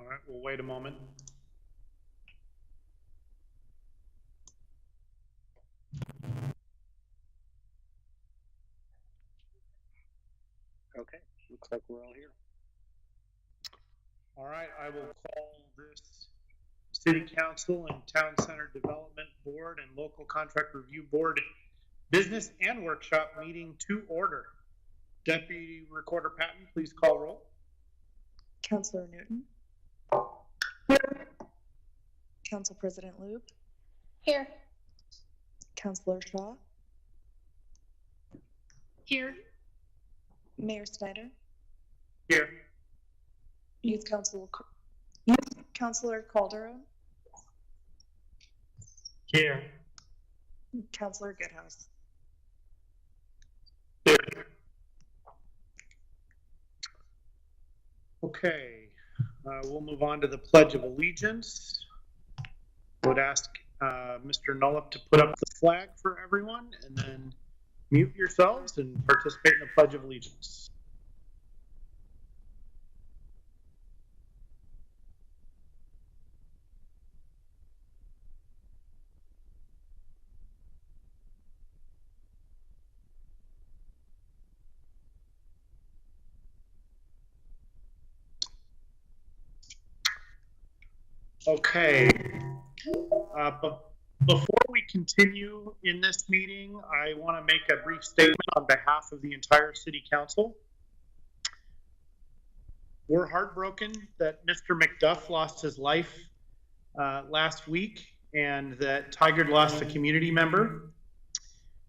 All right, we'll wait a moment. Okay, looks like we're all here. All right, I will call this City Council and Town Center Development Board and Local Contract Review Board Business and Workshop meeting to order. Deputy Recorder Patton, please call roll. Councillor Newton. Council President Loop. Here. Councillor Shaw. Here. Mayor Snyder. Here. Youth Councilor Calderon. Here. Councillor Goodhouse. Here. Okay, we'll move on to the Pledge of Allegiance. I would ask Mr. Nollup to put up the flag for everyone and then mute yourselves and participate in the Pledge of Allegiance. Okay, but before we continue in this meeting, I want to make a brief statement on behalf of the entire City Council. We're heartbroken that Mr. McDuff lost his life last week and that Tigard lost a community member.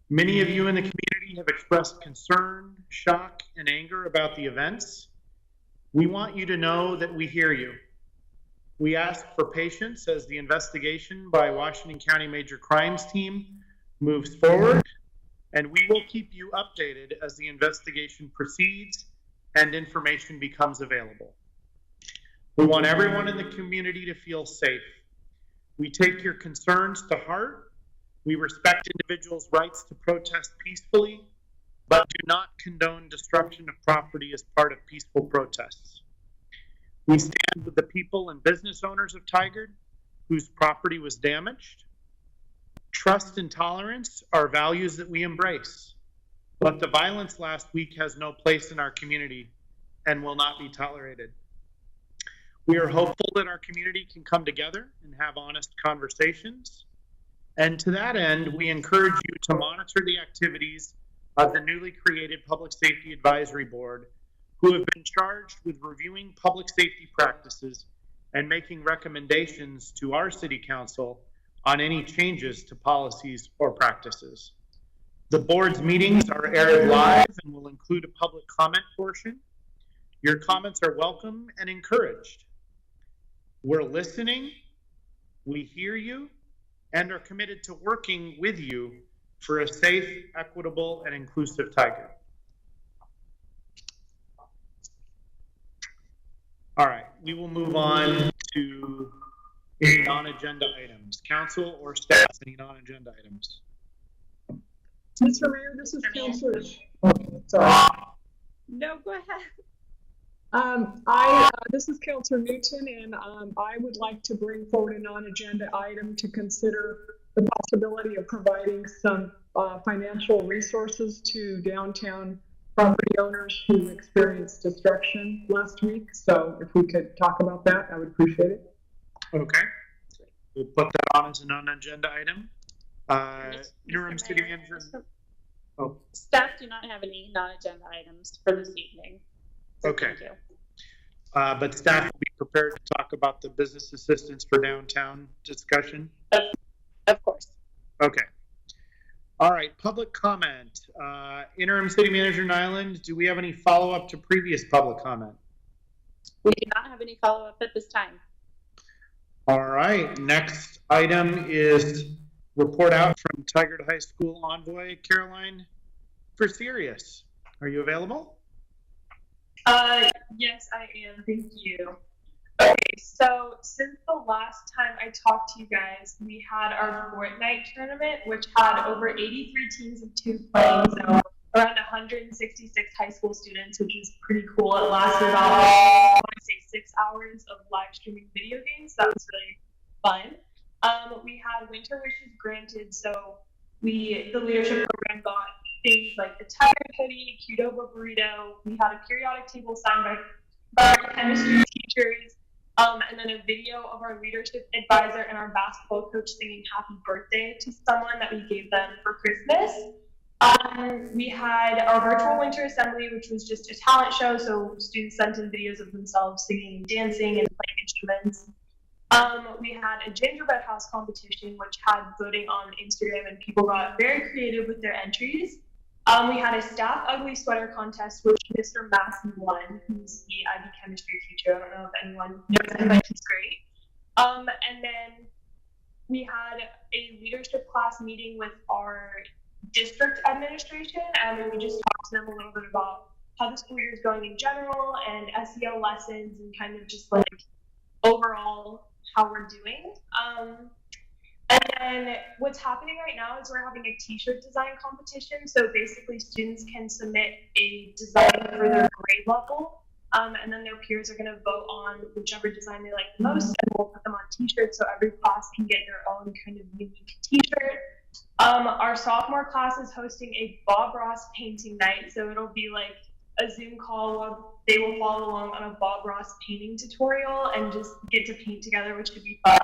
Many of you in the community have expressed concern, shock, and anger about the events. We want you to know that we hear you. We ask for patience as the investigation by Washington County Major Crimes Team moves forward, and we will keep you updated as the investigation proceeds and information becomes available. We want everyone in the community to feel safe. We take your concerns to heart. We respect individuals' rights to protest peacefully, but do not condone destruction of property as part of peaceful protests. We stand with the people and business owners of Tigard whose property was damaged. Trust and tolerance are values that we embrace, but the violence last week has no place in our community and will not be tolerated. We are hopeful that our community can come together and have honest conversations. And to that end, we encourage you to monitor the activities of the newly created Public Safety Advisory Board, who have been charged with reviewing public safety practices and making recommendations to our City Council on any changes to policies or practices. The board's meetings are aired live and will include a public comment portion. Your comments are welcome and encouraged. We're listening, we hear you, and are committed to working with you for a safe, equitable, and inclusive Tigard. All right, we will move on to any non-agenda items. Council or staff, any non-agenda items? Mr. Mayor, this is Councilor. Oh, sorry. No, go ahead. This is Councilor Newton, and I would like to bring forward a non-agenda item to consider the possibility of providing some financial resources to downtown property owners who experienced destruction last week. So if we could talk about that, I would appreciate it. Okay, we'll put that on as a non-agenda item. Interim City Manager. Oh. Staff do not have any non-agenda items for this evening. So okay. Thank you. But staff will be prepared to talk about the business assistance for downtown discussion? Of course. Okay. All right, public comment. Interim City Manager Nyland, do we have any follow-up to previous public comment? We do not have any follow-up at this time. All right, next item is report out from Tigard High School envoy, Caroline Verserius. Are you available? Yes, I am. Thank you. Okay, so since the last time I talked to you guys, we had our Fortnite tournament, which had over 83 teams of 2 playing, so around 166 high school students, which is pretty cool. It lasted about, I want to say, 6 hours of live streaming video games. That was really fun. We had winter wishes granted, so the leadership program got things like the tiger hoodie, Qdoba burrito. We had a periodic table signed by our chemistry teachers, and then a video of our leadership advisor and our basketball coach singing happy birthday to someone that we gave them for Christmas. We had our virtual winter assembly, which was just a talent show, so students sent in videos of themselves singing and dancing and playing instruments. We had a gingerbread house competition, which had voting on Instagram, and people got very creative with their entries. We had a staff ugly sweater contest, which Mr. Massey won, who's the IB chemistry teacher. I don't know if anyone knows him, but he's great. And then we had a leadership class meeting with our district administration, and we just talked to them a little bit about how the school year is going in general and SEL lessons and kind of just like overall how we're doing. And then what's happening right now is we're having a t-shirt design competition. So basically students can submit a design for their grade level, and then their peers are going to vote on whichever design they like the most, and we'll put them on t-shirts so every class can get their own kind of unique t-shirt. Our sophomore class is hosting a Bob Ross painting night, so it'll be like a Zoom call where they will follow along on a Bob Ross painting tutorial and just get to paint together, which should be fun.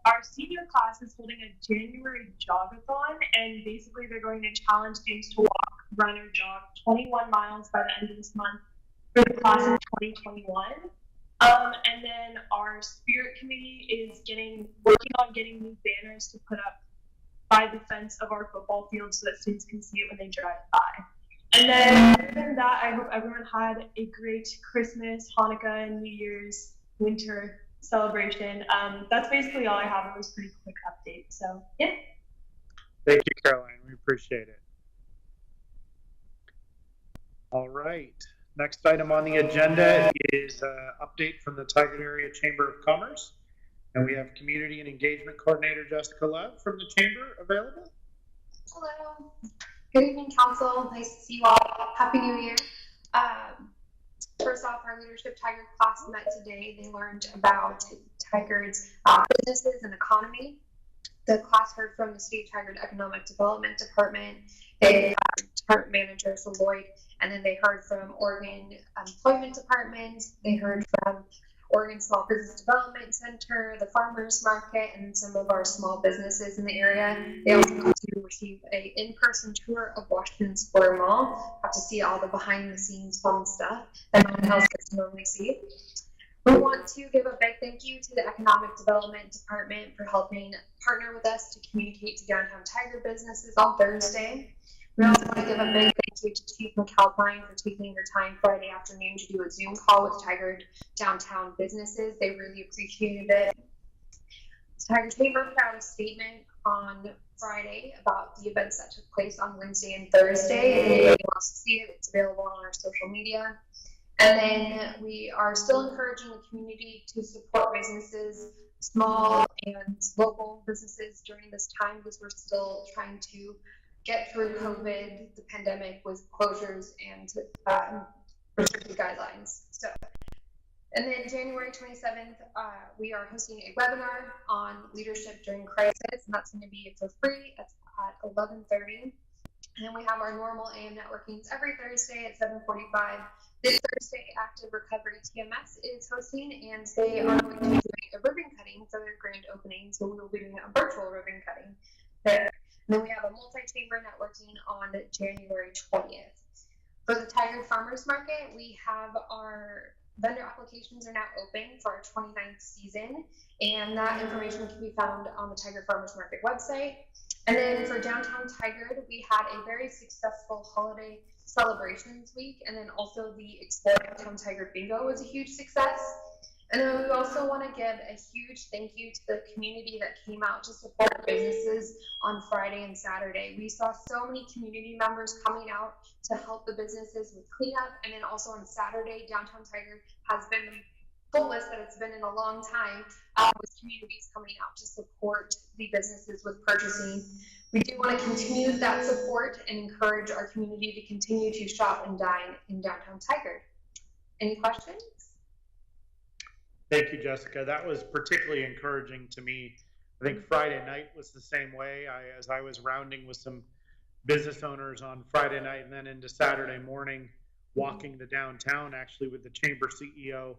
Our senior class is holding a January jogathon, and basically they're going to challenge students to walk, run, or jog 21 miles by the end of this month for the class of 2021. And then our spirit committee is working on getting new banners to put up by the fence of our football field so that students can see it when they drive by. And then other than that, I hope everyone had a great Christmas, Hanukkah, and New Year's winter celebration. That's basically all I have. It was a pretty quick update. So yeah. Thank you, Caroline. We appreciate it. All right. Next item on the agenda is an update from the Tigard Area Chamber of Commerce. And we have Community and Engagement Coordinator Jessica Love from the Chamber available. Hello. Good evening, Council. Nice to see you all. Happy New Year. First off, our leadership Tigard class met today. They learned about Tigard's businesses and economy. The class heard from the State Tigard Economic Development Department. They had Department Manager for Lloyd, and then they heard from Oregon Employment Department. They heard from Oregon Small Business Development Center, the Farmers Market, and some of our small businesses in the area. They also got to receive an in-person tour of Washington Square Mall, got to see all the behind-the-scenes fun stuff that no one else gets to normally see. We want to give a big thank you to the Economic Development Department for helping partner with us to communicate to downtown Tigard businesses on Thursday. We also want to give a big thank you to Chief McAlpine for taking your time Friday afternoon to do a Zoom call with Tigard downtown businesses. They really appreciated it. Tigard Chamber put out a statement on Friday about the events that took place on Wednesday and Thursday. If anybody wants to see it, it's available on our social media. And then we are still encouraging the community to support businesses, small and local businesses during this time, because we're still trying to get through COVID, the pandemic, with closures and restricted guidelines. So, and then January 27th, we are hosting a webinar on leadership during crisis, and that's going to be for free. It's at 11:30. And then we have our normal AM networkings every Thursday at 7:45. This Thursday, Active Recovery TMS is hosting, and they are going to be doing a ribbon cutting for their grand opening. So we will be doing a virtual ribbon cutting there. And then we have a multi-chamber networking on January 20th. For the Tigard Farmers Market, we have our vendor applications are now open for our 29th season, and that information can be found on the Tigard Farmers Market website. And then for downtown Tigard, we had a very successful holiday celebrations week, and then also the Explore Downtown Tigard Bingo was a huge success. And then we also want to give a huge thank you to the community that came out to support businesses on Friday and Saturday. We saw so many community members coming out to help the businesses with cleanup. And then also on Saturday, downtown Tigard has been the fullest that it's been in a long time, with communities coming out to support the businesses with purchasing. We do want to continue that support and encourage our community to continue to shop and dine in downtown Tigard. Any questions? Thank you, Jessica. That was particularly encouraging to me. I think Friday night was the same way. As I was rounding with some business owners on Friday night and then into Saturday morning, walking the downtown actually with the chamber CEO,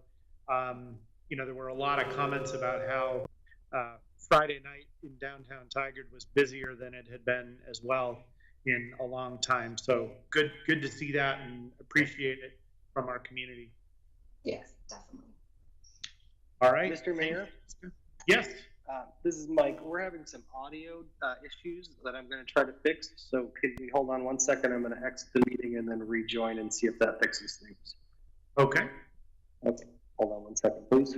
there were a lot of comments about how Friday night in downtown Tigard was busier than it had been as well in a long time. So good to see that and appreciate it from our community. Yes, definitely. All right. Mr. Mayor? Yes. This is Mike. We're having some audio issues that I'm going to try to fix. So can you hold on one second? I'm going to exit the meeting and then rejoin and see if that fixes things. Okay. Okay. Hold on one second, please.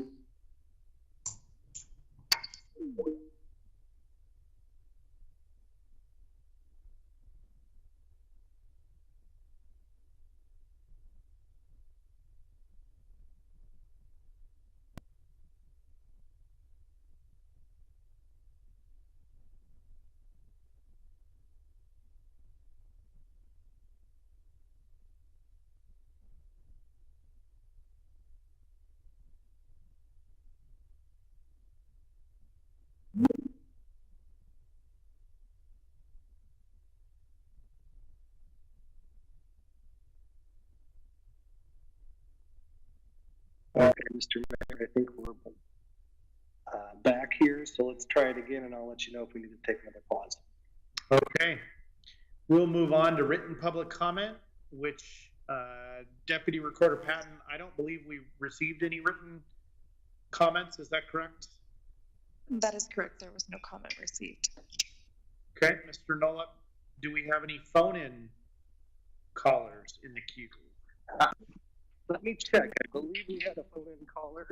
Okay, Mr. Mayor, I think we're back here. So let's try it again and I'll let you know if we need to take another pause. Okay. We'll move on to written public comment, which Deputy Recorder Patton, I don't believe we received any written comments. Is that correct? That is correct. There was no comment received. Okay. Mr. Nolep, do we have any phone-in callers in the queue? Let me check. I believe we had a phone-in caller.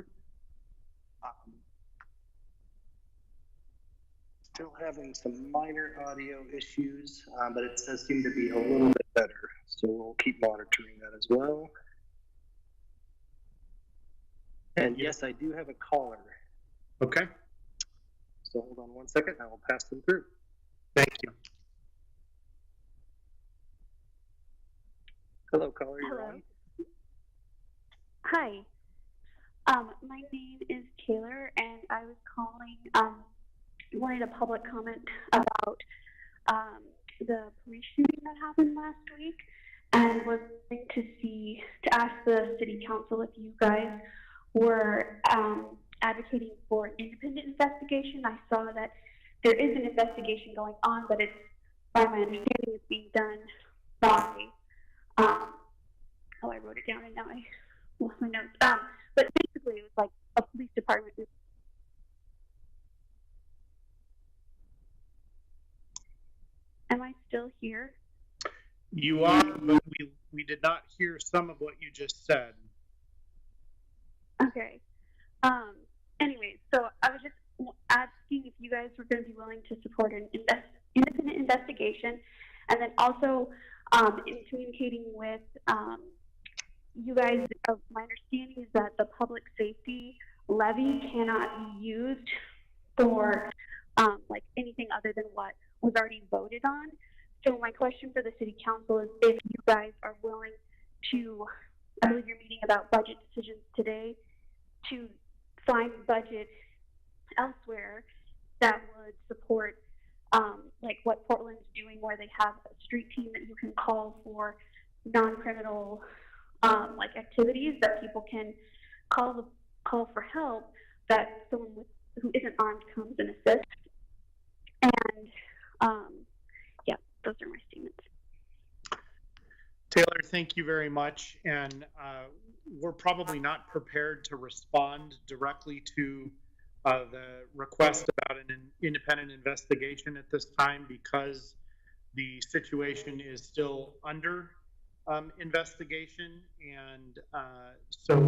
Still having some minor audio issues, but it does seem to be a little bit better. So we'll keep monitoring that as well. And yes, I do have a caller. Okay. So hold on one second. I will pass them through. Thank you. Hello, caller. You're Hello. on. Hi. My name is Taylor, and I was calling, wanted a public comment about the police shooting that happened last week, and was going to ask the city council if you guys were advocating for an independent investigation. I saw that there is an investigation going on, but it's, by my understanding, it's being done by, I wrote it down and now I lost my notes. But basically it was like a police department. Am I still here? You are, but we did not hear some of what you just said. Okay. Anyway, so I was just asking if you guys were going to be willing to support an independent investigation, and then also in communicating with you guys, my understanding is that the public safety levy cannot be used for like anything other than what was already voted on. So my question for the city council is if you guys are willing to, I believe you're meeting about budget decisions today, to find budget elsewhere that would support like what Portland's doing, where they have a street team that you can call for non-criminal like activities that people can call for help, that someone who isn't armed comes and assists. And yeah, those are my statements. Taylor, thank you very much. And we're probably not prepared to respond directly to the request about an independent investigation at this time because the situation is still under investigation. And so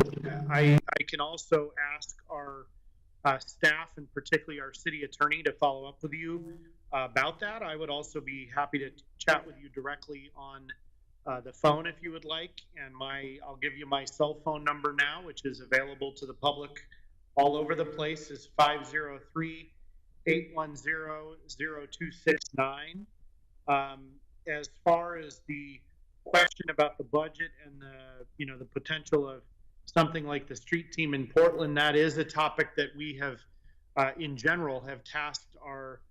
I can also ask our staff and particularly our city attorney to follow up with you about that. I would also be happy to chat with you directly on the phone if you would like. And I'll give you my cell phone number now, which is available to the public all over the place, is 503-810-0269. As far as the question about the budget and the potential of something like the street team in Portland, that is a topic that we have, in general, have tasked our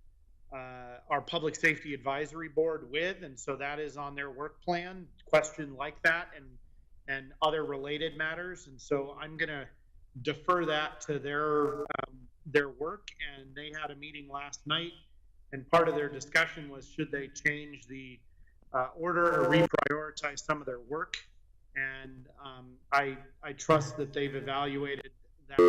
public safety advisory board with, and so that is on their work plan, question like that and other related matters. And so I'm going to defer that to their work. And they had a meeting last night, and part of their discussion was, should they change the order or reprioritize some of their work? And I trust that they've evaluated that.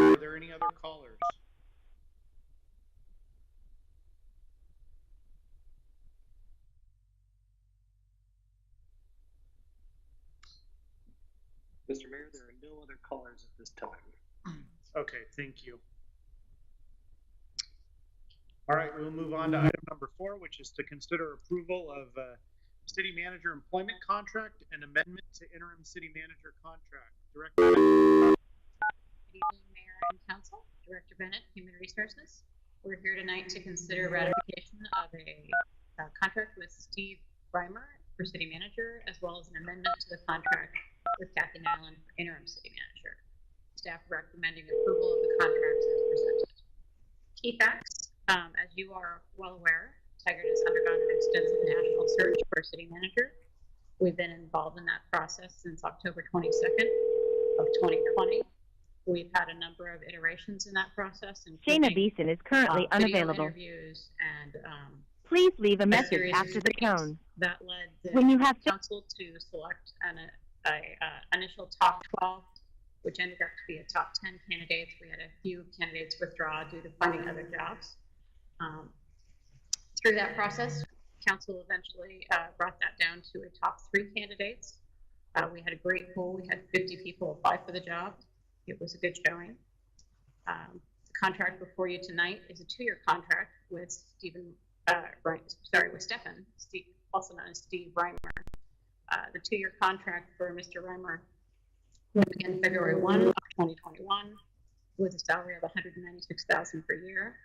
Are there any other callers? Mr. Mayor, there are no other callers at this time. Okay, thank you. All right, we'll move on to item number 4, which is to consider approval of city manager employment contract and amendment to interim city manager contract. Director Bennett. Good evening, Mayor and Council. Director Bennett, Human Resources. We're here tonight to consider ratification of a contract with Steve Reimer for city manager, as well as an amendment to the contract with Kathy Nyland for interim city manager. Staff recommending approval of the contracts as presented. Key facts, as you are well aware, Tigard has undergone an extensive national search for a city manager. We've been involved in that process since October 22nd of 2020. We've had a number of iterations in that process. Shayna Beeson is currently unavailable. Interviews and please leave a message after the tone. That led the When you have council to select an initial top 12, which ended up to be a top 10 candidates. We had a few candidates withdraw due to finding other jobs. Through that process, council eventually brought that down to a top 3 candidates. We had a great pool. We had 50 people apply for the job. It was a good showing. The contract before you tonight is a 2-year contract with Stephen, with Stefan, also known as Steve Reimer. The 2-year contract for Mr. Reimer will begin February 1 of 2021 with a salary of $196,000 per year.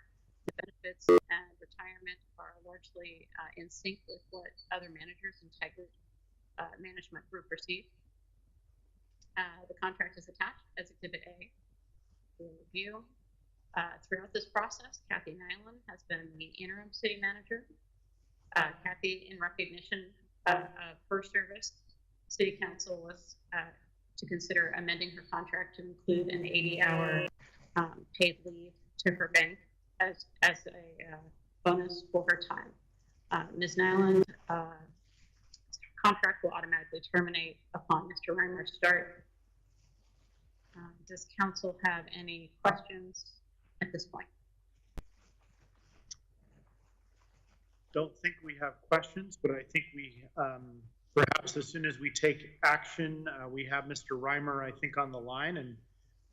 The benefits and retirement are largely in sync with what other managers in Tigard Management Group receive. The contract is attached as Exhibit A for review. Throughout this process, Kathy Nyland has been the interim city manager. Kathy, in recognition of her service, City Council was to consider amending her contract to include an 80-hour paid leave to her bank as a bonus for her time. Ms. Nyland contract will automatically terminate upon Mr. Reimer's start. Does council have any questions at this point? Don't think we have questions, but I think we perhaps as soon as we take action, we have Mr. Reimer, I think, on the line, and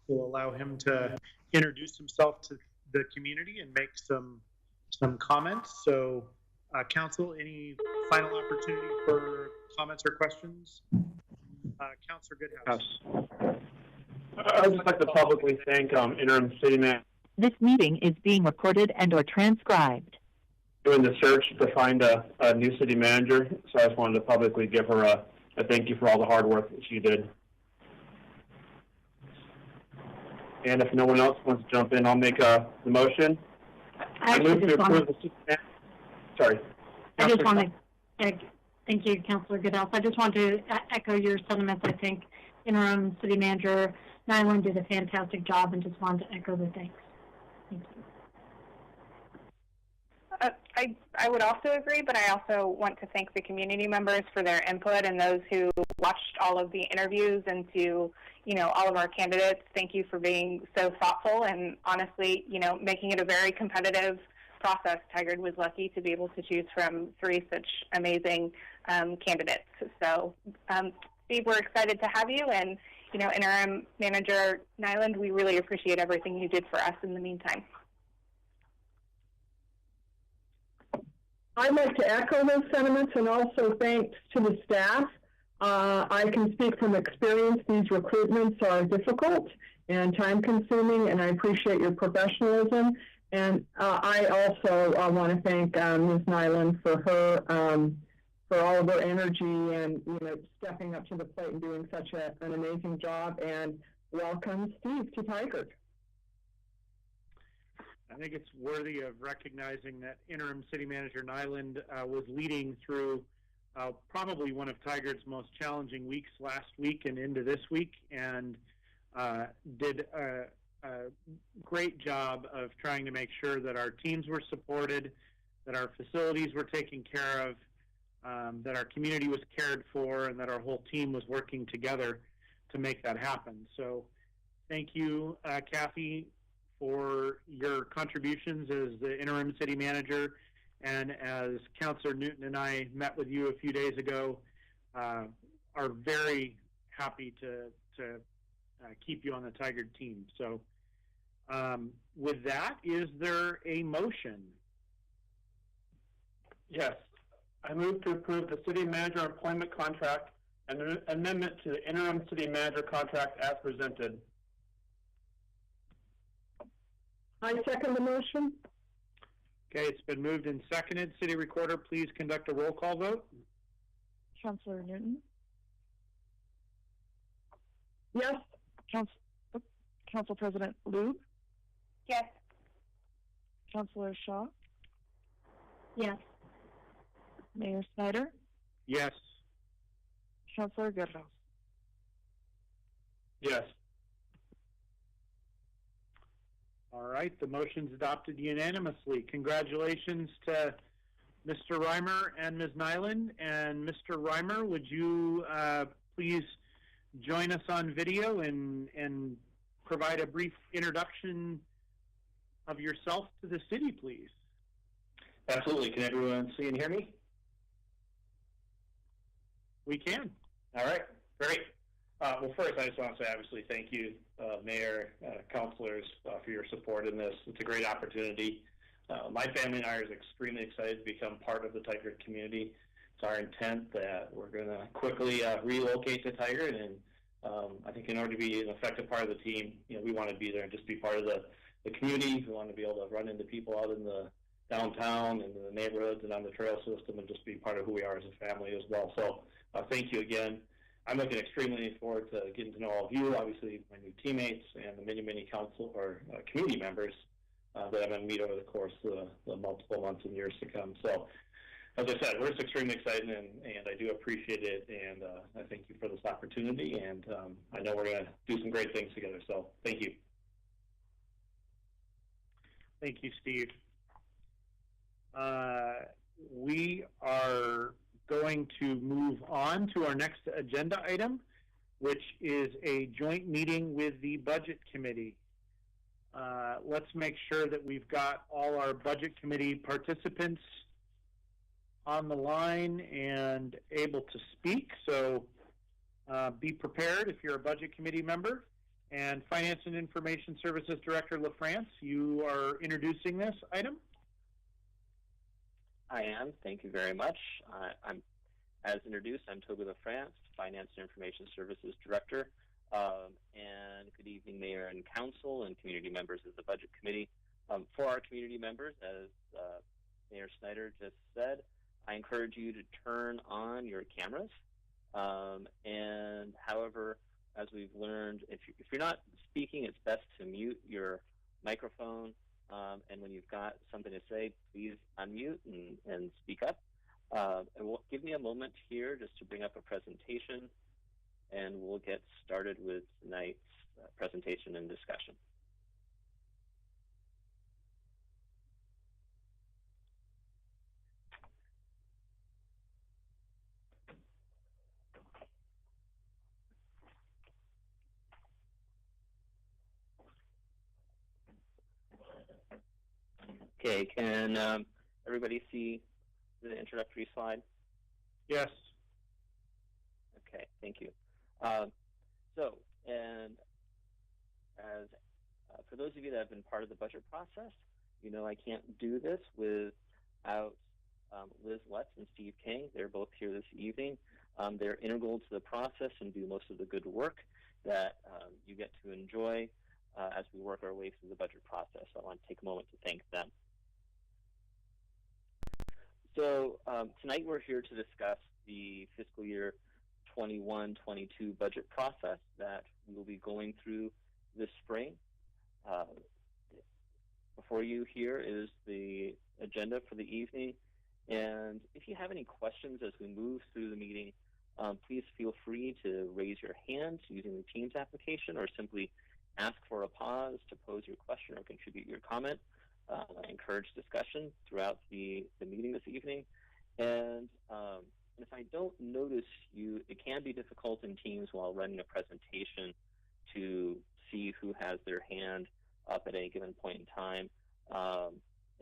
we'll allow him to introduce himself to the community and make some comments. So, council, any final opportunity for comments or questions? Councilor Goodhouse. I would just like to publicly thank interim city manager. This meeting is being recorded and/or transcribed. Doing the search to find a new city manager, so I just wanted to publicly give her a thank you for all the hard work that she did. And if no one else wants to jump in, I'll make the motion. I move to approve the city manager. Sorry. I just want to thank you, Councilor Goodhouse. I just want to echo your sentiments. I think interim city manager Nyland did a fantastic job, and just wanted to echo the thanks. Thank you. I would also agree, but I also want to thank the community members for their input and those who watched all of the interviews, and to, all of our candidates. Thank you for being so thoughtful and honestly, making it a very competitive process. Tigard was lucky to be able to choose from 3 such amazing candidates. So, Steve, we're excited to have you, and, interim manager Nyland, we really appreciate everything you did for us in the meantime. I'd like to echo those sentiments, and also thanks to the staff. I can speak from experience. These recruitments are difficult and time-consuming, and I appreciate your professionalism. And I also want to thank Ms. Nyland for all of her energy and stepping up to the plate and doing such an amazing job. And welcome, Steve, to Tigard. I think it's worthy of recognizing that interim city manager Nyland was leading through probably one of Tigard's most challenging weeks last week and into this week, and did a great job of trying to make sure that our teams were supported, that our facilities were taken care of, that our community was cared for, and that our whole team was working together to make that happen. So thank you, Kathy, for your contributions as the interim city manager. And as Councillor Newton and I met with you a few days ago, are very happy to keep you on the Tigard team. So with that, is there a motion? Yes. I move to approve the city manager employment contract and an amendment to the interim city manager contract as presented. I second the motion. Okay, it's been moved and seconded. City Recorder, please conduct a roll call vote. Councillor Newton? Yes. Council President Lube? Yes. Councillor Shaw? Yes. Mayor Snyder? Yes. Councillor Goodhouse? Yes. All right, the motion's adopted unanimously. Congratulations to Mr. Reimer and Ms. Nyland. And Mr. Reimer, would you please join us on video and provide a brief introduction of yourself to the city, please? Absolutely. Can everyone see and hear me? We can. All right, great. Well, first, I just want to say, obviously, thank you, Mayor, councilors, for your support in this. It's a great opportunity. My family and I are extremely excited to become part of the Tigard community. It's our intent that we're going to quickly relocate to Tigard, and I think in order to be an effective part of the team, we want to be there and just be part of the community. We want to be able to run into people out in the downtown and the neighborhoods and on the trail system and just be part of who we are as a family as well. So thank you again. I'm looking extremely forward to getting to know all of you, obviously my new teammates and the many, many council or community members that I'm going to meet over the course of the multiple months and years to come. So, as I said, we're just extremely excited, and I do appreciate it, and I thank you for this opportunity, and I know we're going to do some great things together, so thank you. Thank you, Steve. We are going to move on to our next agenda item, which is a joint meeting with the Budget Committee. Let's make sure that we've got all our Budget Committee participants on the line and able to speak. So be prepared if you're a Budget Committee member. And Finance and Information Services Director LaFrance, you are introducing this item. I am. Thank you very much. As introduced, I'm Toby LaFrance, Finance and Information Services Director. And good evening, Mayor and Council and community members of the Budget Committee. For our community members, as Mayor Snyder just said, I encourage you to turn on your cameras. And however, as we've learned, if you're not speaking, it's best to mute your microphone. And when you've got something to say, please unmute and speak up. And give me a moment here just to bring up a presentation, and we'll get started with tonight's presentation and discussion. Okay, can everybody see the introductory slide? Yes. Okay, thank you. And as for those of you that have been part of the budget process, you know I can't do this without Liz Lutz and Steve King. They're both here this evening. They're integral to the process and do most of the good work that you get to enjoy as we work our way through the budget process. So I want to take a moment to thank them. So tonight we're here to discuss the fiscal year 21-22 budget process that we will be going through this spring. Before you here is the agenda for the evening, and if you have any questions as we move through the meeting, please feel free to raise your hand using the Teams application, or simply ask for a pause to pose your question or contribute your comment. I encourage discussion throughout the meeting this evening. And if I don't notice you, it can be difficult in Teams while running a presentation to see who has their hand up at any given point in time.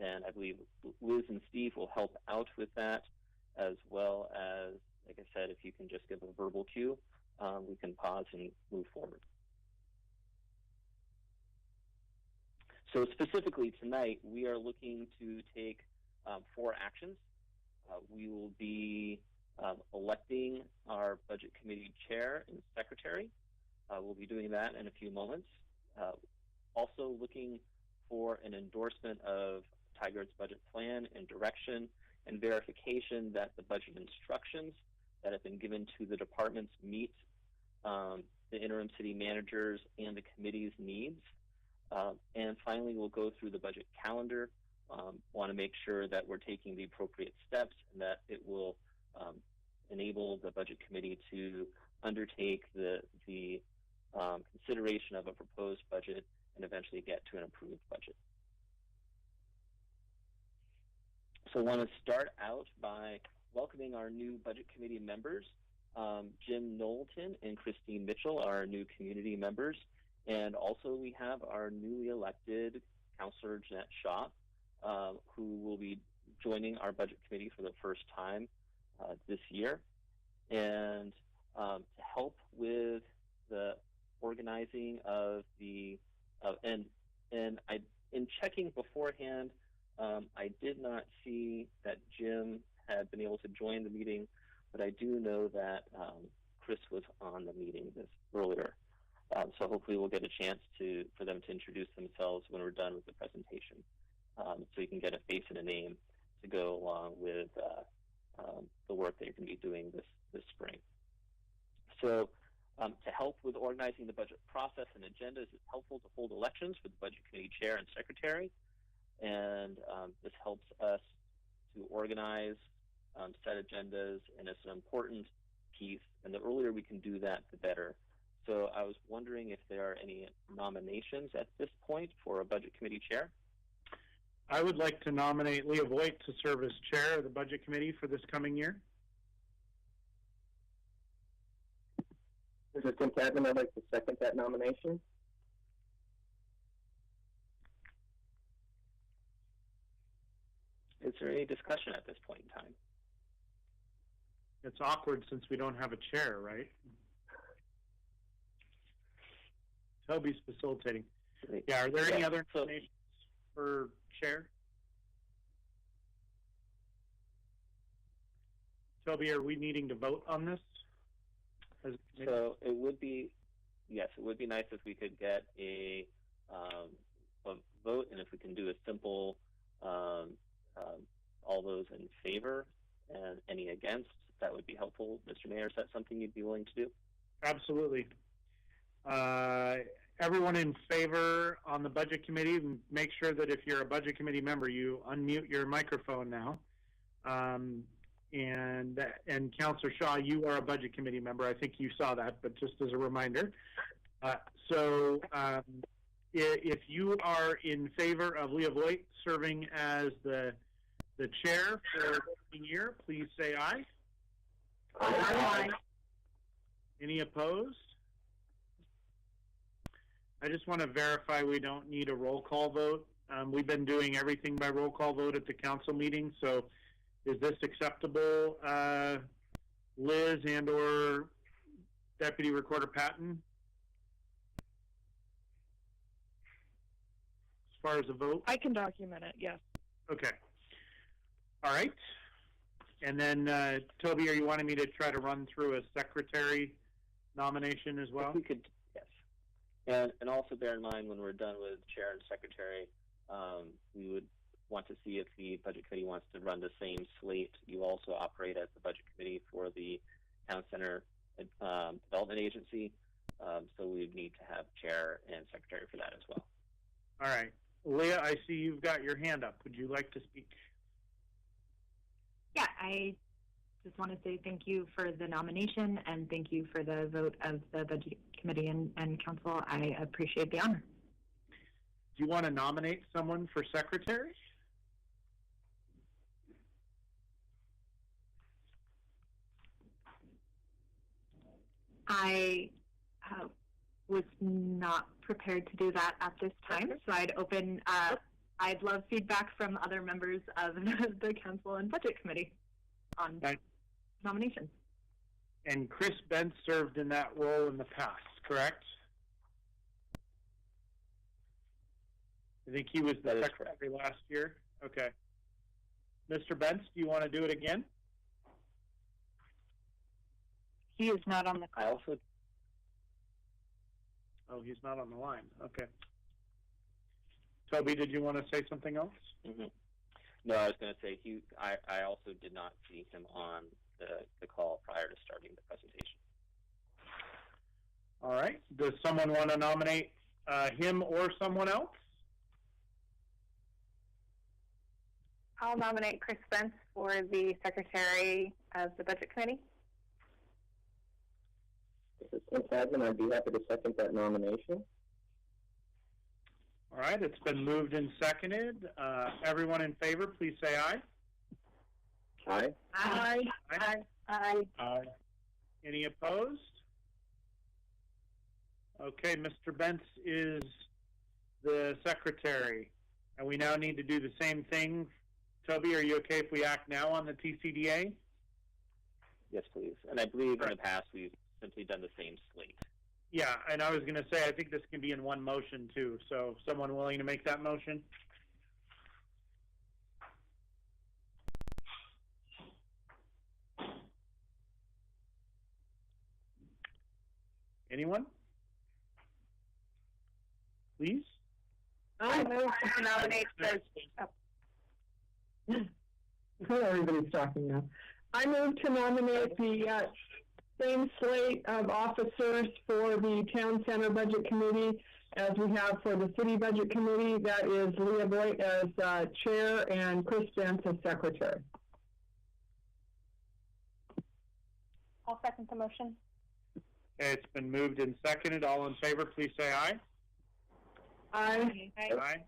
And I believe Liz and Steve will help out with that, as well as, like I said, if you can just give a verbal cue, we can pause and move forward. So specifically tonight, we are looking to take 4 actions. We will be electing our Budget Committee Chair and Secretary. We'll be doing that in a few moments. Also looking for an endorsement of Tigard's budget plan and direction, and verification that the budget instructions that have been given to the departments meet the interim city managers and the committee's needs. And finally, we'll go through the budget calendar. Want to make sure that we're taking the appropriate steps and that it will enable the budget committee to undertake the consideration of a proposed budget and eventually get to an approved budget. So I want to start out by welcoming our new budget committee members. Jim Knowlton and Christine Mitchell are our new community members. And also we have our newly elected Councillor Jeanette Shaw, who will be joining our budget committee for the first time this year. And to help with the organizing of the, in checking beforehand, I did not see that Jim had been able to join the meeting, but I do know that Chris was on the meeting earlier. So hopefully we'll get a chance for them to introduce themselves when we're done with the presentation. So you can get a face and a name to go along with the work that you're going to be doing this spring. So to help with organizing the budget process and agendas, it's helpful to hold elections for the Budget Committee Chair and Secretary. And this helps us to organize, set agendas, and it's an important piece. And the earlier we can do that, the better. So I was wondering if there are any nominations at this point for a Budget Committee Chair. I would like to nominate Leah Voigt to serve as Chair of the Budget Committee for this coming year. This is Tim Chapman. I'd like to second that nomination. Is there any discussion at this point in time? It's awkward since we don't have a chair, right? Toby's facilitating. Yeah, are there any other nominations for chair? Toby, are we needing to vote on this? So it would be, yes, it would be nice if we could get a vote, and if we can do a simple all those in favor and any against, that would be helpful. Mr. Mayor, is that something you'd be willing to do? Absolutely. Everyone in favor on the Budget Committee, make sure that if you're a Budget Committee member, you unmute your microphone now. And Councillor Shaw, you are a Budget Committee member. I think you saw that, but just as a reminder. If you are in favor of Leah Voigt serving as the chair for the year, please say aye. Aye. Any opposed? I just want to verify we don't need a roll call vote. We've been doing everything by roll call vote at the council meeting, so is this acceptable, Liz and or Deputy Recorder Patton? As far as a vote? I can document it, yes. Okay. All right. And then, Toby, are you wanting me to try to run through a secretary nomination as well? If we could, yes. And also bear in mind when we're done with chair and secretary, we would want to see if the budget committee wants to run the same slate. You also operate as the budget committee for the town center development agency, so we would need to have chair and secretary for that as well. All right. Leah, I see you've got your hand up. Would you like to speak? Yeah, I just want to say thank you for the nomination and thank you for the vote of the budget committee and council. I appreciate the honor. Do you want to nominate someone for secretary? I was not prepared to do that at this time, so I'd love feedback from other members of the council and budget committee on nominations. And Chris Bentz served in that role in the past, correct? I think he was the secretary last year. Okay. Mr. Bentz, do you want to do it again? He is not on the call. Oh, he's not on the line. Okay. Toby, did you want to say something else? Mm-hmm. No, I was going to say I also did not see him on the call prior to starting the presentation. All right. Does someone want to nominate him or someone else? I'll nominate Chris Spence for the secretary of the budget committee. This is Tim Tagman. I'd be happy to second that nomination. All right. It's been moved and seconded. Everyone in favor, please say aye. Aye. Aye. Aye. Aye. Aye. Any opposed? Okay, Mr. Bentz is the secretary. And we now need to do the same thing. Toby, are you okay if we act now on the TCDA? Yes, please. And I believe in the past we've simply done the same slate. Yeah, and I was going to say, I think this can be in one motion too. So someone willing to make that motion? Anyone? Please? I move to nominate Everybody's talking now. I move to nominate the same slate of officers for the Town Center Budget Committee as we have for the City Budget Committee. That is Leah Boyd as chair and Chris Spence as secretary. I'll second the motion. Okay, it's been moved and seconded. All in favor, please say aye. Aye. Aye.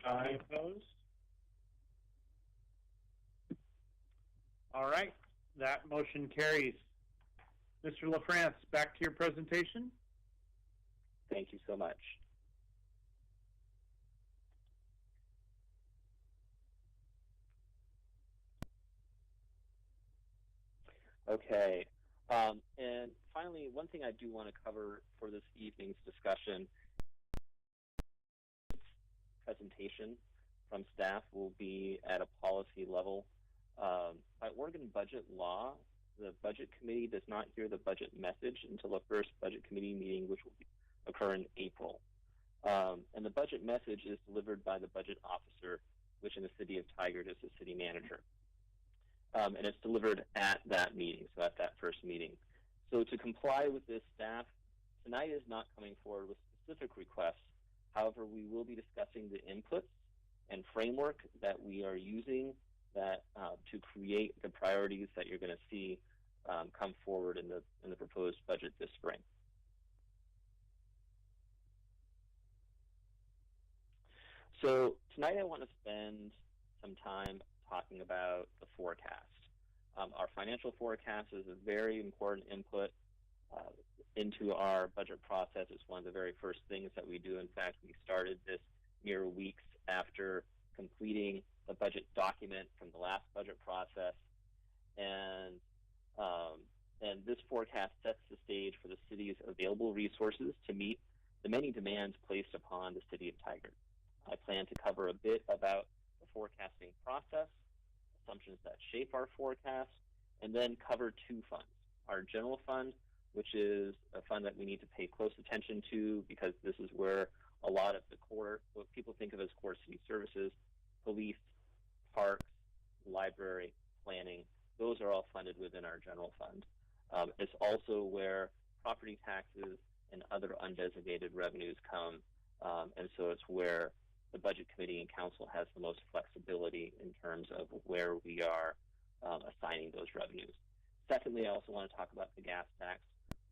Aye. Opposed? All right, that motion carries. Mr. LaFrance, back to your presentation. Thank you so much. Okay, and finally, one thing I do want to cover for this evening's discussion, presentation from staff will be at a policy level. By Oregon budget law, the budget committee does not hear the budget message until the first budget committee meeting, which will occur in April. And the budget message is delivered by the budget officer, which in the city of Tigard is the city manager. And it's delivered at that meeting, so at that first meeting. So to comply with this, staff tonight is not coming forward with specific requests. However, we will be discussing the inputs and framework that we are using that to create the priorities that you're going to see come forward in the proposed budget this spring. So tonight I want to spend some time talking about the forecast. Our financial forecast is a very important input into our budget process. It's one of the very first things that we do. In fact, we started this mere weeks after completing the budget document from the last budget process, and this forecast sets the stage for the city's available resources to meet the many demands placed upon the city of Tigard. I plan to cover a bit about the forecasting process, assumptions that shape our forecast, and then cover two funds, our general fund, which is a fund that we need to pay close attention to because this is where a lot of the core, what people think of as core city services, police, parks, library, planning, those are all funded within our general fund. It's also where property taxes and other undesignated revenues come, and so it's where the Budget Committee and Council has the most flexibility in terms of where we are assigning those revenues. Secondly, I also want to talk about the gas tax.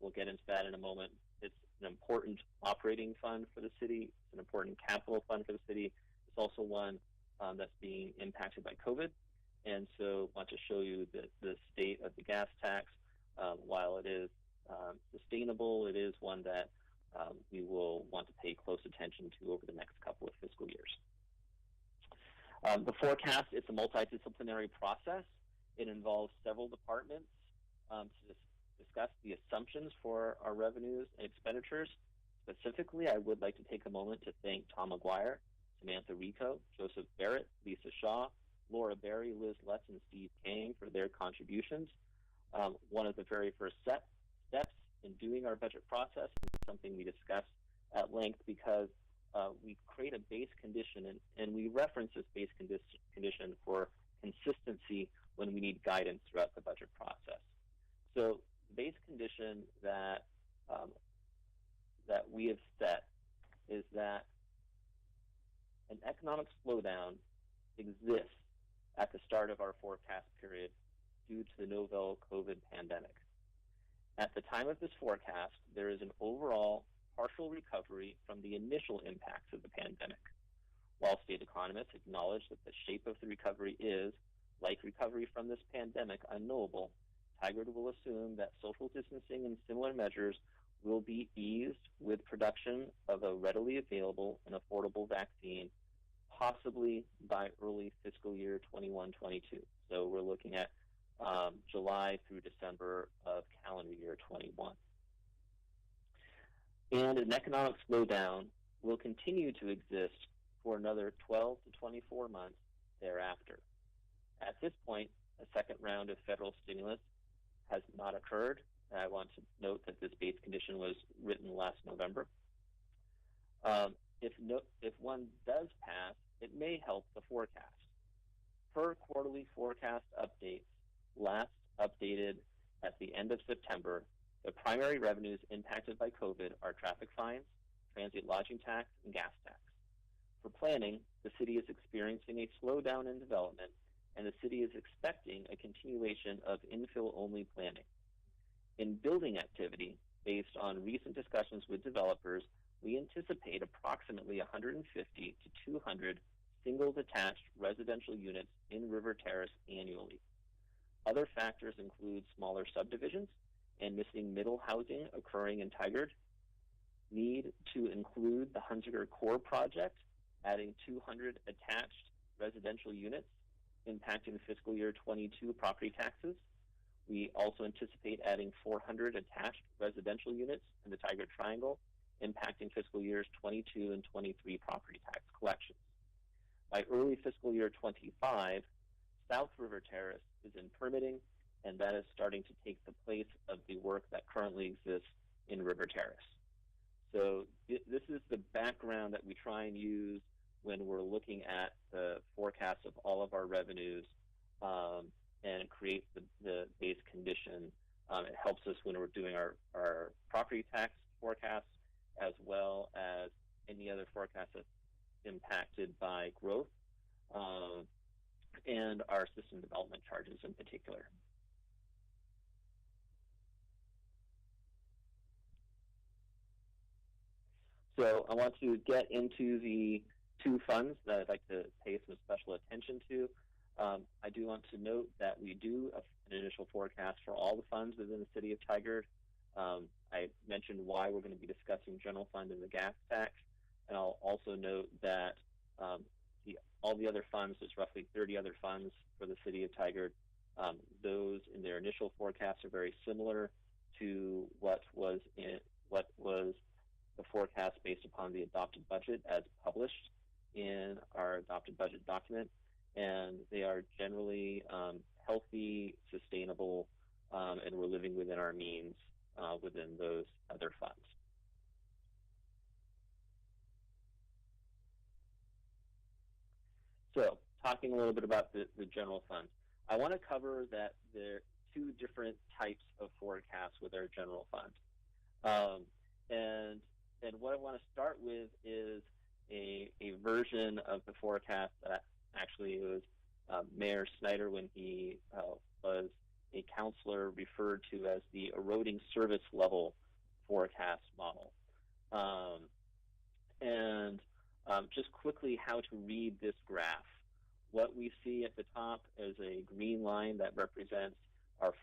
We'll get into that in a moment. It's an important operating fund for the city. It's an important capital fund for the city. It's also one that's being impacted by COVID. And so I want to show you the state of the gas tax. While it is sustainable, it is one that we will want to pay close attention to over the next couple of fiscal years. The forecast, it's a multidisciplinary process. It involves several departments to discuss the assumptions for our revenues and expenditures. Specifically, I would like to take a moment to thank Tom McGuire, Samantha Rico, Joseph Barrett, Lisa Shaw, Laura Berry, Liz Lutz, and Steve Kang for their contributions. One of the very first steps in doing our budget process is something we discuss at length because we create a base condition, and we reference this base condition for consistency when we need guidance throughout the budget process. So the base condition that we have set is that an economic slowdown exists at the start of our forecast period due to the novel COVID pandemic. At the time of this forecast, there is an overall partial recovery from the initial impacts of the pandemic. While state economists acknowledge that the shape of the recovery is, like recovery from this pandemic, unknowable, Tigard will assume that social distancing and similar measures will be eased with production of a readily available and affordable vaccine, possibly by early fiscal year 21-22. So we're looking at July through December of calendar year 21. And an economic slowdown will continue to exist for another 12 to 24 months thereafter. At this point, a second round of federal stimulus has not occurred. And I want to note that this base condition was written last November. If one does pass, it may help the forecast. Per quarterly forecast updates, last updated at the end of September, the primary revenues impacted by COVID are traffic fines, transient lodging tax, and gas tax. For planning, the city is experiencing a slowdown in development, and the city is expecting a continuation of infill-only planning. In building activity, based on recent discussions with developers, we anticipate approximately 150 to 200 single-detached residential units in River Terrace annually. Other factors include smaller subdivisions and missing middle housing occurring in Tigard, need to include the Hunziker Core project, adding 200 attached residential units, impacting fiscal year 22 property taxes. We also anticipate adding 400 attached residential units in the Tigard Triangle, impacting fiscal years 22 and 23 property tax collections. By early fiscal year 25, South River Terrace is in permitting, and that is starting to take the place of the work that currently exists in River Terrace. So this is the background that we try and use when we're looking at the forecast of all of our revenues and create the base condition. It helps us when we're doing our property tax forecasts as well as any other forecast that's impacted by growth and our system development charges in particular. So I want to get into the two funds that I'd like to pay some special attention to. I do want to note that we do an initial forecast for all the funds within the city of Tigard. I mentioned why we're going to be discussing general fund and the gas tax, and I'll also note that all the other funds, there's roughly 30 other funds for the city of Tigard. Those in their initial forecasts are very similar to what was the forecast based upon the adopted budget as published in our adopted budget document, and they are generally healthy, sustainable, and we're living within our means within those other funds. So, talking a little bit about the general fund, I want to cover that there are two different types of forecasts with our general fund. And what I want to start with is a version of the forecast that actually was Mayor Snyder, when he was a counselor, referred to as the eroding service level forecast model. Just quickly how to read this graph. What we see at the top is a green line that represents our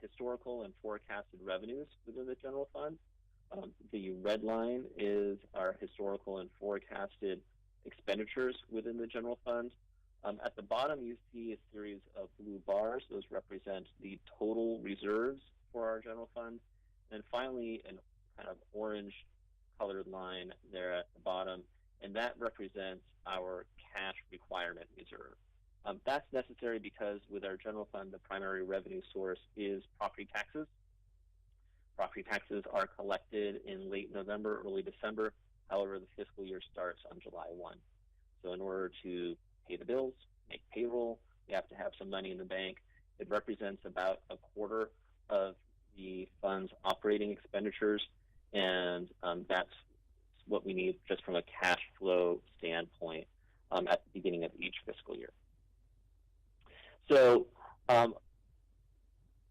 historical and forecasted revenues within the general fund. The red line is our historical and forecasted expenditures within the general fund. At the bottom, you see a series of blue bars. Those represent the total reserves for our general fund. And finally, a kind of orange colored line there at the bottom, and that represents our cash requirement reserve. That's necessary because with our general fund, the primary revenue source is property taxes. Property taxes are collected in late November, early December. However, the fiscal year starts on July 1. So in order to pay the bills, make payroll, we have to have some money in the bank. It represents about a quarter of the fund's operating expenditures, and that's what we need just from a cash flow standpoint at the beginning of each fiscal year. So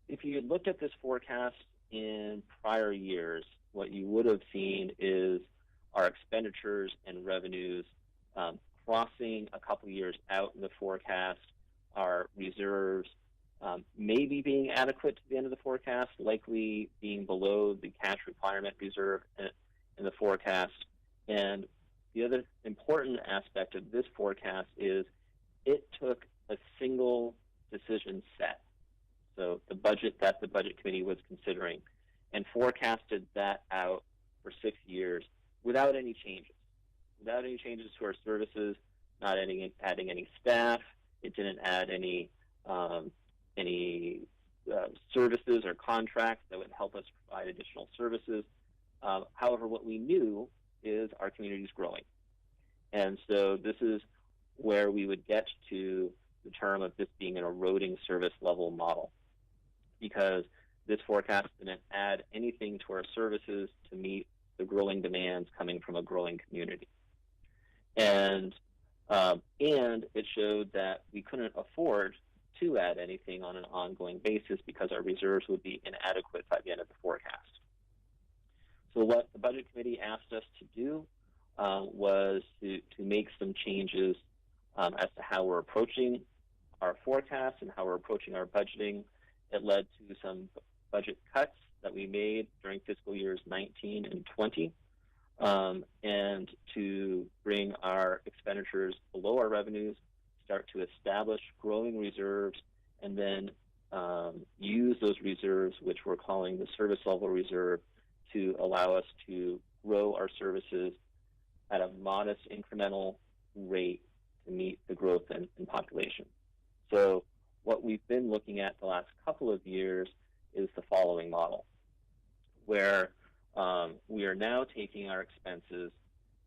if you looked at this forecast in prior years, what you would have seen is our expenditures and revenues crossing a couple years out in the forecast, our reserves maybe being adequate to the end of the forecast, likely being below the cash requirement reserve in the forecast. And the other important aspect of this forecast is it took a single decision set, so the budget that the Budget Committee was considering, and forecasted that out for 6 years without any changes. Without any changes to our services, not adding any staff. It didn't add any services or contracts that would help us provide additional services. However, what we knew is our community is growing. And so this is where we would get to the term of this being an eroding service level model, because this forecast didn't add anything to our services to meet the growing demands coming from a growing community. And it showed that we couldn't afford to add anything on an ongoing basis because our reserves would be inadequate by the end of the forecast. So what the Budget Committee asked us to do was to make some changes as to how we're approaching our forecast and how we're approaching our budgeting. It led to some budget cuts that we made during fiscal years 19 and 20, and to bring our expenditures below our revenues, start to establish growing reserves, and then use those reserves, which we're calling the service level reserve, to allow us to grow our services at a modest incremental rate to meet the growth in population. So what we've been looking at the last couple of years is the following model, where we are now taking our expenses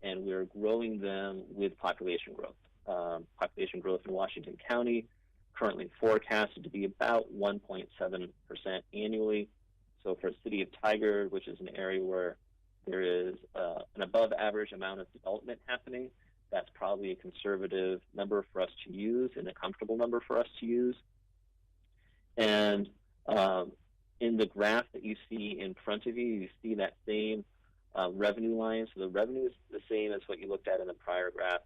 and we're growing them with population growth. Population growth in Washington County currently forecasted to be about 1.7% annually. So for the city of Tigard, which is an area where there is an above average amount of development happening, that's probably a conservative number for us to use and a comfortable number for us to use. And in the graph that you see in front of you, you see that same revenue line. So the revenue is the same as what you looked at in the prior graph.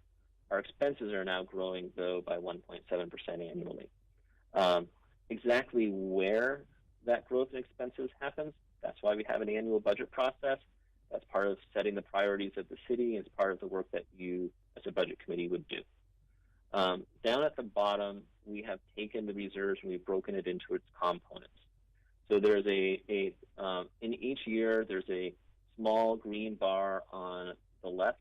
Our expenses are now growing, though, by 1.7% annually. Exactly where that growth in expenses happens, that's why we have an annual budget process. That's part of setting the priorities of the city. It's part of the work that you, as a budget committee, would do. Down at the bottom, we have taken the reserves and we've broken it into its components. So there's in each year, there's a small green bar on the left.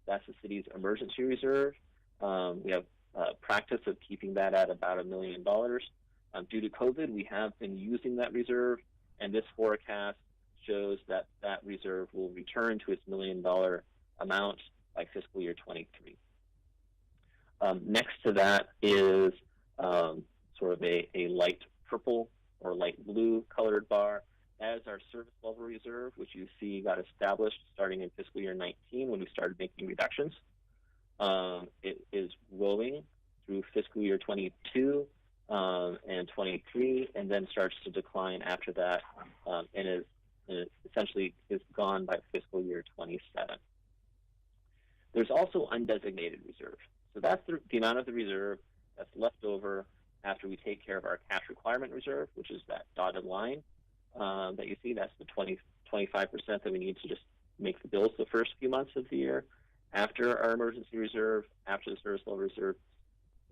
That's the city's emergency reserve. We have a practice of keeping that at about $1 million. Due to COVID, we have been using that reserve, and this forecast shows that that reserve will return to its $1 million amount by fiscal year 23. Next to that is sort of a light purple or light blue colored bar as our service level reserve, which you see got established starting in fiscal year 19 when we started making reductions. It is rolling through fiscal year 22 and 23, and then starts to decline after that, and essentially is gone by fiscal year 27. There's also undesignated reserve. So that's the amount of the reserve that's left over after we take care of our cash requirement reserve, which is that dotted line that you see. That's the 25% that we need to just make the bills the first few months of the year. After our emergency reserve, after the service level reserve,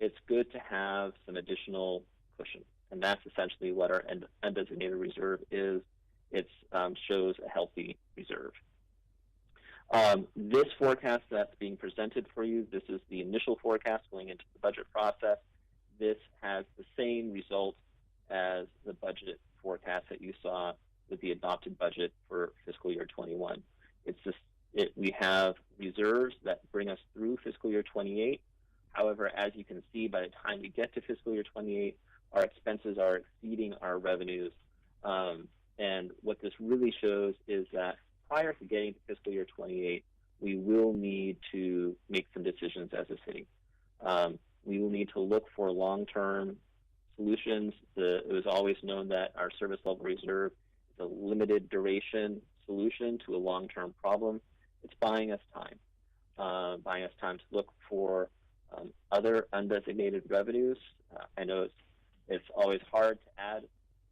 it's good to have some additional cushion. And that's essentially what our undesignated reserve is. It shows a healthy reserve. This forecast that's being presented for you, this is the initial forecast going into the budget process. This has the same result as the budget forecast that you saw with the adopted budget for fiscal year 21. It's just, we have reserves that bring us through fiscal year 28. However, as you can see, by the time we get to fiscal year 28, our expenses are exceeding our revenues. And what this really shows is that prior to getting to fiscal year 28, we will need to make some decisions as a city. We will need to look for long-term solutions. It was always known that our service level reserve is a limited duration solution to a long-term problem. It's buying us time to look for other undesignated revenues. I know it's always hard to add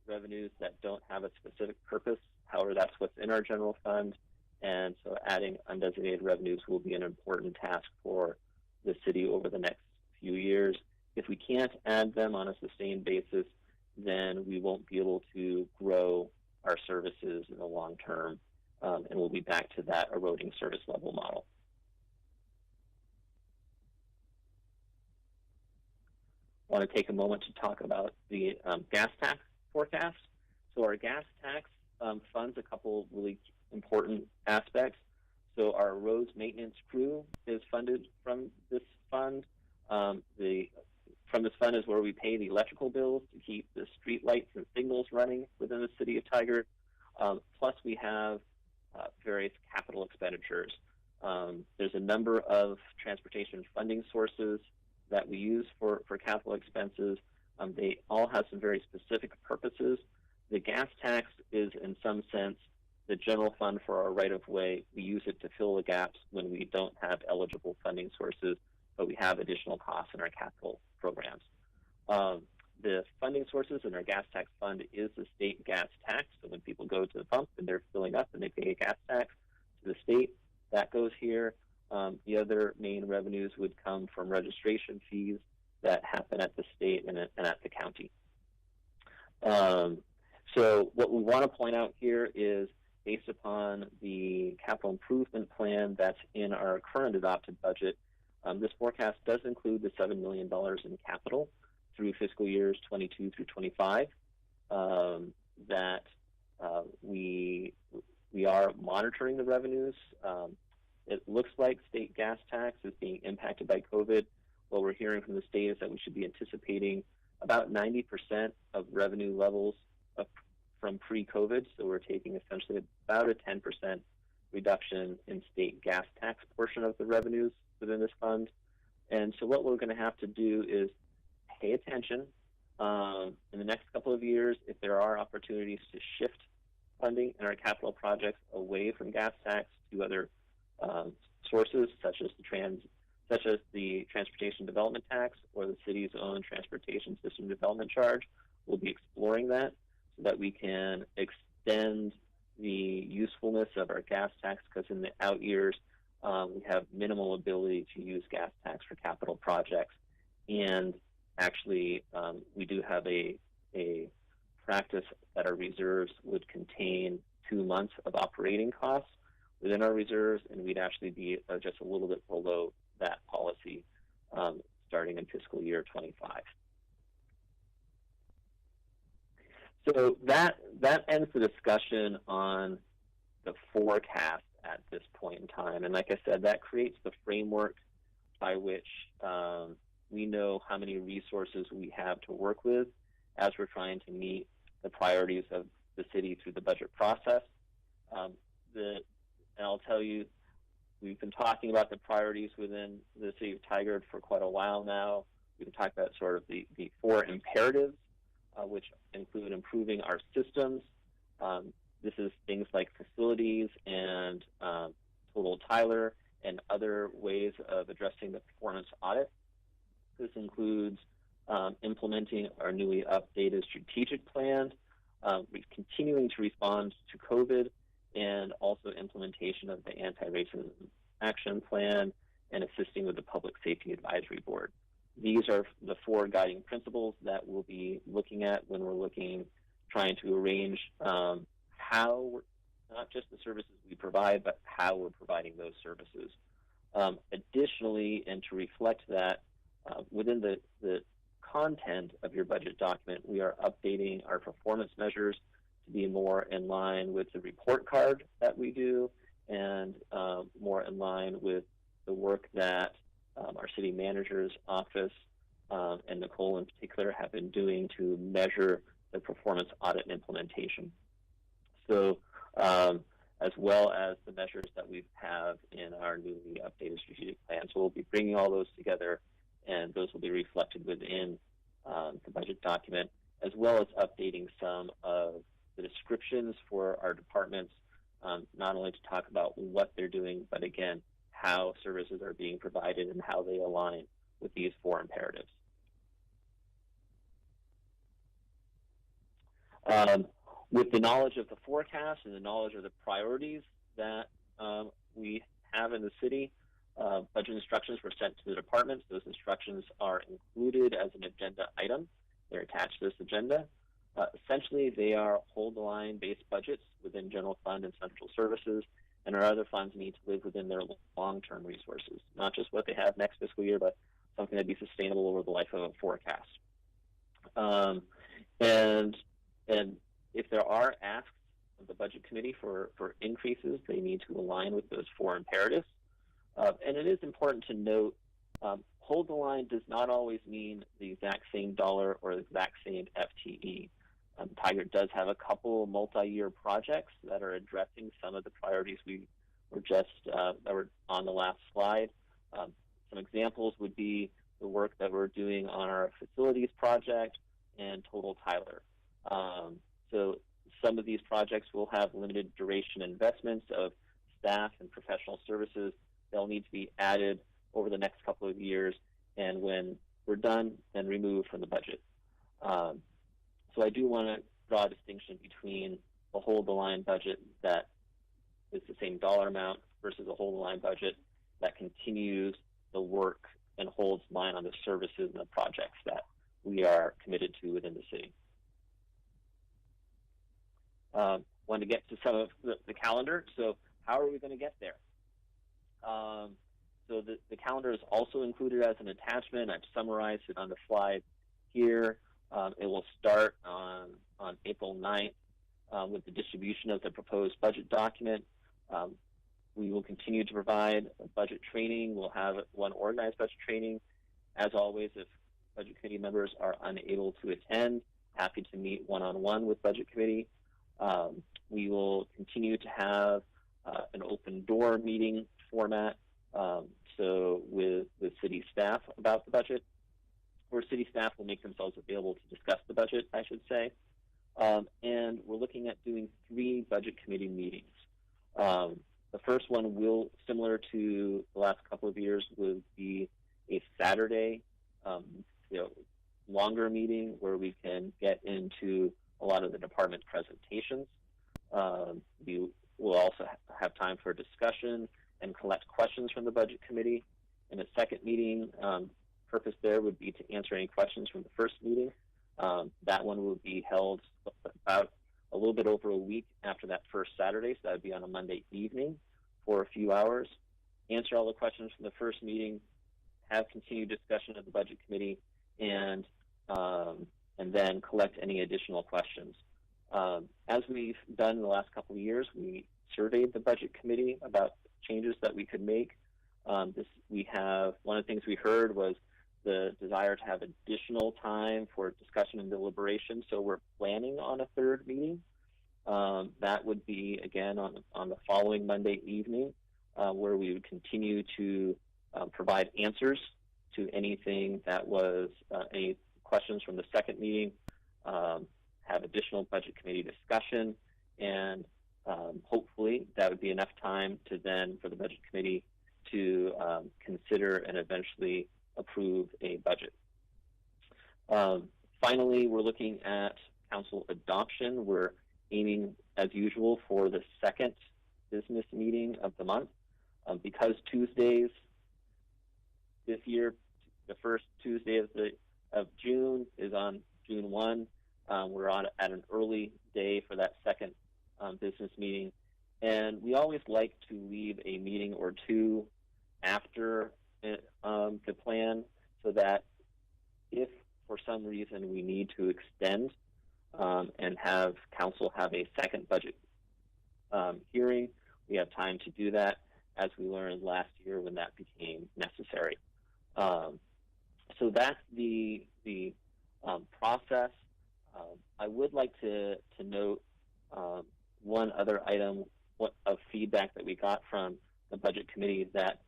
revenues that don't have a specific purpose. However, that's what's in our general fund, and so adding undesignated revenues will be an important task for the city over the next few years. If we can't add them on a sustained basis, then we won't be able to grow our services in the long term, and we'll be back to that eroding service level model. I want to take a moment to talk about the gas tax forecast. So our gas tax funds a couple really important aspects. So our roads maintenance crew is funded from this fund. From this fund is where we pay the electrical bills to keep the street lights and signals running within the city of Tigard. Plus we have various capital expenditures. There's a number of transportation funding sources that we use for capital expenses. They all have some very specific purposes. The gas tax is, in some sense, the general fund for our right-of-way. We use it to fill the gaps when we don't have eligible funding sources, but we have additional costs in our capital programs. The funding sources in our gas tax fund is the state gas tax. So when people go to the pump and they're filling up and they pay a gas tax to the state, that goes here. The other main revenues would come from registration fees that happen at the state and at the county. So what we want to point out here is, based upon the capital improvement plan that's in our current adopted budget, this forecast does include the $7 million in capital through fiscal years 22 through 25 that we are monitoring the revenues. It looks like state gas tax is being impacted by COVID. What we're hearing from the state is that we should be anticipating about 90% of revenue levels from pre-COVID. So we're taking essentially about a 10% reduction in state gas tax portion of the revenues within this fund. And so what we're going to have to do is pay attention in the next couple of years if there are opportunities to shift funding in our capital projects away from gas tax to other sources, such as the transportation development tax or the city's own transportation system development charge. We'll be exploring that so that we can extend the usefulness of our gas tax, because in the out years we have minimal ability to use gas tax for capital projects. And actually we do have a practice that our reserves would contain 2 months of operating costs within our reserves, and we'd actually be just a little bit below that policy starting in fiscal year 25. So that ends the discussion on the forecast at this point in time. And like I said, that creates the framework by which we know how many resources we have to work with as we're trying to meet the priorities of the city through the budget process. And I'll tell you, we've been talking about the priorities within the city of Tigard for quite a while now. We've been talking about sort of the four imperatives, which include improving our systems. This is things like facilities and total Tyler and other ways of addressing the performance audit. This includes implementing our newly updated strategic plan, continuing to respond to COVID, and also implementation of the anti-racism action plan and assisting with the Public Safety Advisory Board. These are the four guiding principles that we'll be looking at when we're trying to arrange how, not just the services we provide, but how we're providing those services. Additionally, and to reflect that, within the content of your budget document, we are updating our performance measures to be more in line with the report card that we do and more in line with the work that our city manager's office and Nicole in particular have been doing to measure the performance audit implementation. So as well as the measures that we have in our newly updated strategic plan. So we'll be bringing all those together, and those will be reflected within the budget document, as well as updating some of the descriptions for our departments, not only to talk about what they're doing, but again, how services are being provided and how they align with these four imperatives. With the knowledge of the forecast and the knowledge of the priorities that we have in the city, budget instructions were sent to the departments. Those instructions are included as an agenda item. They're attached to this agenda. Essentially, they are hold-the-line based budgets within general fund and central services, and our other funds need to live within their long-term resources, not just what they have next fiscal year, but something that be sustainable over the life of a forecast. And if there are asks of the budget committee for increases, they need to align with those four imperatives. And it is important to note, hold the line does not always mean the exact same dollar or the exact same FTE. Tigard does have a couple multi-year projects that are addressing some of the priorities we were just, that were on the last slide. Some examples would be the work that we're doing on our facilities project and Total Tyler. So some of these projects will have limited duration investments of staff and professional services. They'll need to be added over the next couple of years, and when we're done, then removed from the budget. So I do want to draw a distinction between a hold-the-line budget that is the same dollar amount versus a hold-the-line budget that continues the work and holds line on the services and the projects that we are committed to within the city. Want to get to some of the calendar. So how are we going to get there? So the calendar is also included as an attachment. I've summarized it on the slide here. It will start on April 9th with the distribution of the proposed budget document. We will continue to provide budget training. We'll have one organized budget training. As always, if budget committee members are unable to attend, happy to meet one-on-one with budget committee. We will continue to have an open door meeting format, so with city staff about the budget, where city staff will make themselves available to discuss the budget, I should say. And we're looking at doing 3 budget committee meetings. The first one will, similar to the last couple of years, will be a Saturday, longer meeting where we can get into a lot of the department presentations. We will also have time for discussion and collect questions from the budget committee. In a second meeting, purpose there would be to answer any questions from the first meeting. That one will be held about a little bit over a week after that first Saturday, so that would be on a Monday evening for a few hours. Answer all the questions from the first meeting, have continued discussion of the budget committee, and then collect any additional questions. As we've done in the last couple of years, we surveyed the budget committee about changes that we could make. One of the things we heard was the desire to have additional time for discussion and deliberation. So we're planning on a third meeting. That would be again on the following Monday evening, where we would continue to provide answers to anything that was any questions from the second meeting, have additional budget committee discussion, and hopefully that would be enough time for the budget committee to consider and eventually approve a budget. Finally, we're looking at council adoption. We're aiming, as usual, for the second business meeting of the month. Because Tuesdays this year, the first Tuesday of June is on June 1. We're at an early day for that second business meeting. And we always like to leave a meeting or two after the plan, so that if for some reason we need to extend and have council have a second budget hearing, we have time to do that, as we learned last year when that became necessary. So that's the process. I would like to note one other item of feedback that we got from the budget committee, that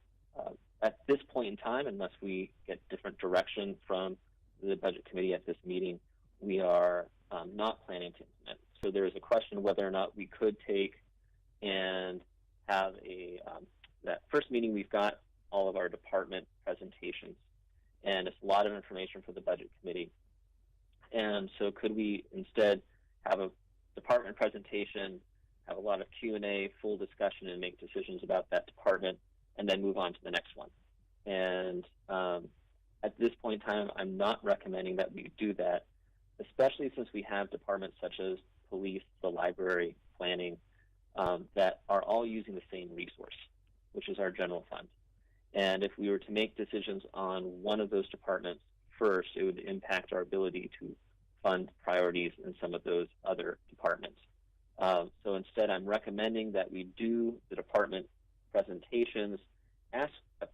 at this point in time, unless we get different direction from the budget committee at this meeting, we are not planning to implement. So there is a question whether or not we could take and have that first meeting, we've got all of our department presentations, and it's a lot of information for the budget committee. And so could we instead have a department presentation, have a lot of Q&A, full discussion, and make decisions about that department, and then move on to the next one? And at this point in time, I'm not recommending that we do that, especially since we have departments such as police, the library, planning, that are all using the same resource, which is our general fund. And if we were to make decisions on one of those departments first, it would impact our ability to fund priorities in some of those other departments. So instead, I'm recommending that we do the department presentations,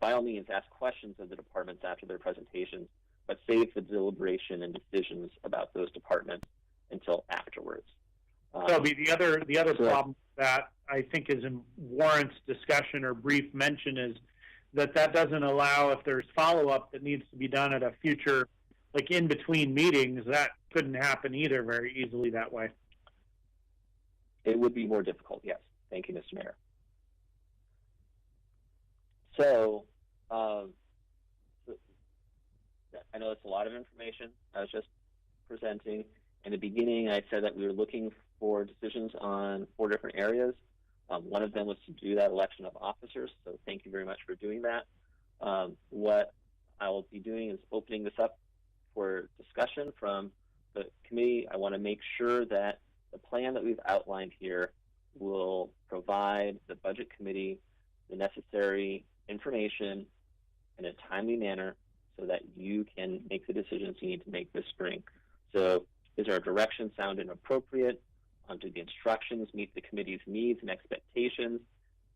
by all means, ask questions of the departments after their presentations, but save the deliberation and decisions about those departments until afterwards. Toby, the other problem that I think warrants discussion or brief mention is that doesn't allow, if there's follow-up that needs to be done at a future, like in between meetings, that couldn't happen either very easily that way. It would be more difficult, yes. Thank you, Mr. Mayor. So, I know it's a lot of information I was just presenting. In the beginning, I said that we were looking for decisions on 4 different areas. One of them was to do that election of officers, so thank you very much for doing that. What I will be doing is opening this up for discussion from the committee. I want to make sure that the plan that we've outlined here will provide the budget committee the necessary information in a timely manner so that you can make the decisions you need to make this spring. So is our direction sound and appropriate? Do the instructions meet the committee's needs and expectations?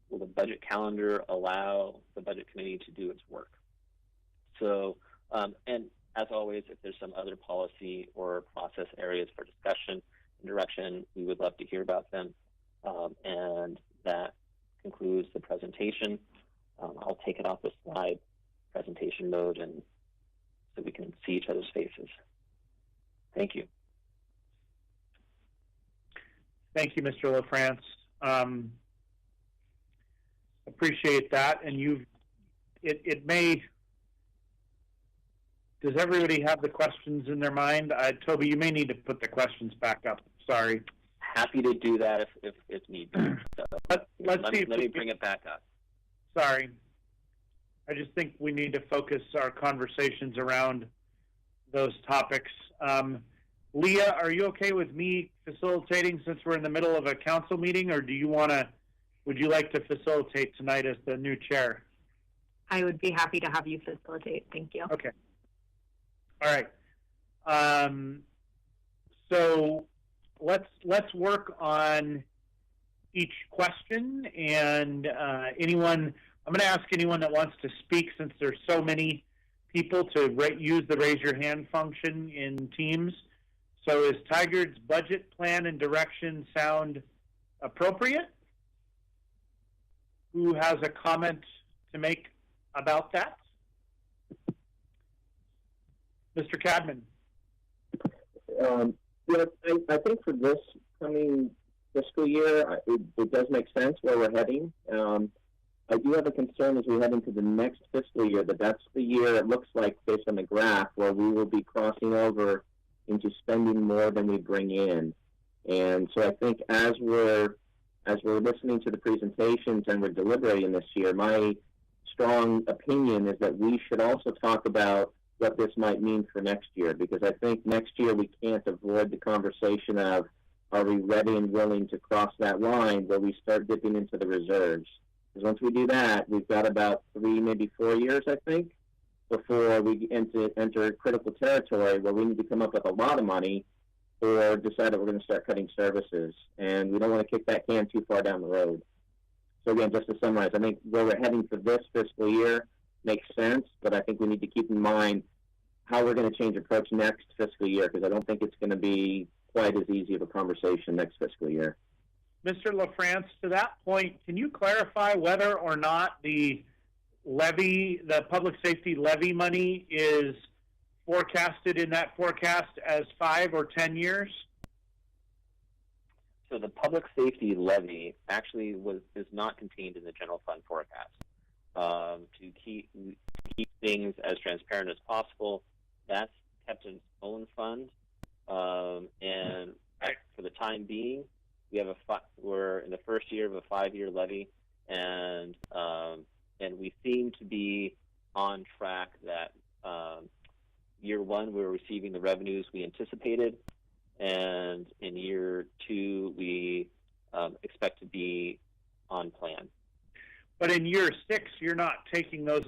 Will the budget calendar allow the budget committee to do its work? So, and as always, if there's some other policy or process areas for discussion and direction, we would love to hear about them. And that concludes the presentation. I'll take it off the slide presentation mode, and so we can see each other's faces. Thank you. Thank you, Mr. LaFrance. Appreciate that. And does everybody have the questions in their mind? Toby, you may need to put the questions back up. Sorry. Happy to do that if need be. So let me bring it back up. Sorry. I just think we need to focus our conversations around those topics. Leah, are you okay with me facilitating since we're in the middle of a council meeting, or would you like to facilitate tonight as the new chair? I would be happy to have you facilitate. Thank you. Okay. All right. So let's work on each question, and I'm going to ask anyone that wants to speak, since there's so many people, to use the raise your hand function in Teams. So is Tigard's budget plan and direction sound appropriate? Who has a comment to make about that? Mr. Cadman. I think for this coming fiscal year, it does make sense where we're heading. I do have a concern as we head into the next fiscal year that's the year it looks like, based on the graph, where we will be crossing over into spending more than we bring in. And so I think as we're listening to the presentations and we're deliberating this year, my strong opinion is that we should also talk about what this might mean for next year, because I think next year we can't avoid the conversation of, are we ready and willing to cross that line where we start dipping into the reserves? Because once we do that, we've got about 3, maybe 4 years, I think, before we enter critical territory where we need to come up with a lot of money or decide that we're going to start cutting services. And we don't want to kick that can too far down the road. So again, just to summarize, I think where we're heading for this fiscal year makes sense, but I think we need to keep in mind how we're going to change approach next fiscal year, because I don't think it's going to be quite as easy of a conversation next fiscal year. Mr. LaFrance, to that point, can you clarify whether or not the public safety levy money is forecasted in that forecast as 5 or 10 years? So the public safety levy actually is not contained in the general fund forecast. To keep things as transparent as possible, that's kept in its own fund, and for the time being, we're in the first year of a 5-year levy, and we seem to be on track that year 1 we're receiving the revenues we anticipated, and in year 2 we expect to be on plan. But in year 6, you're not taking those.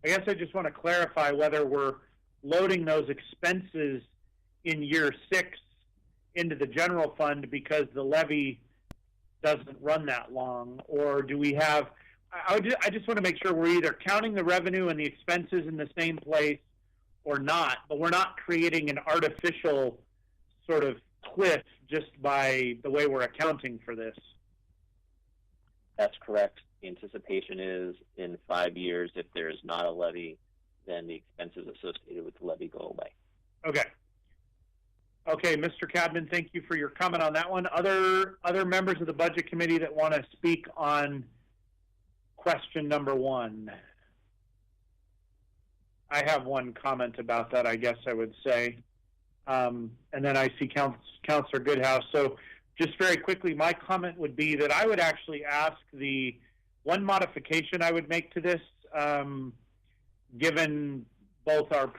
I guess I just want to clarify whether we're loading those expenses in year 6 into the general fund because the levy doesn't run that long, or do we have? I just want to make sure we're either counting the revenue and the expenses in the same place or not, but we're not creating an artificial sort of cliff just by the way we're accounting for this. That's correct. The anticipation is in 5 years, if there is not a levy, then the expenses associated with the levy go away. Okay. Okay, Mr. Cadman, thank you for your comment on that one. Other members of the Budget Committee that want to speak on question number 1? I have one comment about that, I guess I would say. And then I see Councillor Goodhouse. So just very quickly, my comment would be that I would actually ask the one modification I would make to this, given both our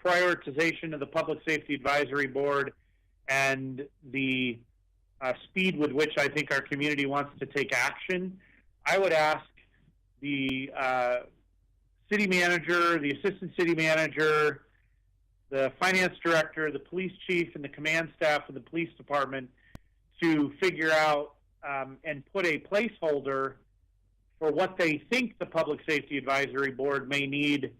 prioritization of the Public Safety Advisory Board and the speed with which I think our community wants to take action, I would ask the city manager, the assistant city manager, the finance director, the police chief, and the command staff of the police department to figure out and put a placeholder for what they think the Public Safety Advisory Board may need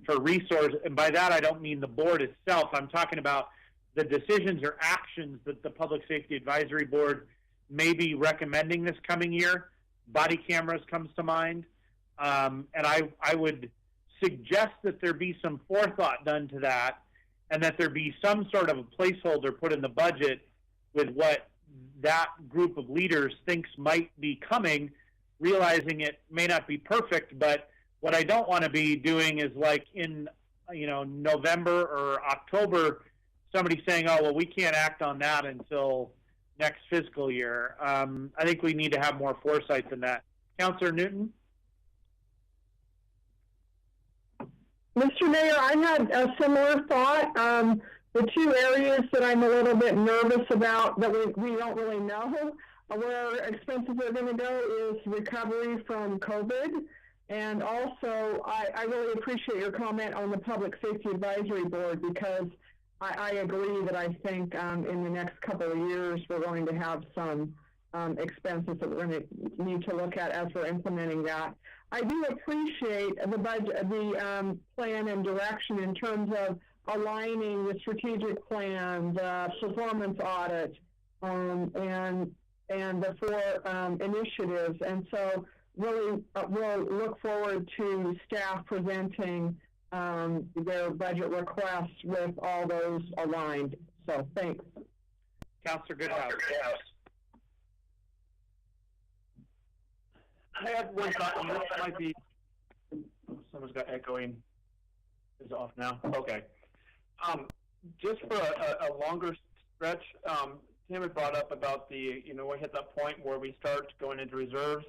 for resources. And by that, I don't mean the board itself. I'm talking about the decisions or actions that the Public Safety Advisory Board may be recommending this coming year. Body cameras comes to mind. And I would suggest that there be some forethought done to that, and that there be some sort of a placeholder put in the budget with what that group of leaders thinks might be coming, realizing it may not be perfect. But what I don't want to be doing is, like, in November or October, somebody saying, oh, well, we can't act on that until next fiscal year. I think we need to have more foresight than that. Councillor Newton? Mr. Mayor, I had a similar thought. The two areas that I'm a little bit nervous about that we don't really know where expenses are going to go is recovery from COVID. And also, I really appreciate your comment on the Public Safety Advisory Board, because I agree that I think in the next couple of years we're going to have some expenses that we're going to need to look at as we're implementing that. I do appreciate the budget, the plan and direction in terms of aligning the strategic plan, the performance audit, and the four initiatives. And so really we'll look forward to staff presenting their budget requests with all those aligned. So thanks. Councillor Goodhouse. I have one thought, and this might be, someone's got echoing, is off now, okay. Just for a longer stretch, Tim had brought up about the, we hit that point where we start going into reserves.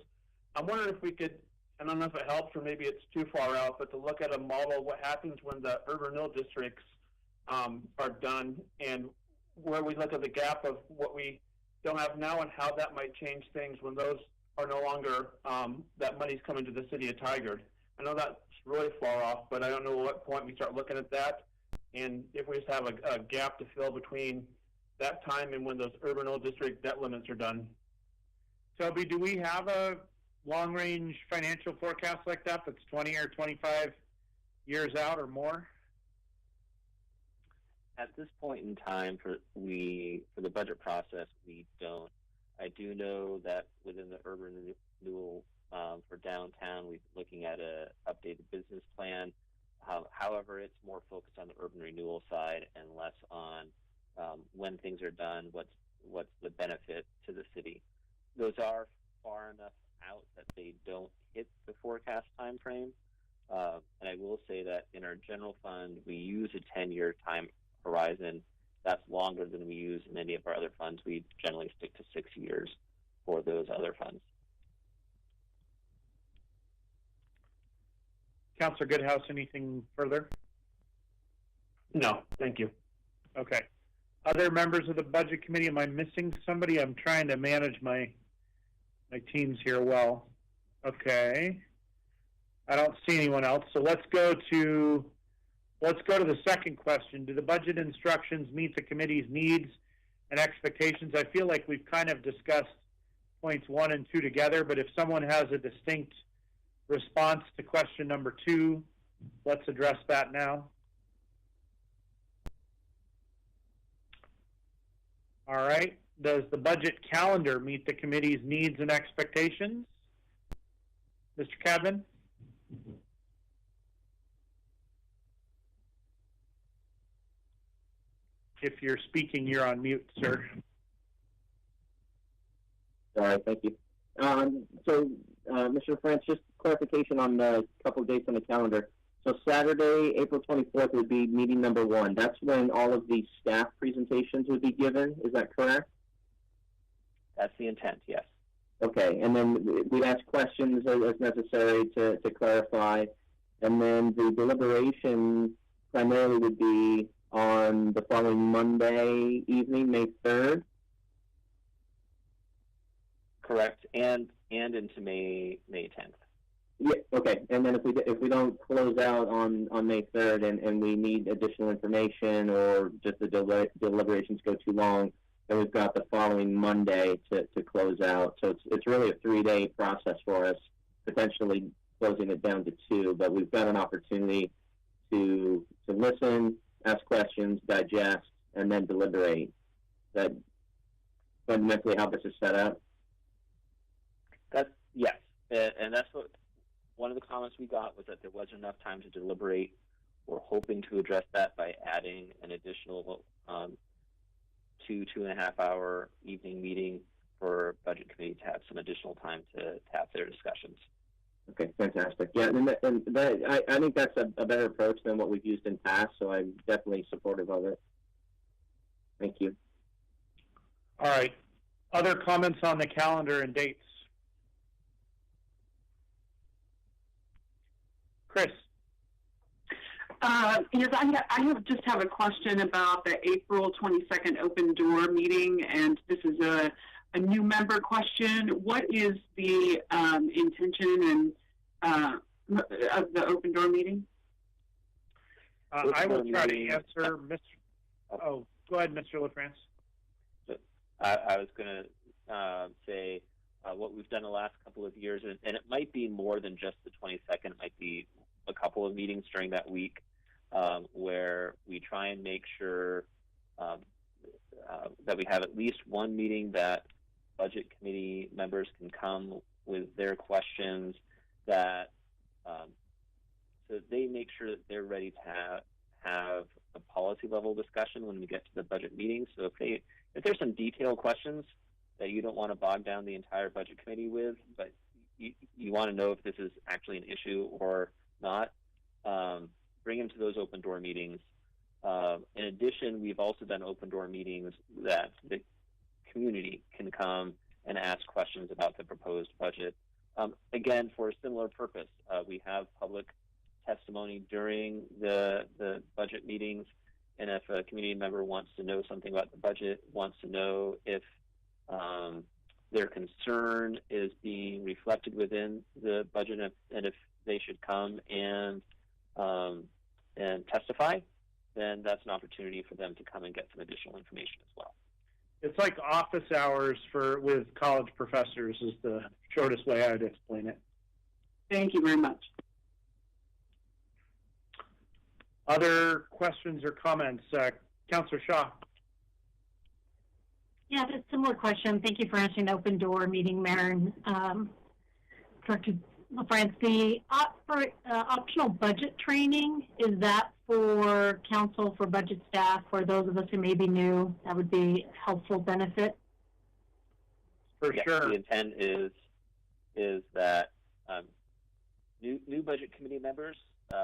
I'm wondering if we could, I don't know if it helps or maybe it's too far out, but to look at a model of what happens when the urban renewal districts are done, and where we look at the gap of what we don't have now and how that might change things when those are no longer, that money's coming to the city of Tigard. I know that's really far off, but I don't know at what point we start looking at that, and if we just have a gap to fill between that time and when those urban renewal district debt limits are done. Toby, do we have a long-range financial forecast like that that's 20 or 25 years out or more? At this point in time, for the budget process, we don't. I do know that within the urban renewal for downtown, we're looking at a updated business plan. However, it's more focused on the urban renewal side and less on when things are done, what's the benefit to the city. Those are far enough out that they don't hit the forecast time frame. And I will say that in our general fund, we use a 10-year time horizon. That's longer than we use in any of our other funds. We generally stick to 6 years for those other funds. Councillor Goodhouse, anything further? No, thank you. Okay. Other members of the budget committee, am I missing somebody? I'm trying to manage my teams here well. Okay. I don't see anyone else. So let's go to the second question. Do the budget instructions meet the committee's needs and expectations? I feel like we've kind of discussed points 1 and 2 together, but if someone has a distinct response to question number 2, let's address that now. All right. Does the budget calendar meet the committee's needs and expectations? Mr. Cadman? If you're speaking, you're on mute, sir. All right, thank you. Mr. French, just clarification on the couple of dates on the calendar. So Saturday, April 24th would be meeting number 1. That's when all of the staff presentations would be given. Is that correct? That's the intent, yes. Okay, and then we'd ask questions as necessary to clarify. And then the deliberation primarily would be on the following Monday evening, May 3rd. Correct, and into May 10th. Yeah. Okay. And then if we don't close out on May 3rd and we need additional information or just the deliberations go too long, then we've got the following Monday to close out. So it's really a 3-day process for us, potentially closing it down to 2. But we've got an opportunity to listen, ask questions, digest, and then deliberate. That fundamentally how this is set up. Yes, and that's what one of the comments we got was that there wasn't enough time to deliberate. We're hoping to address that by adding an additional 2.5 hour evening meeting for budget committee to have some additional time to have their discussions. Okay, fantastic. Yeah, I think that's a better approach than what we've used in past, so I'm definitely supportive of it. Thank you. All right. Other comments on the calendar and dates? Chris. Yes, I just have a question about the April 22nd open door meeting, and this is a new member question. What is the intention and of the open door meeting? I will try to answer, Oh, go ahead, Mr. LaFrance. So I was going to say what we've done the last couple of years, and it might be more than just the 22nd. It might be a couple of meetings during that week where we try and make sure that we have at least one meeting that budget committee members can come with their questions, that so they make sure that they're ready to have a policy level discussion when we get to the budget meeting. So if there's some detailed questions that you don't want to bog down the entire budget committee with, but you want to know if this is actually an issue or not, bring them to those open door meetings. In addition, we've also done open door meetings that the community can come and ask questions about the proposed budget. Again, for a similar purpose, we have public testimony during the budget meetings, and if a community member wants to know something about the budget, wants to know if their concern is being reflected within the budget, and if they should come and testify, then that's an opportunity for them to come and get some additional information as well. It's like office hours with college professors is the shortest way I would explain it. Thank you very much. Other questions or comments? Councillor Shaw. Yeah, that's a similar question. Thank you for answering the open door meeting, Mayor and Director LaFrance. The optional budget training, is that for council, for budget staff, for those of us who may be new? That would be a helpful benefit. For sure. The intent is that new budget committee members,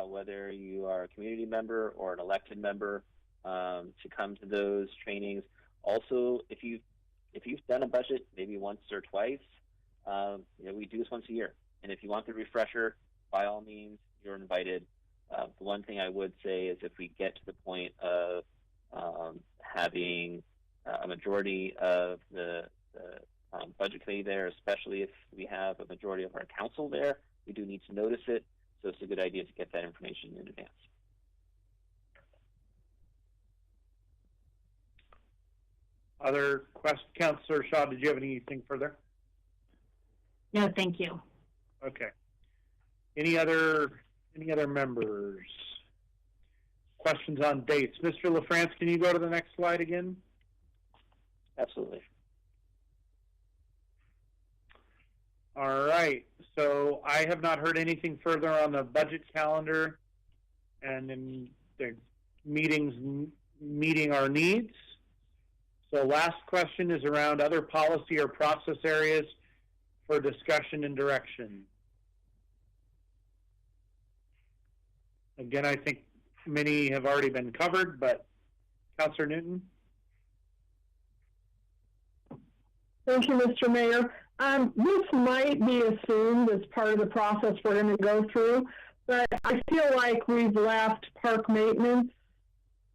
whether you are a community member or an elected member, to come to those trainings. Also, if you've done a budget maybe once or twice, we do this once a year. And if you want the refresher, by all means, you're invited. The one thing I would say is if we get to the point of having a majority of the budget committee there, especially if we have a majority of our council there, we do need to notice it. So it's a good idea to get that information in advance. Other questions? Councillor Shaw, did you have anything further? No, thank you. Okay. Any other members? Questions on dates? Mr. LaFrance, can you go to the next slide again? Absolutely. All right. So I have not heard anything further on the budget calendar and in the meetings meeting our needs. So last question is around other policy or process areas for discussion and direction. Again, I think many have already been covered, but Councillor Newton? Thank you, Mr. Mayor. This might be assumed as part of the process we're going to go through, but I feel like we've left park maintenance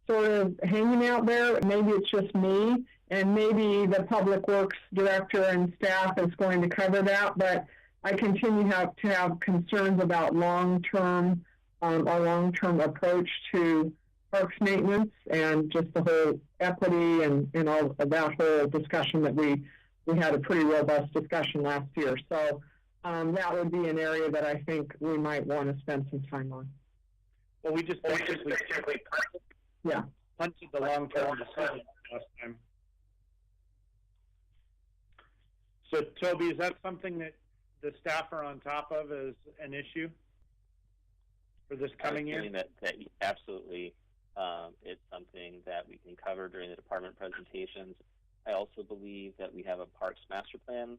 sort of hanging out there. Maybe it's just me, and maybe the Public Works Director and staff is going to cover that, but I continue to have concerns about our long-term approach to parks maintenance and just the whole equity and all of that whole discussion that we had a pretty robust discussion last year. So that would be an area that I think we might want to spend some time on. Well, we just basically punted the long-term decision last time. So, Toby, is that something that the staff are on top of as an issue for this coming year? That absolutely, it's something that we can cover during the department presentations. I also believe that we have a parks master plan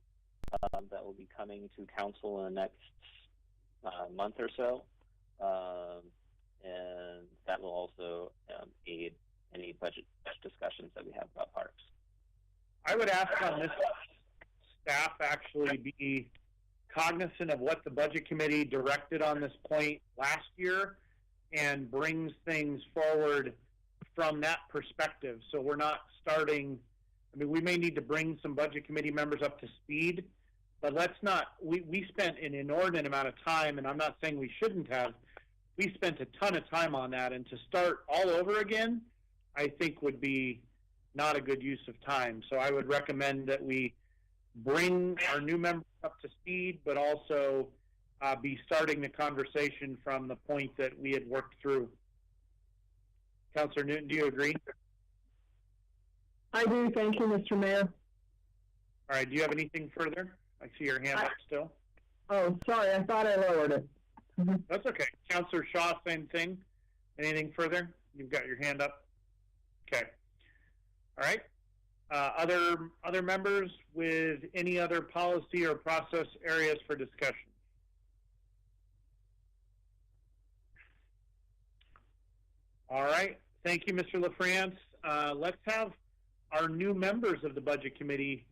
that will be coming to council in the next month or so, and that will also aid any budget discussions that we have about parks. I would ask on this staff actually be cognizant of what the budget committee directed on this point last year and brings things forward from that perspective. So we're not starting, I mean, we may need to bring some budget committee members up to speed, but let's not, we spent an inordinate amount of time, and I'm not saying we shouldn't have, we spent a ton of time on that, and to start all over again I think would be not a good use of time. So I would recommend that we bring our new members up to speed, but also be starting the conversation from the point that we had worked through. Councillor Newton, do you agree? I do. Thank you, Mr. Mayor. All right. Do you have anything further? I see your hand up still. Oh, sorry. I thought I lowered it. That's okay. Councillor Shaw, same thing. Anything further? You've got your hand up. Okay. All right. Other members with any other policy or process areas for discussion? All right. Thank you, Mr. LaFrance. Let's have our new members of the Budget Committee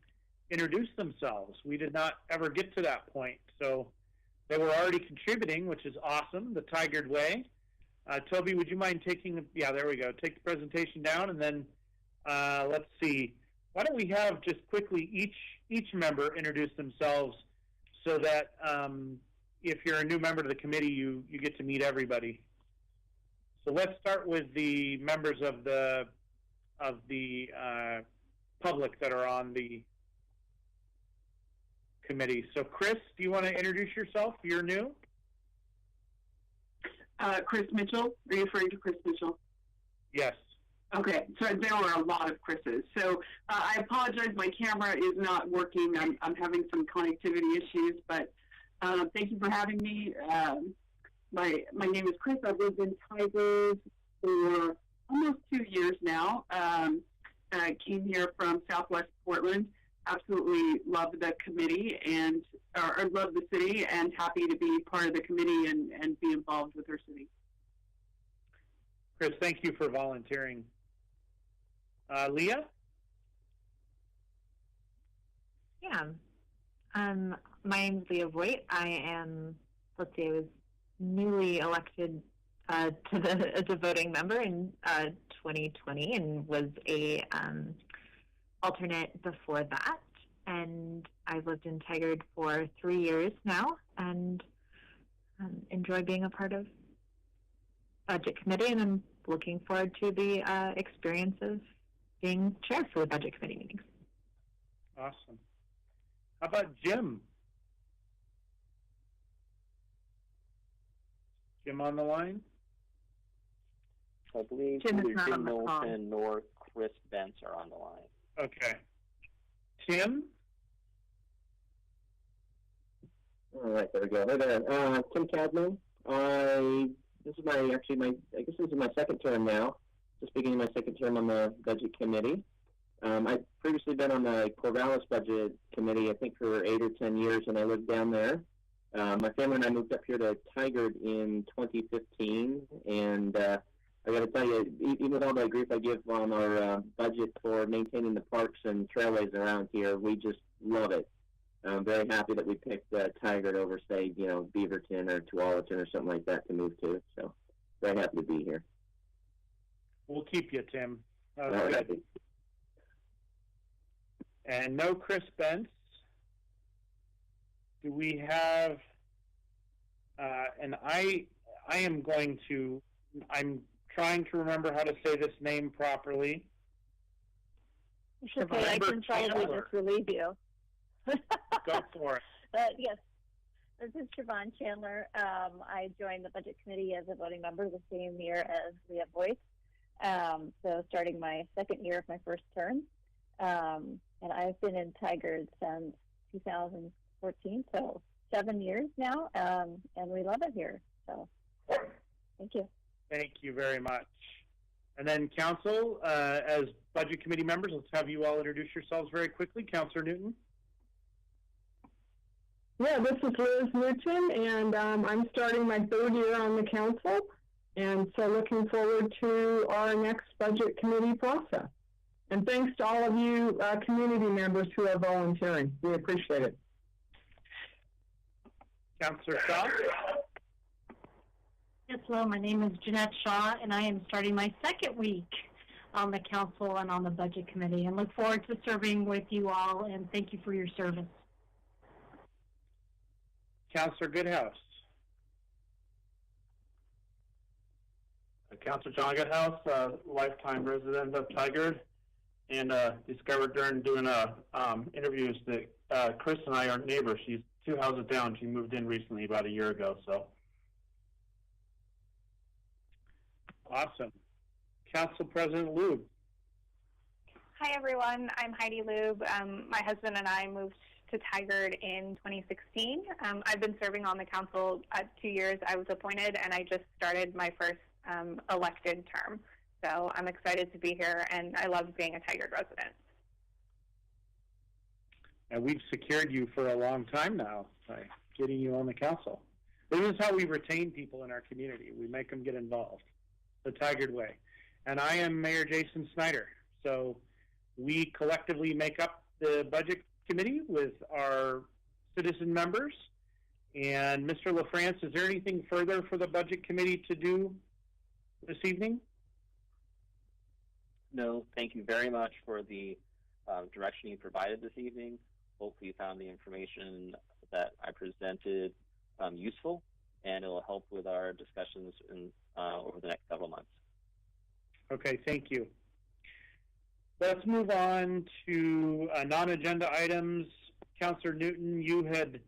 introduce themselves. We did not ever get to that point. So they were already contributing, which is awesome, the Tigard way. Toby, would you mind taking the, yeah, there we go. Take the presentation down, and then let's see. Why don't we have just quickly each member introduce themselves so that if you're a new member to the committee, you get to meet everybody. So let's start with the members of the public that are on the committee. So Chris, do you want to introduce yourself? You're new? Chris Mitchell. Are you referring to Chris Mitchell? Yes. Okay, so there were a lot of Chris's. So I apologize, my camera is not working. I'm having some connectivity issues, but thank you for having me. My name is Chris. I've lived in Tigard for almost 2 years now. I came here from Southwest Portland. Absolutely love the committee or love the city, and happy to be part of the committee and be involved with our city. Chris, thank you for volunteering. Leah? Yeah. My name's Leah Voigt. I am, let's see, I was newly elected as a voting member in 2020 and was a alternate before that. And I've lived in Tigard for 3 years now and enjoy being a part of Budget Committee, and I'm looking forward to the experience of being chair for the Budget Committee meetings. Awesome. How about Jim? Jim on the line? I believe Jim is neither not Jim on the call. Knowlton nor Chris Bentz are on the line. Okay. Tim? All right, there we go. Hey there. Tim Cadman. This is I guess this is my second term now. Just beginning my second term on the Budget Committee. I've previously been on the Corvallis Budget Committee, I think, for 8 or 10 years, and I lived down there. My family and I moved up here to Tigard in 2015, and I got to tell you, even with all the grief I give on our budget for maintaining the parks and trailways around here, we just love it. I'm very happy that we picked Tigard over, say, Beaverton or Tualatin or something like that to move to. So, very happy to be here. We'll keep you, Tim. That was good. And no Chris Bentz. Do we have? And I'm trying to remember how to say this name properly. It's okay. I can probably just relieve you. Go for it. Yes, this is Siobhan Chandler. I joined the Budget Committee as a voting member the same year as Leah Voigt. So starting my second year of my first term. And I've been in Tigard since 2014, so 7 years now, and we love it here. So thank you. Thank you very much. And then Council, as Budget Committee members, let's have you all introduce yourselves very quickly. Councillor Newton. Yeah, this is Liz Newton, and I'm starting my 3rd year on the council, and so looking forward to our next Budget Committee process. And thanks to all of you community members who are volunteering. We appreciate it. Councillor Shaw. Yes, hello, my name is Jeanette Shaw, and I am starting my 2nd week on the council and on the Budget Committee, and look forward to serving with you all, and thank you for your service. Councillor Goodhouse. Councilor John Goodhouse, lifetime resident of Tigard, and discovered during doing interviews that Chris and I are neighbors. She's 2 houses down. She moved in recently, about a year ago. So awesome. Council President Lube. Hi, everyone. I'm Heidi Lube. My husband and I moved to Tigard in 2016. I've been serving on the council 2 years. I was appointed, and I just started my first elected term. So I'm excited to be here, and I love being a Tigard resident. And we've secured you for a long time now by getting you on the council. This is how we retain people in our community. We make them get involved, the Tigard way. And I am Mayor Jason Snyder. So we collectively make up the budget committee with our citizen members. And Mr. LaFrance, is there anything further for the budget committee to do this evening? No, thank you very much for the direction you provided this evening. Hopefully you found the information that I presented useful, and it will help with our discussions over the next several months. Okay, thank you. Let's move on to non-agenda items. Councillor Newton, you had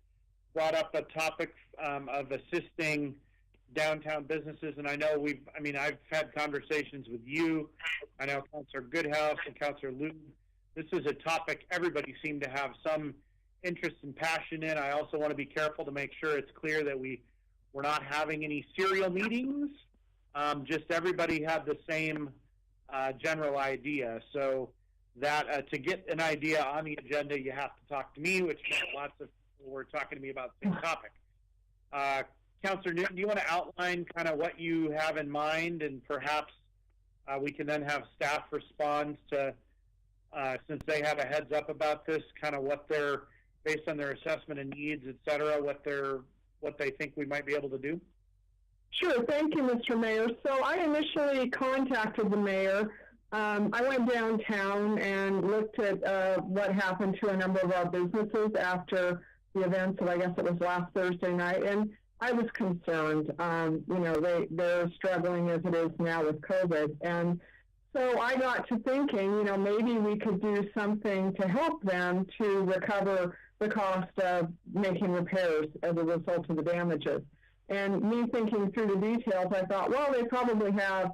brought up a topic of assisting downtown businesses, and I know I've had conversations with you. I know Councillor Goodhouse and Councillor Lube. This is a topic everybody seemed to have some interest and passion in. I also want to be careful to make sure it's clear that we're not having any serial meetings. Just everybody had the same general idea. So that to get an idea on the agenda, you have to talk to me, which means lots of people were talking to me about the same topic. Councillor Newton, do you want to outline kind of what you have in mind, and perhaps we can then have staff respond to, since they have a heads up about this, kind of what they're, based on their assessment and needs, et cetera, what they think we might be able to do? Sure. Thank you, Mr. Mayor. So I initially contacted the mayor. I went downtown and looked at what happened to a number of our businesses after the events of, I guess it was last Thursday night, and I was concerned. They're struggling as it is now with COVID. And so I got to thinking, maybe we could do something to help them to recover the cost of making repairs as a result of the damages. And me thinking through the details, I thought, well, they probably have,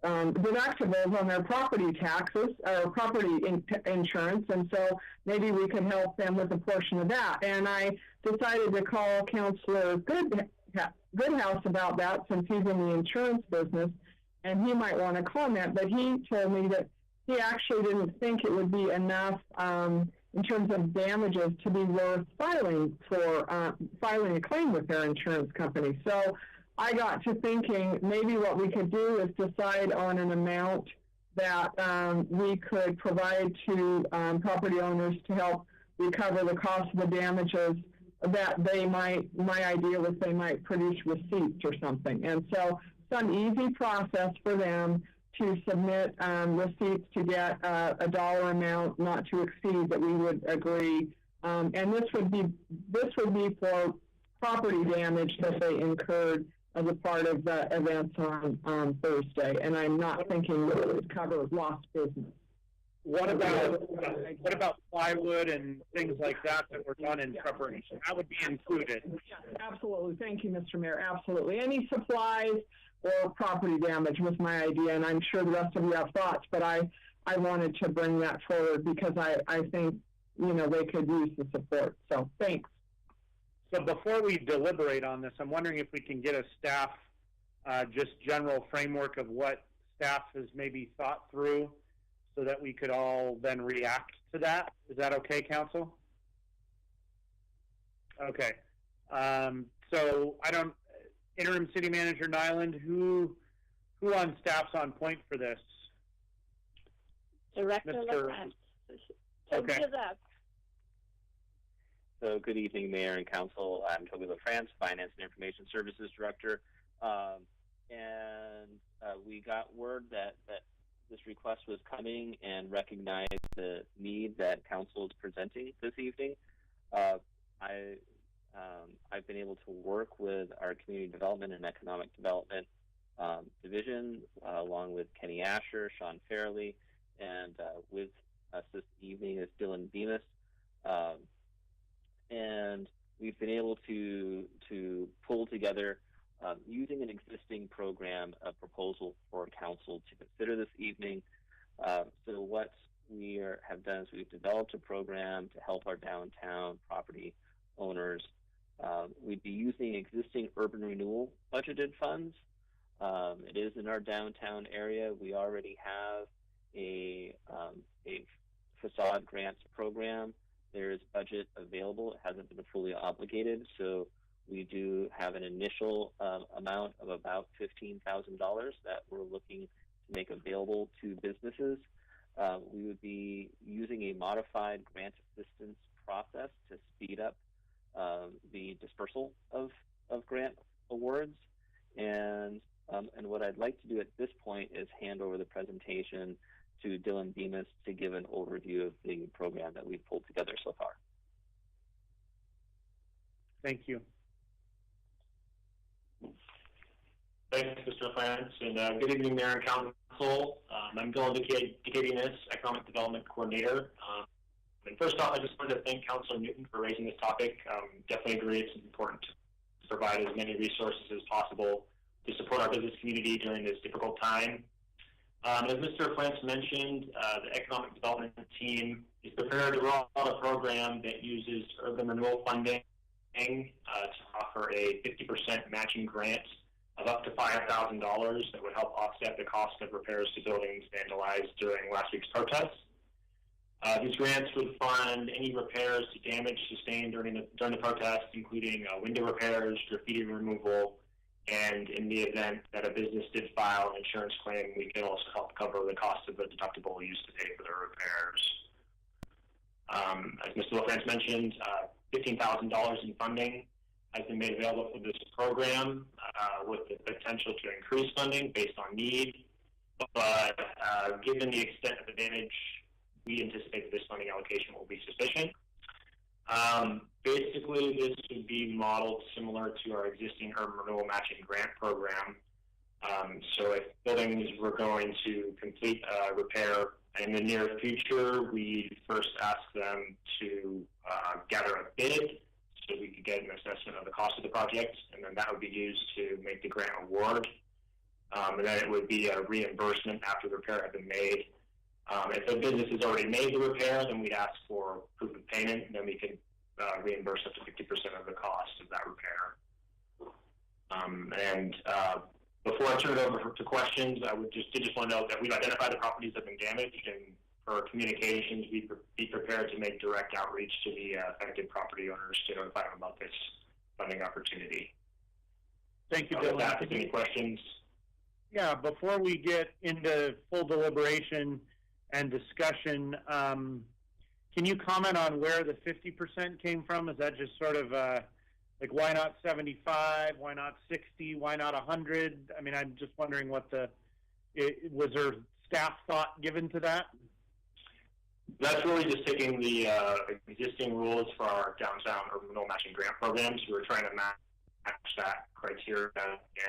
deductibles on their property taxes or property insurance, and so maybe we could help them with a portion of that. And I decided to call Councillor Goodhouse about that, since he's in the insurance business, and he might want to comment. But he told me that he actually didn't think it would be enough in terms of damages to be worth filing a claim with their insurance company. So I got to thinking maybe what we could do is decide on an amount that we could provide to property owners to help recover the cost of the damages that my idea was they might produce receipts or something. And so some easy process for them to submit receipts to get a dollar amount not to exceed that we would agree. And this would be for property damage that they incurred as a part of the events on Thursday. And I'm not thinking that it would cover lost business. What about plywood and things like that were done in preparation? That would be included. Absolutely. Thank you, Mr. Mayor. Absolutely. Any supplies or property damage was my idea, and I'm sure the rest of you have thoughts, but I wanted to bring that forward because I think, they could use the support. So thanks. So before we deliberate on this, I'm wondering if we can get a staff, just general framework of what staff has maybe thought through, so that we could all then react to that. Is that okay, Council? Okay. So Interim City Manager Nyland, who on staff's on point for this? Director LaFrance. Okay. So good evening, Mayor and Council. I'm Toby LaFrance, Finance and Information Services Director. We got word that this request was coming and recognized the need that Council is presenting this evening. I I've been able to work with our community development and economic development division, along with Kenny Asher, Sean Fairley, and with us this evening is Dylan Bemis. And we've been able to pull together, using an existing program, a proposal for council to consider this evening. So what we have done is we've developed a program to help our downtown property owners. We'd be using existing urban renewal budgeted funds. It is in our downtown area. We already have a facade grants program. There is budget available. It hasn't been fully obligated, so we do have an initial amount of about $15,000 that we're looking to make available to businesses. We would be using a modified grant assistance process to speed up the dispersal of grant awards. And what I'd like to do at this point is hand over the presentation to Dylan Bemis to give an overview of the program that we've pulled together so far. Thank you. Thanks, Mr. France, and good evening, Mayor and Council. I'm Dylan Bemis, Economic Development Coordinator. And first off, I just wanted to thank Councilor Newton for raising this topic. Definitely agree it's important to provide as many resources as possible to support our business community during this difficult time. As Mr. France mentioned, the Economic Development team is prepared to roll out a program that uses urban renewal funding to offer a 50% matching grant of up to $5,000 that would help offset the cost of repairs to buildings vandalized during last week's protests. These grants would fund any repairs to damage sustained during the protest, including window repairs, graffiti removal, and in the event that a business did file an insurance claim, we can also help cover the cost of the deductible used to pay for the repairs. As Mr. LaFrance mentioned, $15,000 in funding has been made available for this program, with the potential to increase funding based on need. But given the extent of the damage, we anticipate that this funding allocation will be sufficient. Basically, this would be modeled similar to our existing urban renewal matching grant program. So if buildings were going to complete a repair in the near future, we first ask them to gather a bid so we could get an assessment of the cost of the project, and then that would be used to make the grant award. And then it would be a reimbursement after the repair had been made. If the business has already made the repair, then we'd ask for proof of payment, and then we could reimburse up to 50% of the cost of that repair. Before I turn it over to questions, I just want to note that we've identified the properties that have been damaged, and for communications, we'd be prepared to make direct outreach to the affected property owners to notify them about this funding opportunity. Thank you, With Dylan. that, any questions? Yeah, before we get into full deliberation and discussion, can you comment on where the 50% came from? Is that just sort of like, why not 75? Why not 60? Why not 100? I mean, I'm just wondering was there staff thought given to that? That's really just taking the existing rules for our downtown urban renewal matching grant programs. We were trying to match that criteria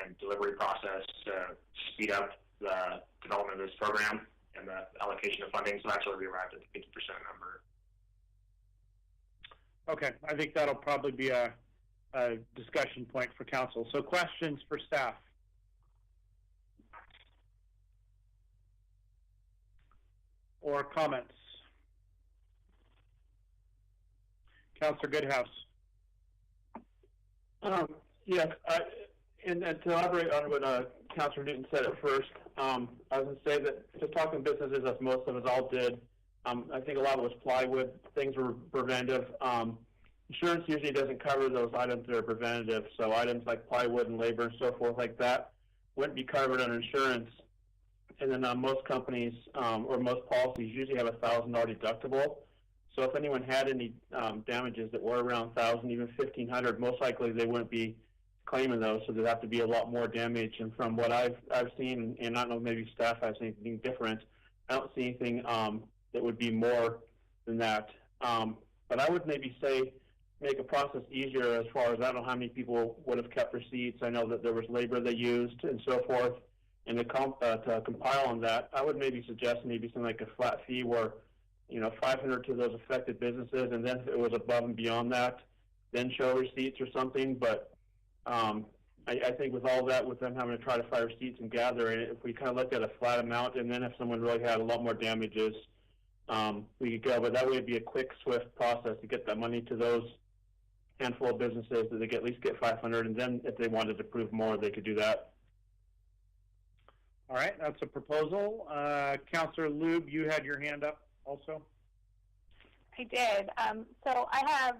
and delivery process to speed up the development of this program and the allocation of funding. So that's where we arrived at the 50% number. Okay, I think that'll probably be a discussion point for council. So questions for staff? Or comments? Councilor Goodhouse. Yes, and to elaborate on what Councilor Newton said at first, I was going to say that just talking businesses, as most of us all did, I think a lot of it was plywood. Things were preventative. Insurance usually doesn't cover those items that are preventative, so items like plywood and labor and so forth like that wouldn't be covered under insurance. And then most companies or most policies usually have a $1,000 deductible. So if anyone had any damages that were around 1,000, even 1,500, most likely they wouldn't be claiming those. So there'd have to be a lot more damage. And from what I've seen, and I don't know, maybe staff has anything different, I don't see anything that would be more than that. But I would maybe say make a process easier as far as I don't know how many people would have kept receipts. I know that there was labor they used and so forth. And to compile on that, I would maybe suggest maybe something like a flat fee where, 500 to those affected businesses, and then if it was above and beyond that, then show receipts or something. But I think with all that, with them having to try to find receipts and gather it, if we kind of looked at a flat amount, and then if someone really had a lot more damages, we could go. But that would be a quick, swift process to get that money to those handful of businesses that they could at least get 500, and then if they wanted to prove more, they could do that. All right, that's a proposal. Councillor Lube, you had your hand up also. I did. So I have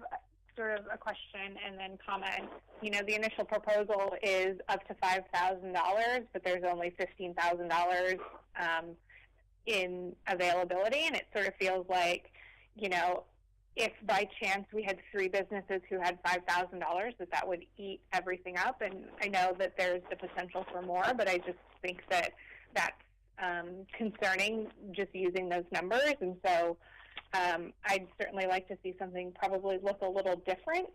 sort of a question and then comment. The initial proposal is up to $5,000, but there's only $15,000 in availability, and it sort of feels like, if by chance we had 3 businesses who had $5,000, that would eat everything up. And I know that there's the potential for more, but I just think that that's concerning just using those numbers. And so I'd certainly like to see something probably look a little different.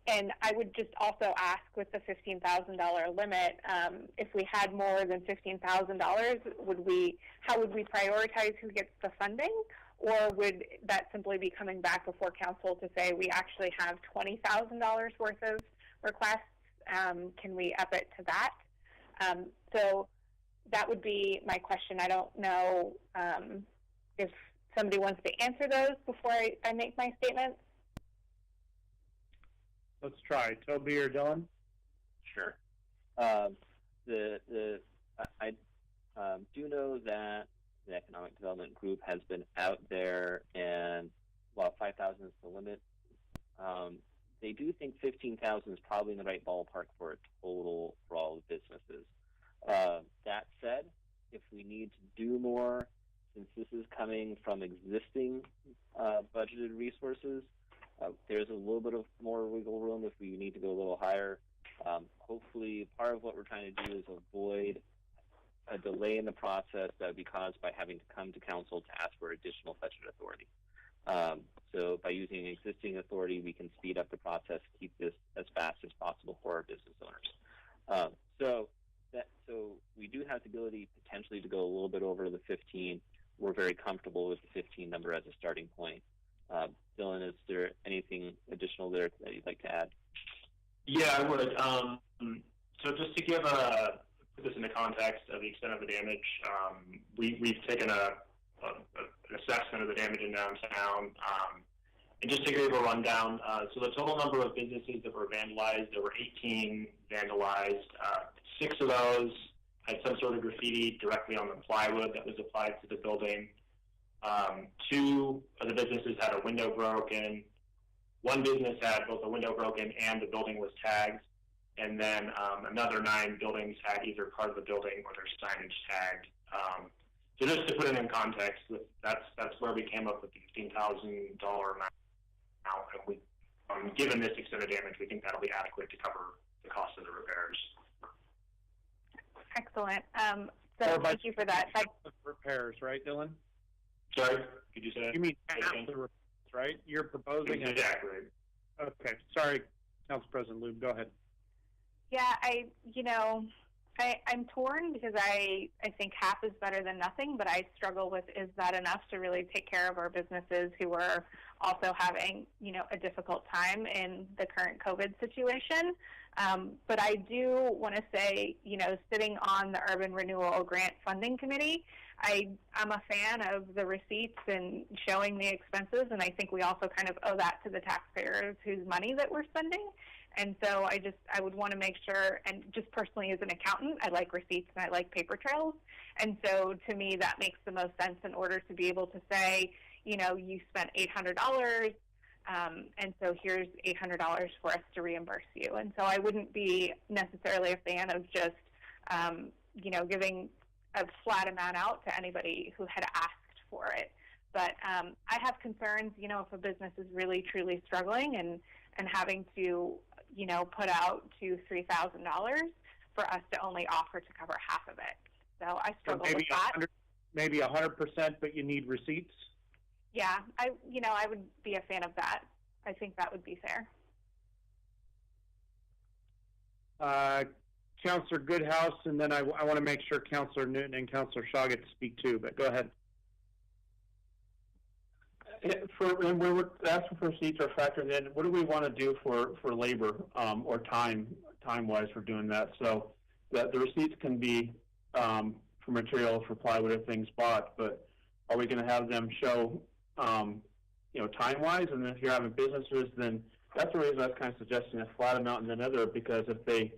And I would just also ask with the $15,000 limit, if we had more than $15,000, how would we prioritize who gets the funding? Or would that simply be coming back before council to say we actually have $20,000 worth of requests? Can we up it to that? So that would be my question. I don't know if somebody wants to answer those before I make my statement. Let's try. Toby or Dylan? Sure. I do know that the Economic Development Group has been out there, and while 5,000 is the limit, they do think 15,000 is probably in the right ballpark for a total for all the businesses. That said, if we need to do more, since this is coming from existing budgeted resources, there's a little bit of more wiggle room if we need to go a little higher. Hopefully, part of what we're trying to do is avoid a delay in the process that would be caused by having to come to council to ask for additional budget authority. So by using existing authority, we can speed up the process, keep this as fast as possible for our business owners. So we do have the ability potentially to go a little bit over the 15. We're very comfortable with the 15 number as a starting point. Dylan, is there anything additional there that you'd like to add? Yeah, I would. So just to give put this into context of the extent of the damage, we've taken an assessment of the damage in downtown. And just to give a rundown, so the total number of businesses that were vandalized, there were 18 vandalized. 6 of those had some sort of graffiti directly on the plywood that was applied to the building. 2 of the businesses had a window broken. 1 business had both a window broken and the building was tagged. And then another 9 buildings had either part of the building or their signage tagged. So just to put it in context, that's where we came up with the $15,000 amount. And we, given this extent of damage, we think that'll be adequate to cover the cost of the repairs. Excellent. So thank you for that. Repairs, right, Dylan? Sorry, could you say that? You mean half the repairs, right? You're proposing exactly. Okay, sorry, Council President Lube, go ahead. Yeah, I'm torn because I think half is better than nothing, but I struggle with, is that enough to really take care of our businesses who are also having, a difficult time in the current COVID situation? But I do want to say, sitting on the Urban Renewal Grant Funding Committee, I'm a fan of the receipts and showing the expenses, and I think we also kind of owe that to the taxpayers whose money that we're spending. And so I would want to make sure, and just personally as an accountant, I like receipts and I like paper trails. And so to me, that makes the most sense in order to be able to say, you spent $800, and so here's $800 for us to reimburse you. And so I wouldn't be necessarily a fan of just, giving a flat amount out to anybody who had asked for it. But I have concerns, if a business is really, truly struggling and having to, put out $2,000 to $3,000 for us to only offer to cover half of it. So I struggle with that. Maybe 100%, but you need receipts? Yeah, I would be a fan of that. I think that would be fair. Councillor Goodhouse, and then I want to make sure Councillor Newton and Councillor Shaw get to speak too, but go ahead. When we're asking for receipts or factoring in, what do we want to do for labor or time-wise for doing that? So that the receipts can be for materials, for plywood, or things bought, but are we going to have them show, time-wise? And then if you're having businesses, then that's the reason I was kind of suggesting a flat amount and another, because if they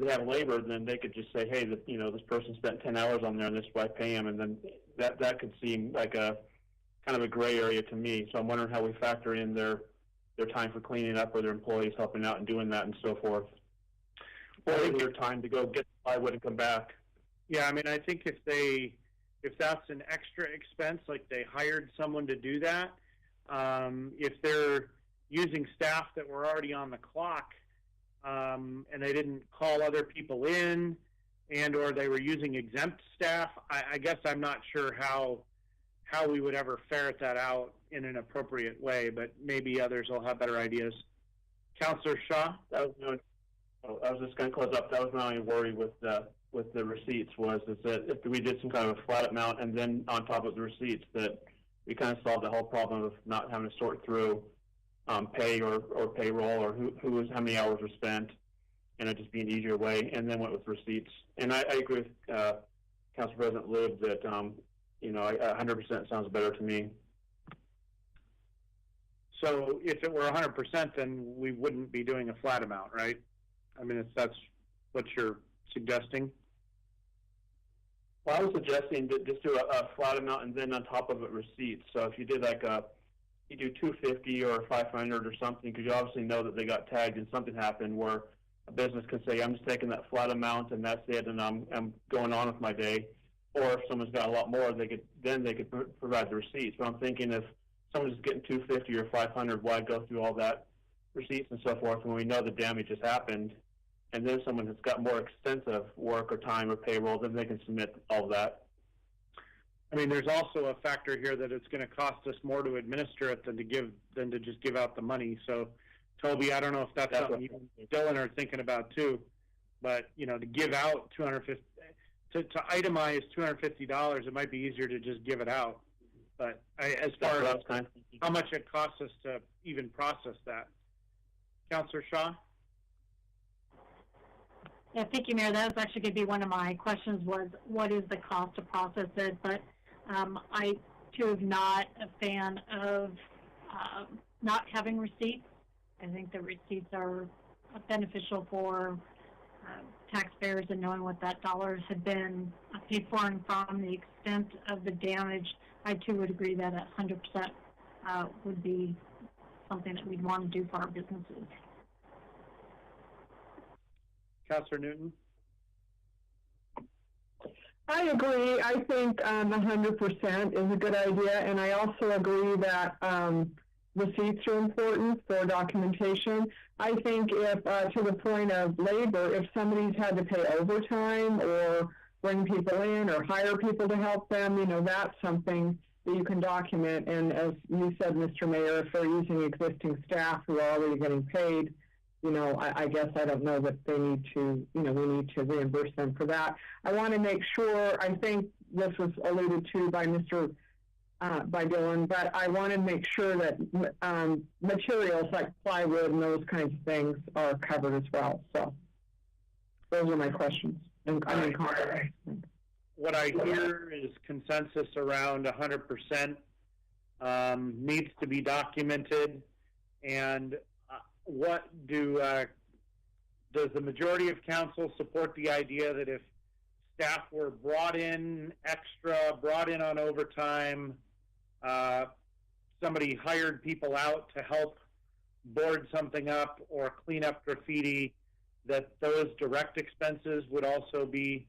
have labor, then they could just say, hey, this person spent 10 hours on there, and this is why I pay them, and then that could seem like a kind of a gray area to me. So I'm wondering how we factor in their time for cleaning up, or their employees helping out and doing that and so forth. Or their time to go get plywood and come back. Yeah, I mean, I think if that's an extra expense, like they hired someone to do that, if they're using staff that were already on the clock, and they didn't call other people in, and or they were using exempt staff, I guess I'm not sure how we would ever ferret that out in an appropriate way, but maybe others will have better ideas. Councillor Shaw? I was just going to close up. That was my only worry with the receipts is that if we did some kind of a flat amount and then on top of the receipts, that we kind of solved the whole problem of not having to sort through pay or payroll or how many hours were spent, and it'd just be an easier way, and then went with receipts. And I agree with Council President Lib that 100% sounds better to me. So if it were 100%, then we wouldn't be doing a flat amount, right? I mean, if that's what you're suggesting. Well, I was suggesting that just do a flat amount and then on top of it receipts. So if you did you do 250 or 500 or something, because you obviously know that they got tagged and something happened, where a business can say, I'm just taking that flat amount and that's it, and I'm going on with my day. Or if someone's got a lot more, they could provide the receipts. But I'm thinking if someone's just getting 250 or 500, why go through all that receipts and so forth when we know the damage has happened? And then someone that's got more extensive work or time or payroll, then they can submit all that. I mean, there's also a factor here that it's going to cost us more to administer it than to just give out the money. So, Toby, I don't know if that's something you and Dylan are thinking about too, but to give out $250, to itemize $250, it might be easier to just give it out. But as far as how much it costs us to even process that, Councillor Shaw. Yeah, thank you, Mayor. That was actually going to be one of my questions, was what is the cost to process it? But I, too, am not a fan of not having receipts. I think the receipts are beneficial for taxpayers and knowing what that dollars had been paid for, and from the extent of the damage, I, too, would agree that 100% would be something that we'd want to do for our businesses. Councillor Newton? I agree. I think 100% is a good idea, and I also agree that receipts are important for documentation. I think if, to the point of labor, if somebody's had to pay overtime or bring people in or hire people to help them, that's something that you can document. And as you said, Mr. Mayor, if they're using existing staff who are already getting paid, I guess I don't know that they need to, we need to reimburse them for that. I want to make sure, I think this was alluded to by by Dylan, but I want to make sure that materials like plywood and those kinds of things are covered as well. So those are my questions. What I hear is consensus around 100% needs to be documented. And what does the majority of council support the idea that if staff were brought in on overtime, somebody hired people out to help board something up or clean up graffiti, that those direct expenses would also be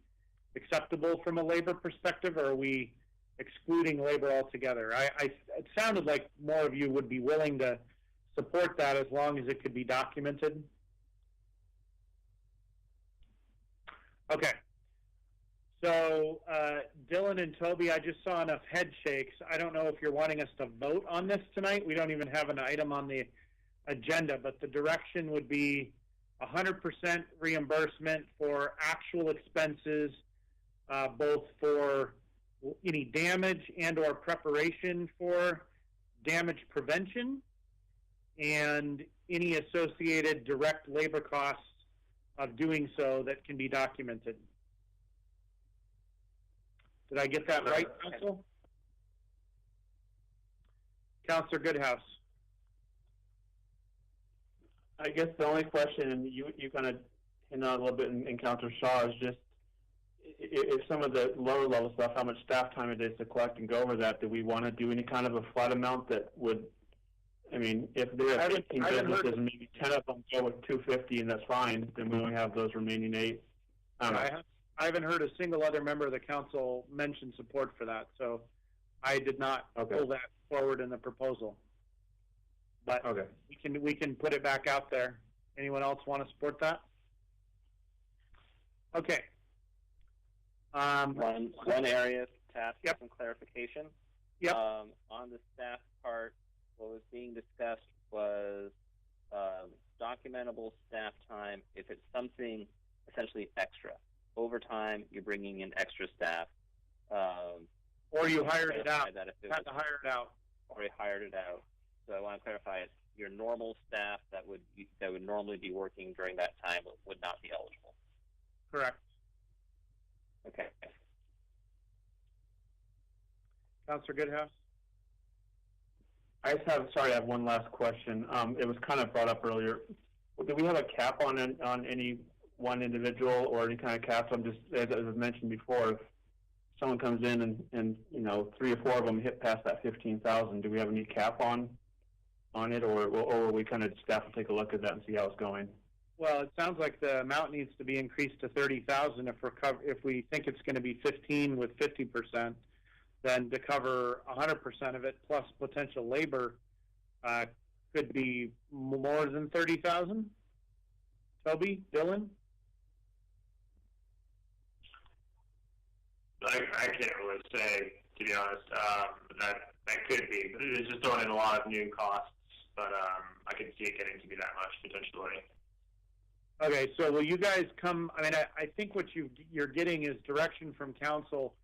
acceptable from a labor perspective, or are we excluding labor altogether? It sounded like more of you would be willing to support that as long as it could be documented. Okay. So, Dylan and Toby, I just saw enough head shakes. I don't know if you're wanting us to vote on this tonight. We don't even have an item on the agenda, but the direction would be 100% reimbursement for actual expenses, both for any damage and or preparation for damage prevention and any associated direct labor costs of doing so that can be documented. Did I get that right, Council? Councilor Goodhouse. I guess the only question, and you kind of hit on a little bit in Councilor Shaw, is just if some of the lower level stuff, how much staff time it is to collect and go over that, do we want to do any kind of a flat amount that would, I mean, if there are 15 businesses and maybe 10 of them go with 250 and that's fine, then we only have those remaining 8. I haven't heard a single other member of the council mention support for that, so I did not pull that forward in the proposal. But we can put it back out there. Anyone else want to support that? Okay. One area to ask for some clarification. Yep. On the staff part, what was being discussed was documentable staff time if it's something essentially extra. Overtime, you're bringing in extra staff. Or you hired it out. Had to hire it out. Or you hired it out. So I want to clarify it. Your normal staff that would normally be working during that time would not be eligible. Correct. Okay. Councilor Goodhouse? I have one last question. It was kind of brought up earlier. Do we have a cap on any one individual or any kind of cap? I'm just, as I mentioned before, if someone comes in and 3 or 4 of them hit past that 15,000, do we have any cap on it, or will we kind of staff will take a look at that and see how it's going? Well, it sounds like the amount needs to be increased to 30,000 if we think it's going to be 15 with 50%, then to cover 100% of it plus potential labor could be more than 30,000. Toby, Dylan? I can't really say, to be honest. That could be, but it is just throwing in a lot of new costs. But I can see it getting to be that much potentially. Okay, so will you guys come? I mean, I think what you're getting is direction from council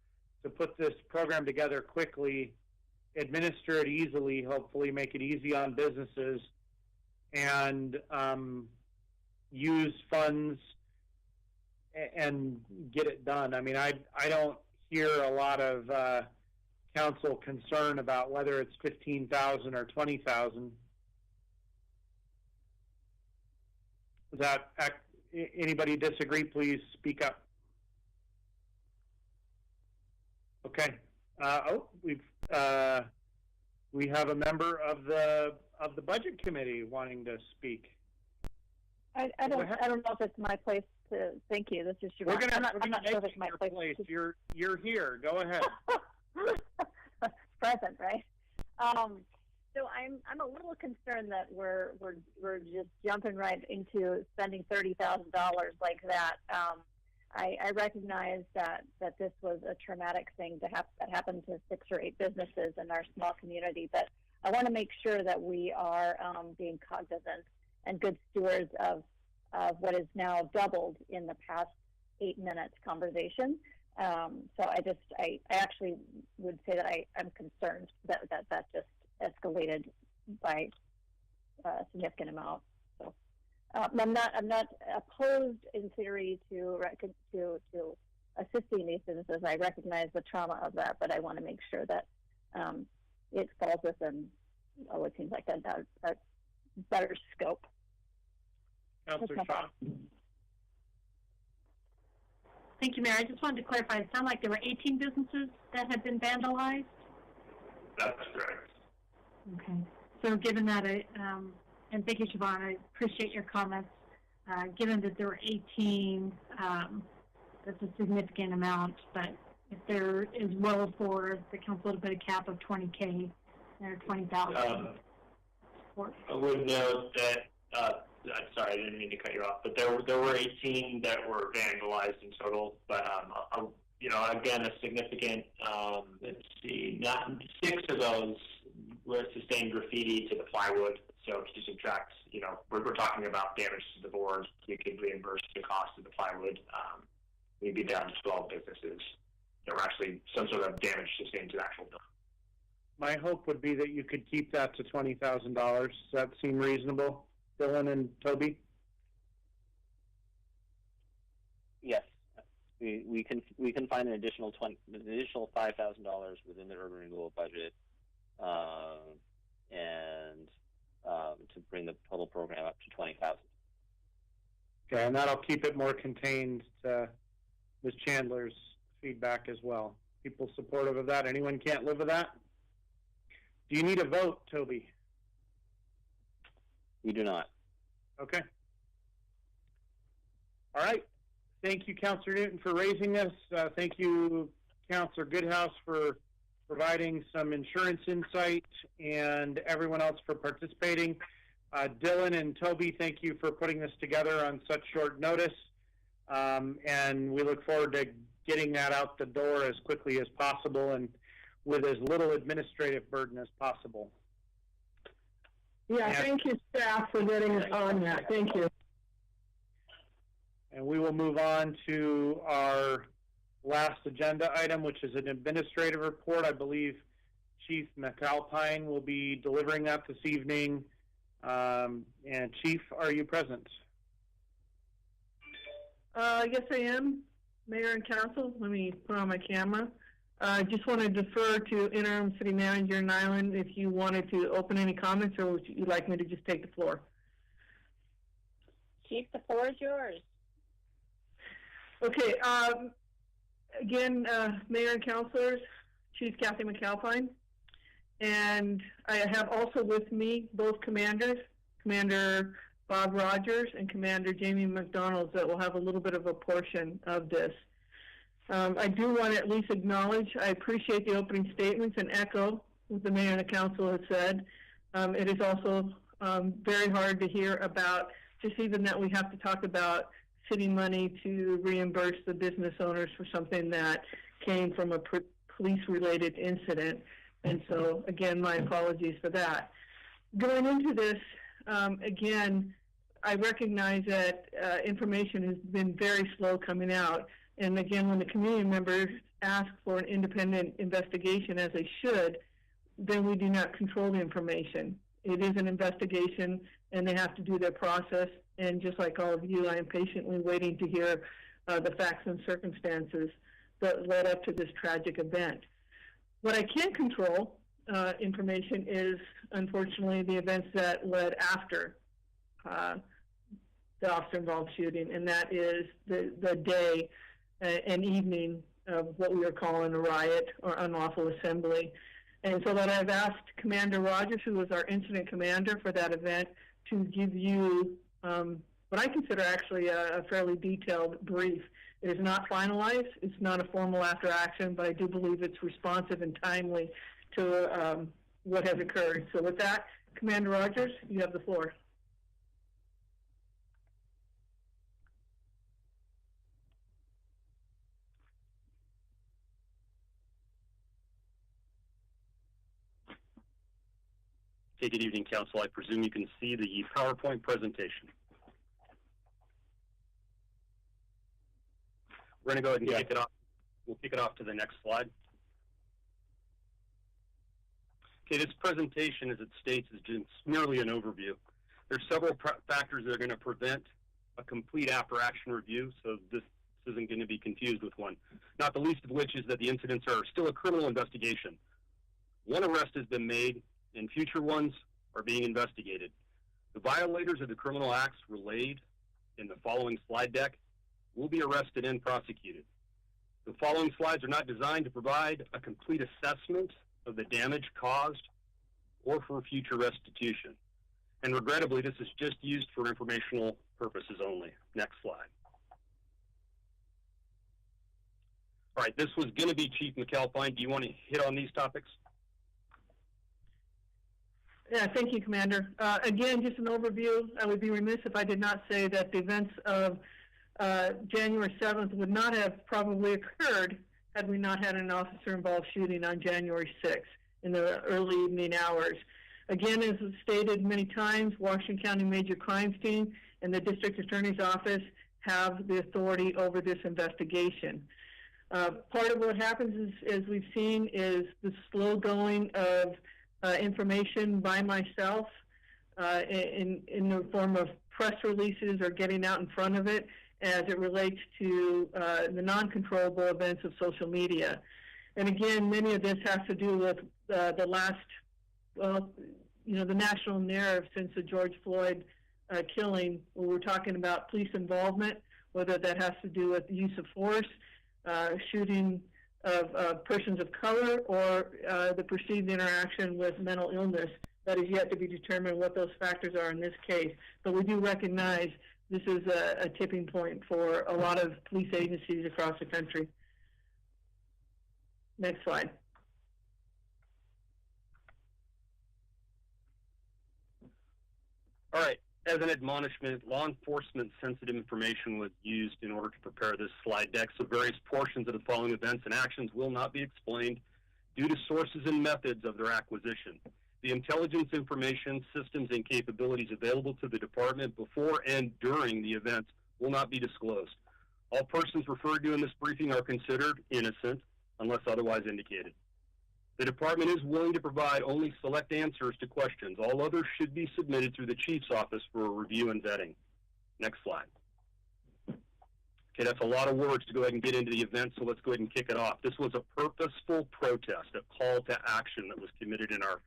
to put this program together quickly, administer it easily, hopefully make it easy on businesses, and use funds and get it done. I mean, I don't hear a lot of council concern about whether it's 15,000 or 20,000. Does that anybody disagree? Please speak up. Okay. We have a member of the budget committee wanting to speak. I don't know if it's my place to. Thank you. This is Siobhan. I'm not sure if it's my place. You're here. Go ahead. Present, right? So I'm a little concerned that we're just jumping right into spending $30,000 like that. I recognize that this was a traumatic thing that happened to 6 or 8 businesses in our small community, but I want to make sure that we are being cognizant and good stewards of what is now doubled in the past 8 minutes conversation. So I actually would say that I'm concerned that just escalated by a significant amount. So I'm not opposed in theory to assisting these businesses. I recognize the trauma of that, but I want to make sure that it falls within what seems like a better scope. Councilor Shaw. Thank you, Mayor. I just wanted to clarify. It sounded like there were 18 businesses that had been vandalized. That's correct. Okay. So given that, and thank you, Siobhan, I appreciate your comments. Given that there were 18, that's a significant amount, but if there is well for the council to put a cap of 20K or 20,000. I would note that, sorry, I didn't mean to cut you off, but there were 18 that were vandalized in total, but again, a significant, let's see, not 6 of those were sustained graffiti to the plywood. So if you subtract, we're talking about damage to the boards, we could reimburse the cost of the plywood. We'd be down to 12 businesses. There were actually some sort of damage sustained to the actual building. My hope would be that you could keep that to $20,000. Does that seem reasonable, Dylan and Toby? Yes, we can find an additional $5,000 within the urban renewal budget, and to bring the total program up to 20,000. Okay, and that'll keep it more contained to Ms. Chandler's feedback as well. People supportive of that? Anyone can't live with that? Do you need a vote, Toby? We do not. Okay. All right. Thank you, Councillor Newton, for raising this. Thank you, Councillor Goodhouse, for providing some insurance insight, and everyone else for participating. Dylan and Toby, thank you for putting this together on such short notice, and we look forward to getting that out the door as quickly as possible and with as little administrative burden as possible. Yeah, thank you, staff, for getting us on that. Thank you. And we will move on to our last agenda item, which is an administrative report. I believe Chief McAlpine will be delivering that this evening. And Chief, are you present? Yes, I am, Mayor and Council. Let me put on my camera. I just want to defer to Interim City Manager Nyland if you wanted to open any comments, or would you like me to just take the floor? Chief, the floor is yours. Okay. Again, Mayor and Councilors, Chief Kathy McAlpine, and I have also with me both commanders, Commander Bob Rogers and Commander Jamie McDonald, that will have a little bit of a portion of this. I do want to at least acknowledge, I appreciate the opening statements and echo what the Mayor and the Council has said. It is also very hard to hear about just even that we have to talk about city money to reimburse the business owners for something that came from a police-related incident. And so, again, my apologies for that. Going into this, again, I recognize that information has been very slow coming out. And again, when the community members ask for an independent investigation, as they should, then we do not control the information. It is an investigation, and they have to do their process. And just like all of you, I am patiently waiting to hear the facts and circumstances that led up to this tragic event. What I can control information is, unfortunately, the events that led after the officer-involved shooting, and that is the day and evening of what we are calling a riot or unlawful assembly. And so that I've asked Commander Rogers, who was our incident commander for that event, to give you what I consider actually a fairly detailed brief. It is not finalized. It's not a formal after action, but I do believe it's responsive and timely to what has occurred. So with that, Commander Rogers, you have the floor. Okay, good evening, Council. I presume you can see the PowerPoint presentation. We're going to go ahead and kick it off. We'll kick it off to the next slide. Okay, this presentation, as it states, is just merely an overview. There's several factors that are going to prevent a complete after-action review, so this isn't going to be confused with one. Not the least of which is that the incidents are still a criminal investigation. One arrest has been made, and future ones are being investigated. The violators of the criminal acts relayed in the following slide deck will be arrested and prosecuted. The following slides are not designed to provide a complete assessment of the damage caused or for future restitution. And regrettably, this is just used for informational purposes only. Next slide. All right, this was going to be Chief McAlpine. Do you want to hit on these topics? Yeah, thank you, Commander. Again, just an overview. I would be remiss if I did not say that the events of January 7th would not have probably occurred had we not had an officer-involved shooting on January 6th in the early evening hours. Again, as stated many times, Washington County Major Crimes Team and the District Attorney's Office have the authority over this investigation. Part of what happens is, as we've seen, is the slow going of information by myself in the form of press releases or getting out in front of it as it relates to the non-controllable events of social media. And again, many of this has to do with the last, well, you know, the national narrative since the George Floyd killing, where we're talking about police involvement, whether that has to do with the use of force, shooting of persons of color, or the perceived interaction with mental illness. That is yet to be determined what those factors are in this case. But we do recognize this is a tipping point for a lot of police agencies across the country. Next slide. All right. As an admonishment, law enforcement sensitive information was used in order to prepare this slide deck, so various portions of the following events and actions will not be explained due to sources and methods of their acquisition. The intelligence information, systems, and capabilities available to the department before and during the events will not be disclosed. All persons referred to in this briefing are considered innocent unless otherwise indicated. The department is willing to provide only select answers to questions. All others should be submitted through the chief's office for review and vetting. Next slide. Okay, that's a lot of words to go ahead and get into the event, so let's go ahead and kick it off. This was a purposeful protest, a call to action that was committed in our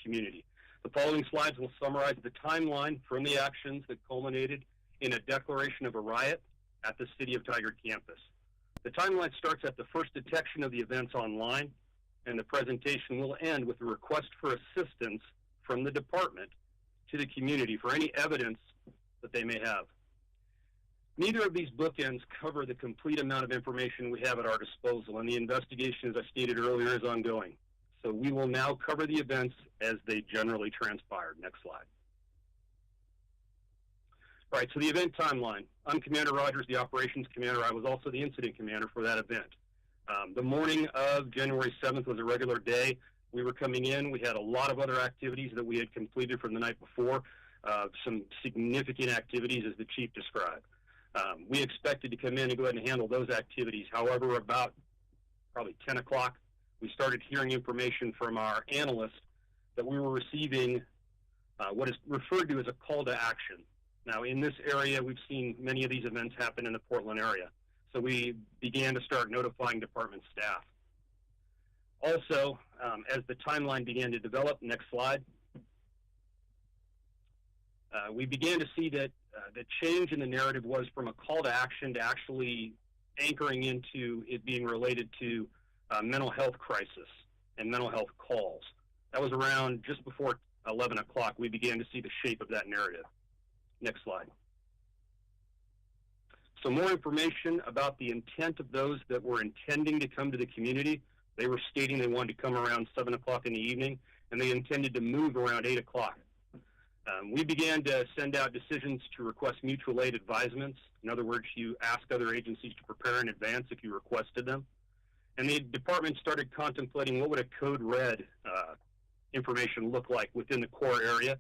community. The following slides will summarize the timeline from the actions that culminated in a declaration of a riot at the City of Tigard campus. The timeline starts at the first detection of the events online, and the presentation will end with a request for assistance from the department to the community for any evidence that they may have. Neither of these bookends cover the complete amount of information we have at our disposal, and the investigation, as I stated earlier, is ongoing. So we will now cover the events as they generally transpired. Next slide. All right, so the event timeline. I'm Commander Rogers, the operations commander. I was also the incident commander for that event. The morning of January 7th was a regular day. We were coming in. We had a lot of other activities that we had completed from the night before, some significant activities as the chief described. We expected to come in and go ahead and handle those activities. However, about probably 10 o'clock, we started hearing information from our analysts that we were receiving what is referred to as a call to action. Now, in this area, we've seen many of these events happen in the Portland area. So we began to start notifying department staff. Also, as the timeline began to develop, next slide, we began to see that the change in the narrative was from a call to action to actually anchoring into it being related to mental health crisis and mental health calls. That was around just before 11 o'clock. We began to see the shape of that narrative. Next slide. So more information about the intent of those that were intending to come to the community. They were stating they wanted to come around 7 o'clock in the evening, and they intended to move around 8 o'clock. We began to send out decisions to request mutual aid advisements. In other words, you ask other agencies to prepare in advance if you requested them. And the department started contemplating what would a code red information look like within the core area.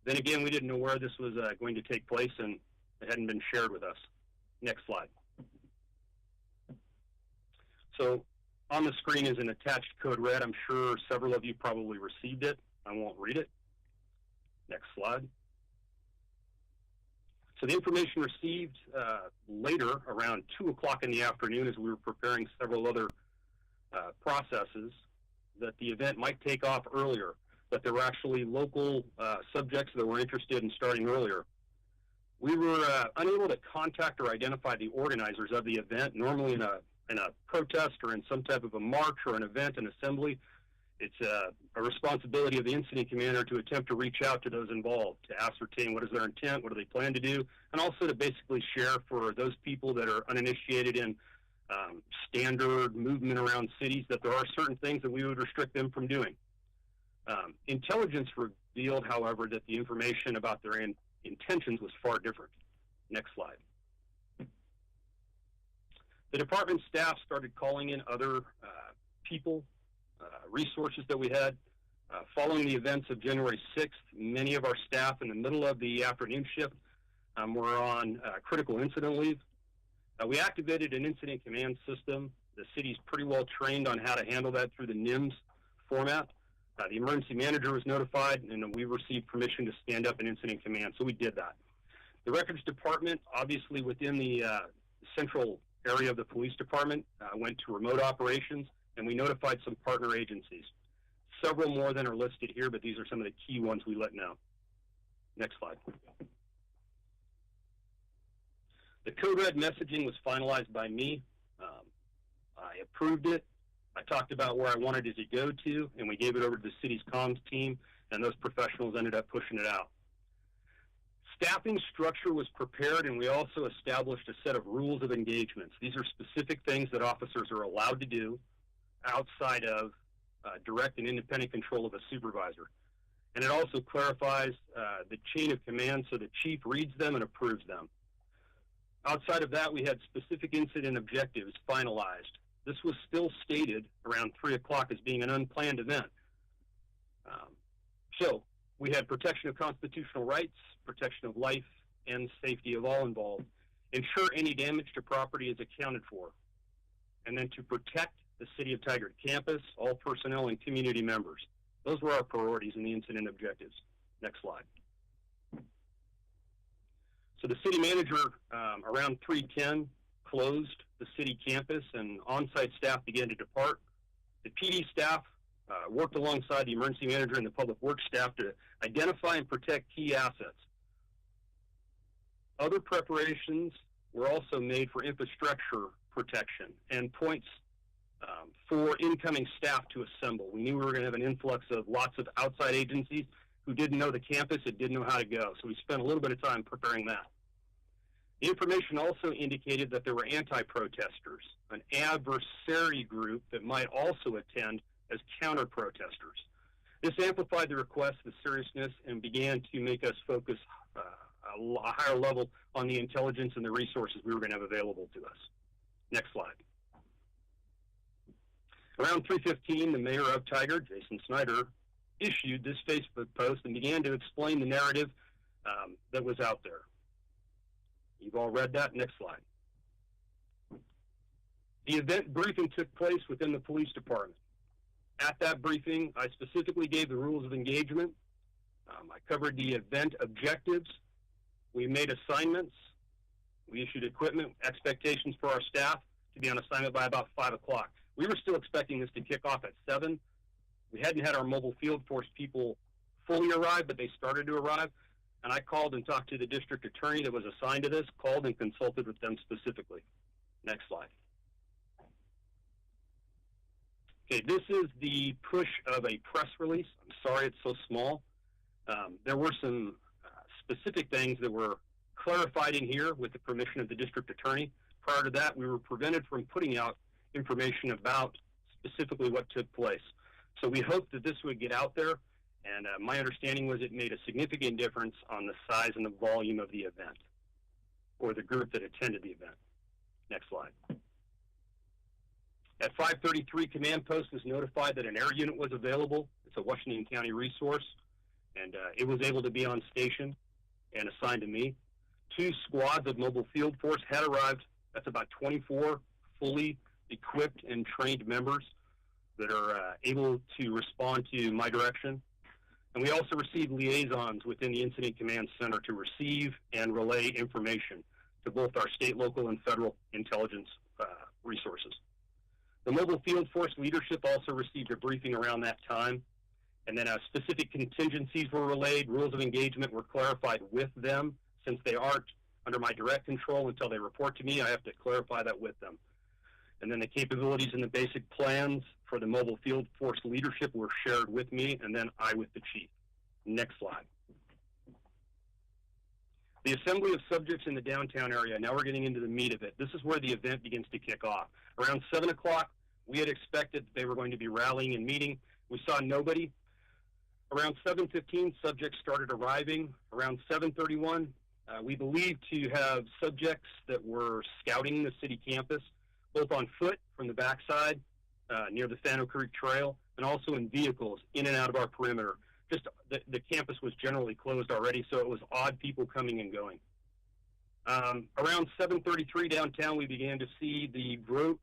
Then again, we didn't know where this was going to take place, and it hadn't been shared with us. Next slide. So on the screen is an attached code red. I'm sure several of you probably received it. I won't read it. Next slide. So the information received later, around 2 o'clock in the afternoon, as we were preparing several other processes, that the event might take off earlier, that there were actually local subjects that were interested in starting earlier. We were unable to contact or identify the organizers of the event. Normally in a protest or in some type of a march or an event, an assembly, it's a responsibility of the incident commander to attempt to reach out to those involved, to ascertain what is their intent, what do they plan to do, and also to basically share for those people that are uninitiated in standard movement around cities that there are certain things that we would restrict them from doing. Intelligence revealed, however, that the information about their intentions was far different. Next slide. The department staff started calling in other people, resources that we had, Following the events of January 6th, many of our staff in the middle of the afternoon shift were on critical incident leave. We activated an incident command system. The city's pretty well trained on how to handle that through the NIMS format. The emergency manager was notified, and we received permission to stand up an incident command, so we did that. The records department, obviously within the central area of the police department, went to remote operations, and we notified some partner agencies. Several more than are listed here, but these are some of the key ones we let know. Next slide. The code red messaging was finalized by me. I approved it. I talked about where I wanted it to go to, and we gave it over to the city's comms team, and those professionals ended up pushing it out. Staffing structure was prepared, and we also established a set of rules of engagements. These are specific things that officers are allowed to do outside of direct and independent control of a supervisor. And it also clarifies the chain of command so the chief reads them and approves them. Outside of that, we had specific incident objectives finalized. This was still stated around 3 o'clock as being an unplanned event. So we had protection of constitutional rights, protection of life and safety of all involved, ensure any damage to property is accounted for, and then to protect the City of Tigard campus, all personnel, and community members. Those were our priorities in the incident objectives. Next slide. So the city manager, around 3:10, closed the city campus, and on-site staff began to depart. The PD staff worked alongside the emergency manager and the public works staff to identify and protect key assets. Other preparations were also made for infrastructure protection and points for incoming staff to assemble. We knew we were going to have an influx of lots of outside agencies who didn't know the campus and didn't know how to go, so we spent a little bit of time preparing that. The information also indicated that there were anti-protesters, an adversary group that might also attend as counter-protesters. This amplified the request, the seriousness, and began to make us focus a higher level on the intelligence and the resources we were going to have available to us. Next slide. Around 3:15, the mayor of Tigard, Jason Snyder, issued this Facebook post and began to explain the narrative that was out there. You've all read that. Next slide. The event briefing took place within the police department. At that briefing, I specifically gave the rules of engagement. I covered the event objectives. We made assignments. We issued equipment expectations for our staff to be on assignment by about 5 o'clock. We were still expecting this to kick off at 7. We hadn't had our mobile field force people fully arrive, but they started to arrive. And I called and talked to the district attorney that was assigned to this, called and consulted with them specifically. Next slide. Okay, this is the push of a press release. I'm sorry it's so small. There were some specific things that were clarified in here with the permission of the district attorney. Prior to that, we were prevented from putting out information about specifically what took place. So we hoped that this would get out there, and my understanding was it made a significant difference on the size and the volume of the event, or the group that attended the event. Next slide. At 5:33, Command Post was notified that an air unit was available. It's a Washington County resource, and it was able to be on station and assigned to me. 2 squads of mobile field force had arrived. That's about 24 fully equipped and trained members that are able to respond to my direction. And we also received liaisons within the Incident Command Center to receive and relay information to both our state, local, and federal intelligence resources. The mobile field force leadership also received a briefing around that time, and then specific contingencies were relayed. Rules of engagement were clarified with them. Since they aren't under my direct control until they report to me, I have to clarify that with them. And then the capabilities and the basic plans for the mobile field force leadership were shared with me, and then I with the chief. Next slide. The assembly of subjects in the downtown area. Now we're getting into the meat of it. This is where the event begins to kick off. Around 7 o'clock, we had expected they were going to be rallying and meeting. We saw nobody. Around 7:15, subjects started arriving. Around 7:31, we believe to have subjects that were scouting the city campus, both on foot from the backside near the Fano Creek Trail, and also in vehicles in and out of our perimeter. Just the campus was generally closed already, so it was odd people coming and going. Around 7:33 downtown, we began to see the group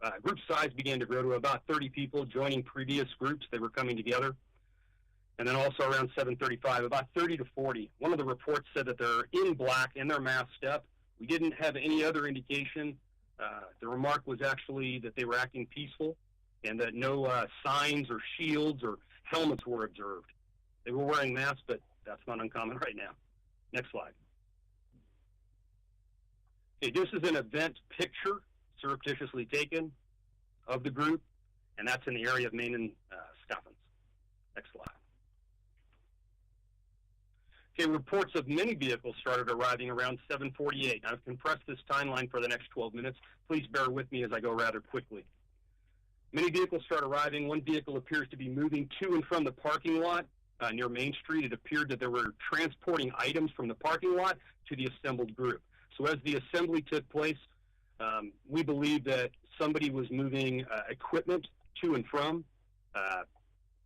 size began to grow to about 30 people joining previous groups that were coming together. And then also around 7:35, about 30 to 40. One of the reports said that they're in black and they're masked up. We didn't have any other indication. The remark was actually that they were acting peaceful and that no signs or shields or helmets were observed. They were wearing masks, but that's not uncommon right now. Next slide. Okay, this is an event picture surreptitiously taken of the group, and that's in the area of Main and Scoffins. Next slide. Okay, reports of many vehicles started arriving around 7:48. I've compressed this timeline for the next 12 minutes. Please bear with me as I go rather quickly. Many vehicles start arriving. One vehicle appears to be moving to and from the parking lot near Main Street. It appeared that they were transporting items from the parking lot to the assembled group. So as the assembly took place, we believe that somebody was moving equipment to and from.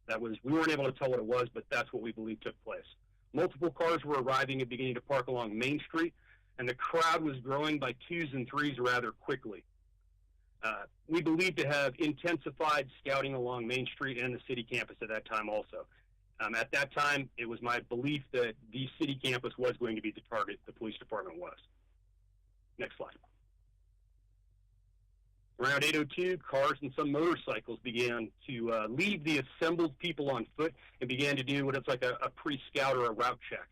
We weren't able to tell what it was, but that's what we believe took place. Multiple cars were arriving and beginning to park along Main Street, and the crowd was growing by twos and threes rather quickly. We believe to have intensified scouting along Main Street and the city campus at that time also. At that time, it was my belief that the city campus was going to be the target the police department was. Next slide. Around 8:02, cars and some motorcycles began to leave the assembled people on foot and began to do what is like a pre-scout or a route check.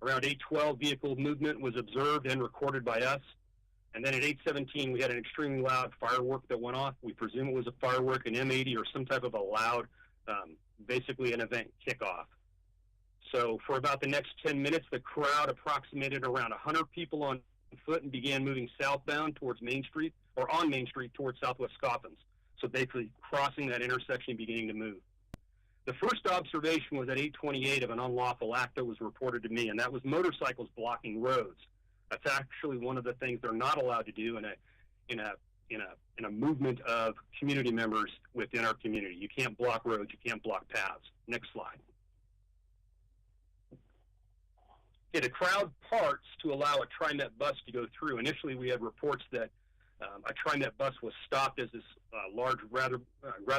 Around 8:12, vehicle movement was observed and recorded by us. And then at 8:17, we had an extremely loud firework that went off. We presume it was a firework, an M80, or some type of a loud, basically an event kickoff. So for about the next 10 minutes, the crowd approximated around 100 people on foot and began moving southbound towards Main Street, or on Main Street towards Southwest Scoffins. So basically crossing that intersection and beginning to move. The first observation was at 8:28 of an unlawful act that was reported to me, and that was motorcycles blocking roads. That's actually one of the things they're not allowed to do in a movement of community members within our community. You can't block roads, you can't block paths. Next slide. Okay, the crowd parts to allow a TriMet bus to go through. Initially, we had reports that a TriMet bus was stopped as this rather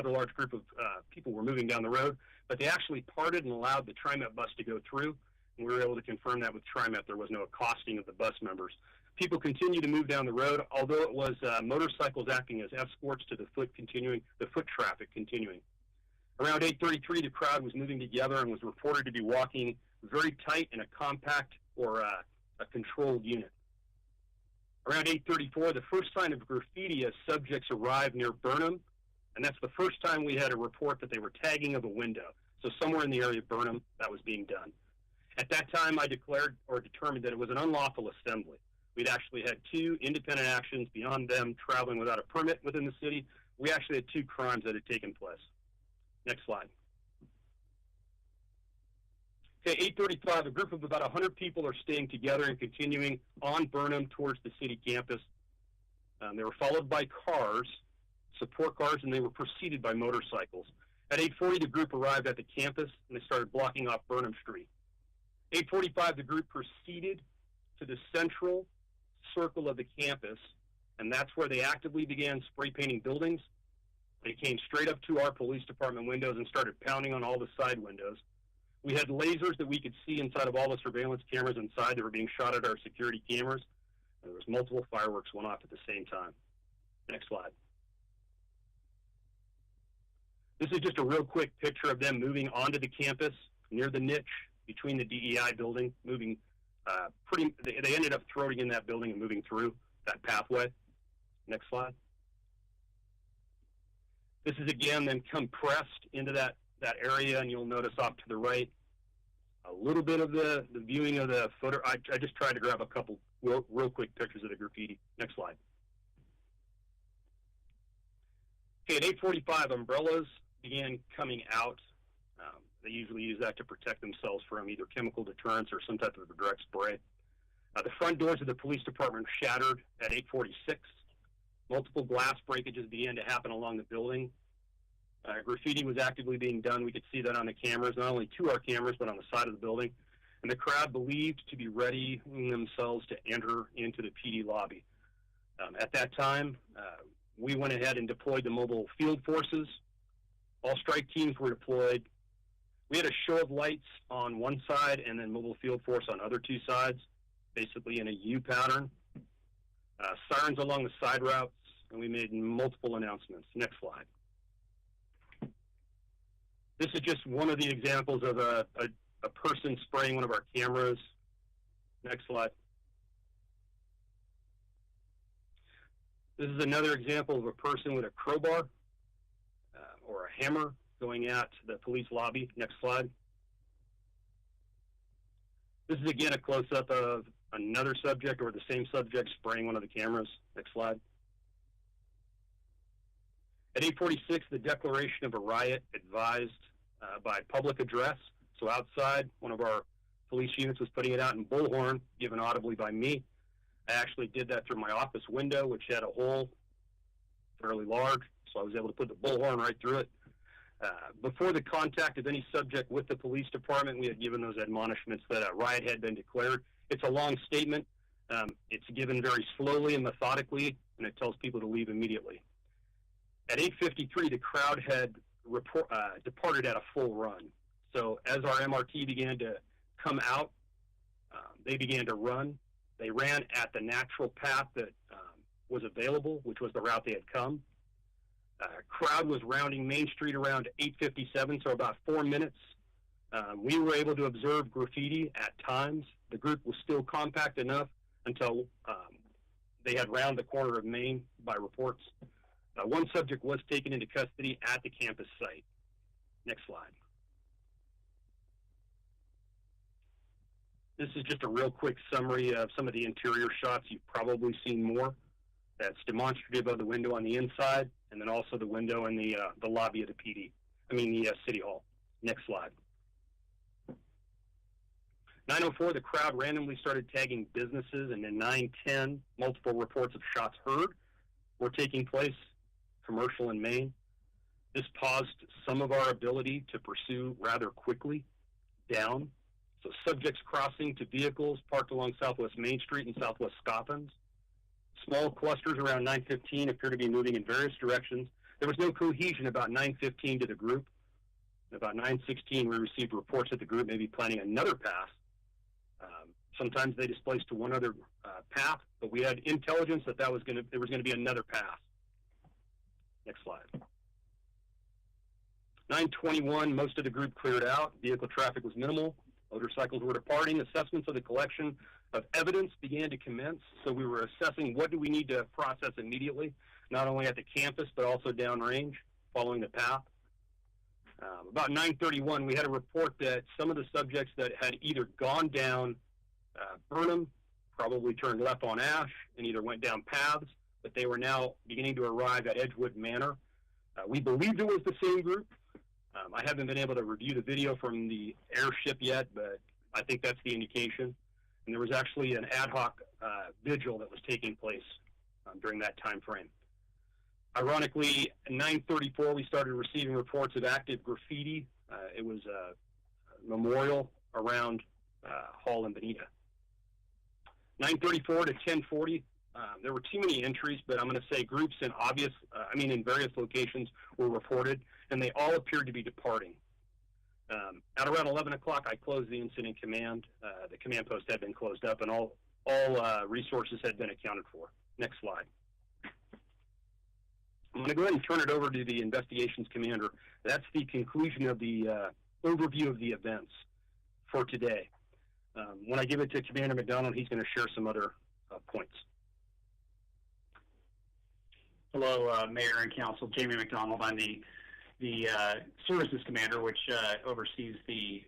large group of people were moving down the road, but they actually parted and allowed the TriMet bus to go through, and we were able to confirm that with TriMet. There was no accosting of the bus members. People continued to move down the road, although it was motorcycles acting as escorts to the foot traffic continuing. Around 8:33, the crowd was moving together and was reported to be walking very tight in a compact or a controlled unit. Around 8:34, the first sign of graffiti as subjects arrived near Burnham, and that's the first time we had a report that they were tagging of a window. So somewhere in the area of Burnham, that was being done. At that time, I declared or determined that it was an unlawful assembly. We'd actually had 2 independent actions beyond them traveling without a permit within the city. We actually had 2 crimes that had taken place. Next slide. Okay, 8:35, a group of about 100 people are staying together and continuing on Burnham towards the city campus. They were followed by cars, support cars, and they were preceded by motorcycles. At 8:40, the group arrived at the campus, and they started blocking off Burnham Street. 8:45, the group proceeded to the central circle of the campus, and that's where they actively began spray painting buildings. They came straight up to our police department windows and started pounding on all the side windows. We had lasers that we could see inside of all the surveillance cameras inside that were being shot at our security cameras. And there was multiple fireworks went off at the same time. Next slide. This is just a real quick picture of them moving onto the campus near the niche between the DEI building, moving they ended up throwing in that building and moving through that pathway. Next slide. This is again then compressed into that area, and you'll notice off to the right a little bit of the viewing of the photo. I just tried to grab a couple real quick pictures of the graffiti. Next slide. Okay, at 8:45, umbrellas began coming out. They usually use that to protect themselves from either chemical deterrents or some type of a direct spray. The front doors of the police department shattered at 8:46. Multiple glass breakages began to happen along the building. Graffiti was actively being done. We could see that on the cameras, not only to our cameras, but on the side of the building. And the crowd believed to be readying themselves to enter into the PD lobby. At that time, we went ahead and deployed the mobile field forces. All strike teams were deployed. We had a show of lights on one side and then mobile field force on other two sides, basically in a U pattern. Sirens along the side routes, and we made multiple announcements. Next slide. This is just one of the examples of a person spraying one of our cameras. Next slide. This is another example of a person with a crowbar or a hammer going at the police lobby. Next slide. This is again a close-up of another subject or the same subject spraying one of the cameras. Next slide. At 8:46, the declaration of a riot advised by public address. So outside, one of our police units was putting it out in bullhorn, given audibly by me. I actually did that through my office window, which had a hole fairly large, so I was able to put the bullhorn right through it. Before the contact of any subject with the police department, we had given those admonishments that a riot had been declared. It's a long statement. It's given very slowly and methodically, and it tells people to leave immediately. At 8:53, the crowd had departed at a full run. So as our MRT began to come out, they began to run. They ran at the natural path that was available, which was the route they had come. Crowd was rounding Main Street around 8:57, so about 4 minutes. We were able to observe graffiti at times. The group was still compact enough until they had rounded the corner of Main by reports. One subject was taken into custody at the campus site. Next slide. This is just a real quick summary of some of the interior shots. You've probably seen more. That's demonstrative of the window on the inside, and then also the window in the lobby of the the City Hall. Next slide. 9:04, the crowd randomly started tagging businesses, and then 9:10, multiple reports of shots heard were taking place, commercial in Maine. This paused some of our ability to pursue rather quickly down. So subjects crossing to vehicles parked along Southwest Main Street and Southwest Scoffins. Small clusters around 9:15 appear to be moving in various directions. There was no cohesion about 9:15 to the group. About 9:16, we received reports that the group may be planning another pass. Sometimes they displaced to one other path, but we had intelligence that there was going to be another pass. Next slide. 9:21, most of the group cleared out. Vehicle traffic was minimal. Motorcycles were departing. Assessments of the collection of evidence began to commence. So we were assessing what do we need to process immediately, not only at the campus, but also downrange, following the path. About 9:31, we had a report that some of the subjects that had either gone down Burnham, probably turned left on Ash, and either went down paths, but they were now beginning to arrive at Edgewood Manor. We believed it was the same group. I haven't been able to review the video from the airship yet, but I think that's the indication. And there was actually an ad hoc vigil that was taking place during that time frame. Ironically, at 9:34, we started receiving reports of active graffiti. It was a memorial around Hall and Bonita. 9:34 to 10:40, there were too many entries, but I'm going to say groups in in various locations were reported, and they all appeared to be departing. At around 11 o'clock, I closed the incident command. The command post had been closed up, and all resources had been accounted for. Next slide. I'm going to go ahead and turn it over to the investigations commander. That's the conclusion of the overview of the events for today. When I give it to Commander McDonald, he's going to share some other points. Hello, Mayor and Council. Jamie McDonald. I'm the services commander, which oversees the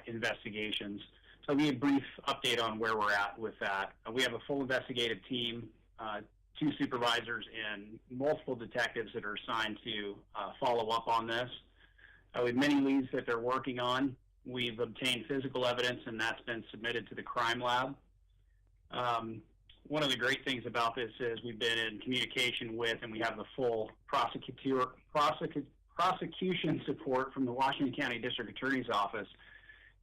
investigations. So I'll give you a brief update on where we're at with that. We have a full investigative team, 2 supervisors, and multiple detectives that are assigned to follow up on this. We have many leads that they're working on. We've obtained physical evidence, and that's been submitted to the crime lab. One of the great things about this is we've been in communication with, and we have the full prosecutorial prosecution support from the Washington County District Attorney's Office.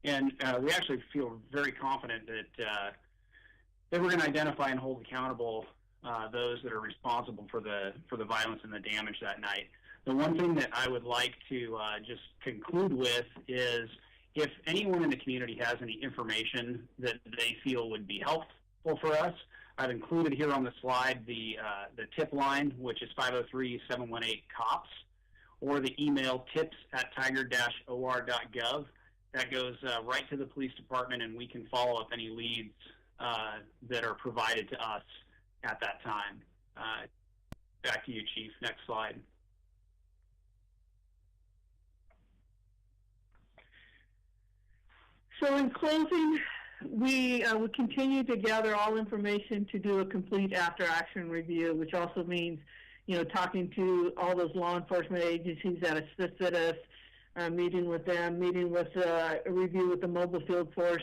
And we actually feel very confident that we're going to identify and hold accountable those that are responsible for the violence and the damage that night. The one thing that I would like to just conclude with is if anyone in the community has any information that they feel would be helpful for us, I've included here on the slide the tip line, which is 503-718-COPS, or the email tips@tiger-or.gov. That goes right to the police department, and we can follow up any leads that are provided to us at that time. Back to you, Chief. Next slide. So in closing, we will continue to gather all information to do a complete after-action review, which also means, talking to all those law enforcement agencies that assisted us, meeting with them, meeting with a review with the mobile field force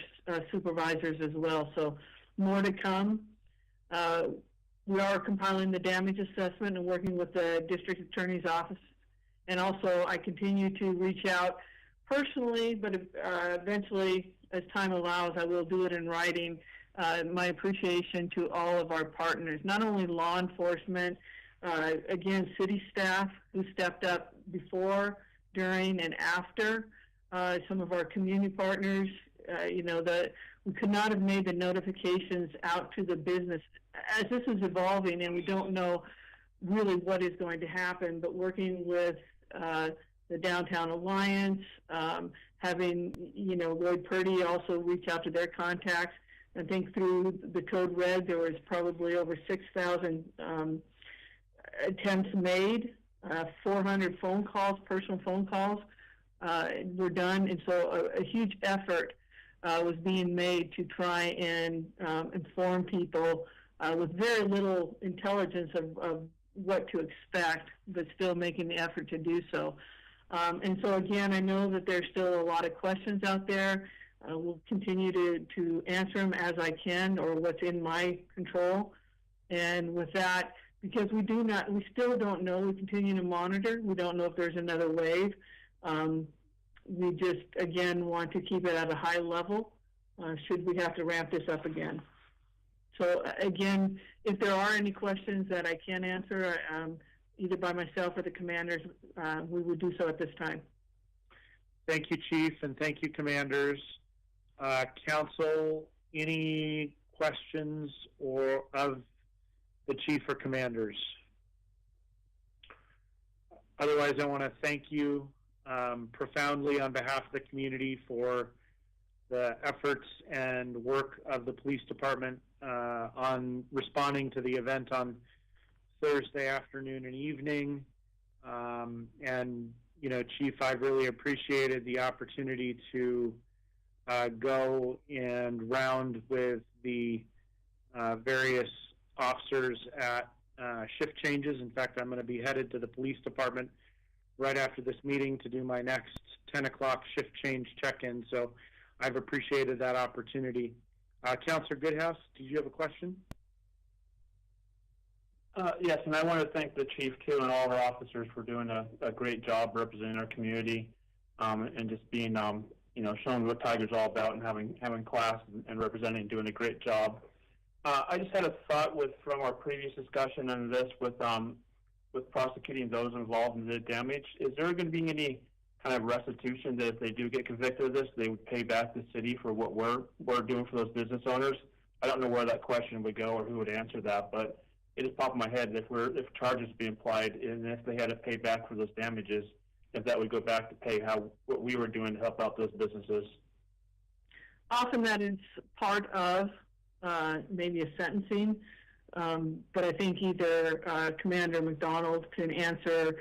supervisors as well. So more to come. We are compiling the damage assessment and working with the district attorney's office. And also I continue to reach out personally, but eventually, as time allows, I will do it in writing, my appreciation to all of our partners, not only law enforcement, again, city staff who stepped up before, during, and after, some of our community partners, that we could not have made the notifications out to the business as this is evolving and we don't know really what is going to happen, but working with the Downtown Alliance, having, Lloyd Purdy also reach out to their contacts. I think through the Code Red, there was probably over 6,000 attempts made, 400 phone calls, personal phone calls were done. And so a huge effort was being made to try and inform people with very little intelligence of what to expect, but still making the effort to do so. And so again, I know that there's still a lot of questions out there. We'll continue to answer them as I can or what's in my control. And with that, because we still don't know, we continue to monitor. We don't know if there's another wave. We just, again, want to keep it at a high level should we have to ramp this up again. So again, if there are any questions that I can't answer, either by myself or the commanders, we will do so at this time. Thank you, Chief, and thank you, commanders. Council, any questions of the chief or commanders? Otherwise, I want to thank you profoundly on behalf of the community for the efforts and work of the police department on responding to the event on Thursday afternoon and evening. And, Chief, I've really appreciated the opportunity to go and round with the various officers at shift changes. In fact, I'm going to be headed to the police department right after this meeting to do my next 10 o'clock shift change check-in. So I've appreciated that opportunity. Councilor Goodhouse, did you have a question? Yes, and I want to thank the chief too and all of our officers for doing a great job representing our community and just being, showing what Tiger's all about and having class and representing, doing a great job. I just had a thought from our previous discussion on this with prosecuting those involved in the damage. Is there going to be any kind of restitution that if they do get convicted of this, they would pay back the city for what we're doing for those business owners? I don't know where that question would go or who would answer that, but it just popped in my head if charges be applied and if they had to pay back for those damages, if that would go back to pay what we were doing to help out those businesses. Often that is part of maybe a sentencing, but I think either Commander McDonald can answer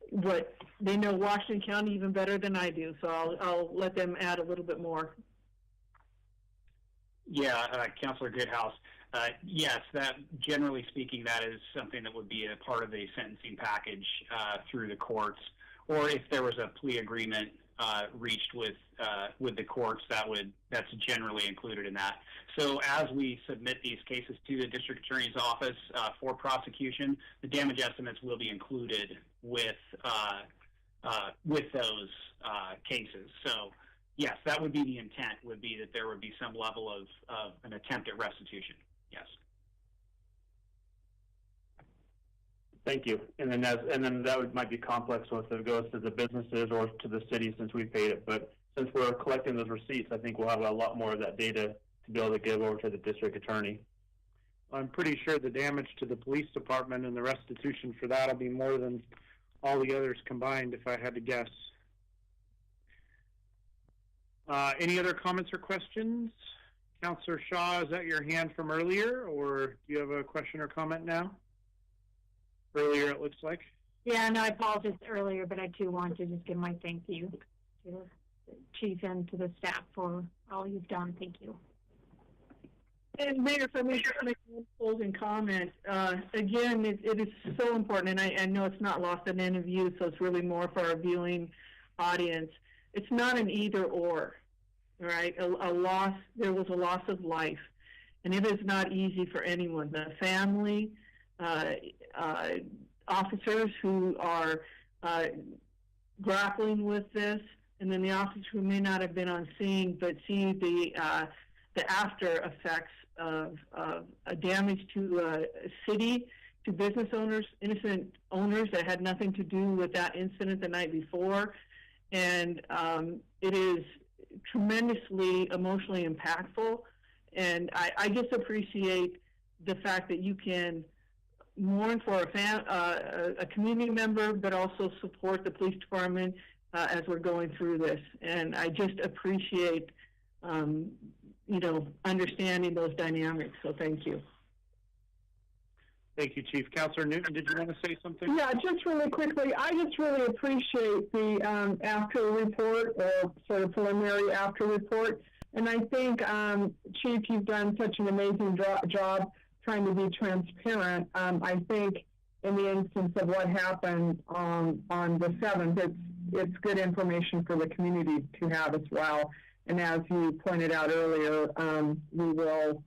what they know Washington County even better than I do, so I'll let them add a little bit more. Yeah, Councilor Goodhouse. Yes, that generally speaking, that is something that would be a part of the sentencing package through the courts, or if there was a plea agreement reached with the courts, that's generally included in that. So as we submit these cases to the district attorney's office for prosecution, the damage estimates will be included with with those cases. So yes, that would be the intent, would be that there would be some level of an attempt at restitution. Yes. Thank you. And then might be complex if it goes to the businesses or to the city since we paid it. But since we're collecting those receipts, I think we'll have a lot more of that data to be able to give over to the district attorney. I'm pretty sure the damage to the police department and the restitution for that will be more than all the others combined, if I had to guess. Any other comments or questions? Councillor Shaw, is that your hand from earlier, or do you have a question or comment now? Earlier, it looks like. Yeah, no, I apologize earlier, but I too want to just give my thank you to the chief and to the staff for all you've done. Thank you. And Mayor, if I may just make one closing comment, again, it is so important, and I know it's not lost on any of you, so it's really more for our viewing audience. It's not an either or, right? There was a loss of life, and it is not easy for anyone. The family, officers who are grappling with this, and then the officers who may not have been on scene but see the after effects of damage to a city, to business owners, innocent owners that had nothing to do with that incident the night before. And it is tremendously emotionally impactful. And I just appreciate the fact that you can mourn for a community member, but also support the police department as we're going through this. And I just appreciate, understanding those dynamics. So thank you. Thank you, Chief. Councillor Newton, did you want to say something? Yeah, just really quickly, I just really appreciate the after report, or sort of preliminary after report. And I think, Chief, you've done such an amazing job trying to be transparent. I think in the instance of what happened on the 7th, it's good information for the community to have as well. And as you pointed out earlier, we will,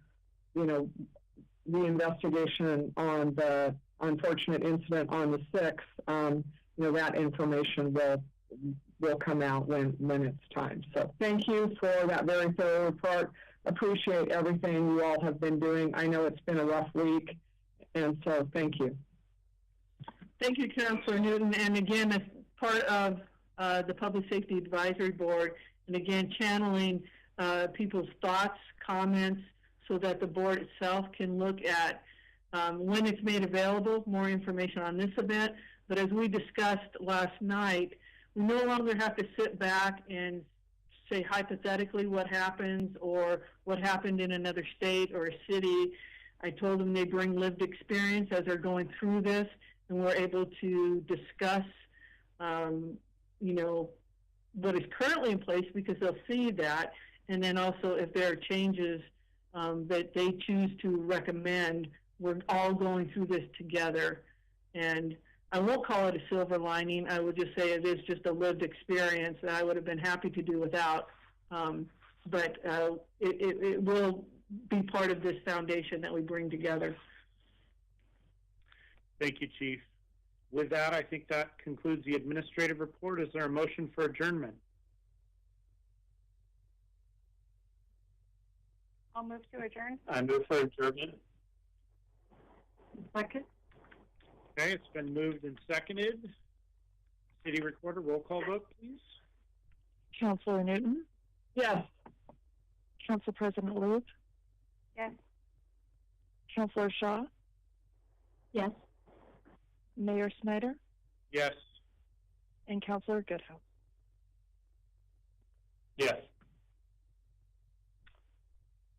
the investigation on the unfortunate incident on the 6th, that information will come out when it's time. So thank you for that very thorough report. Appreciate everything you all have been doing. I know it's been a rough week, and so thank you. Thank you, Councillor Newton. And again, as part of the Public Safety Advisory Board, and again, channeling people's thoughts, comments, so that the board itself can look at, when it's made available, more information on this event. But as we discussed last night, we no longer have to sit back and say hypothetically what happens or what happened in another state or a city. I told them they bring lived experience as they're going through this, and we're able to discuss, what is currently in place, because they'll see that, and then also if there are changes that they choose to recommend, we're all going through this together. And I won't call it a silver lining. I would just say it is just a lived experience that I would have been happy to do without. But it will be part of this foundation that we bring together. Thank you, Chief. With that, I think that concludes the administrative report. Is there a motion for adjournment? I'll move to adjourn. I move for adjournment. Second. Okay, it's been moved and seconded. City Recorder, roll call vote, please. Councillor Newton? Yes. Council President Loop? Yes. Councillor Shaw? Yes. Mayor Snyder? Yes. And Councillor Goodhouse? Yes.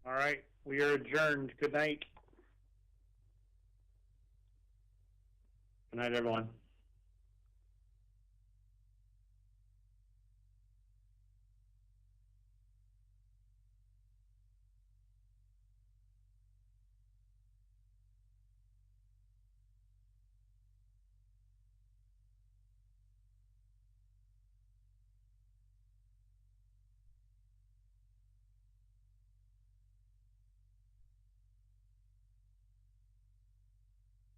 All right, we are adjourned. Good night. Good night, everyone.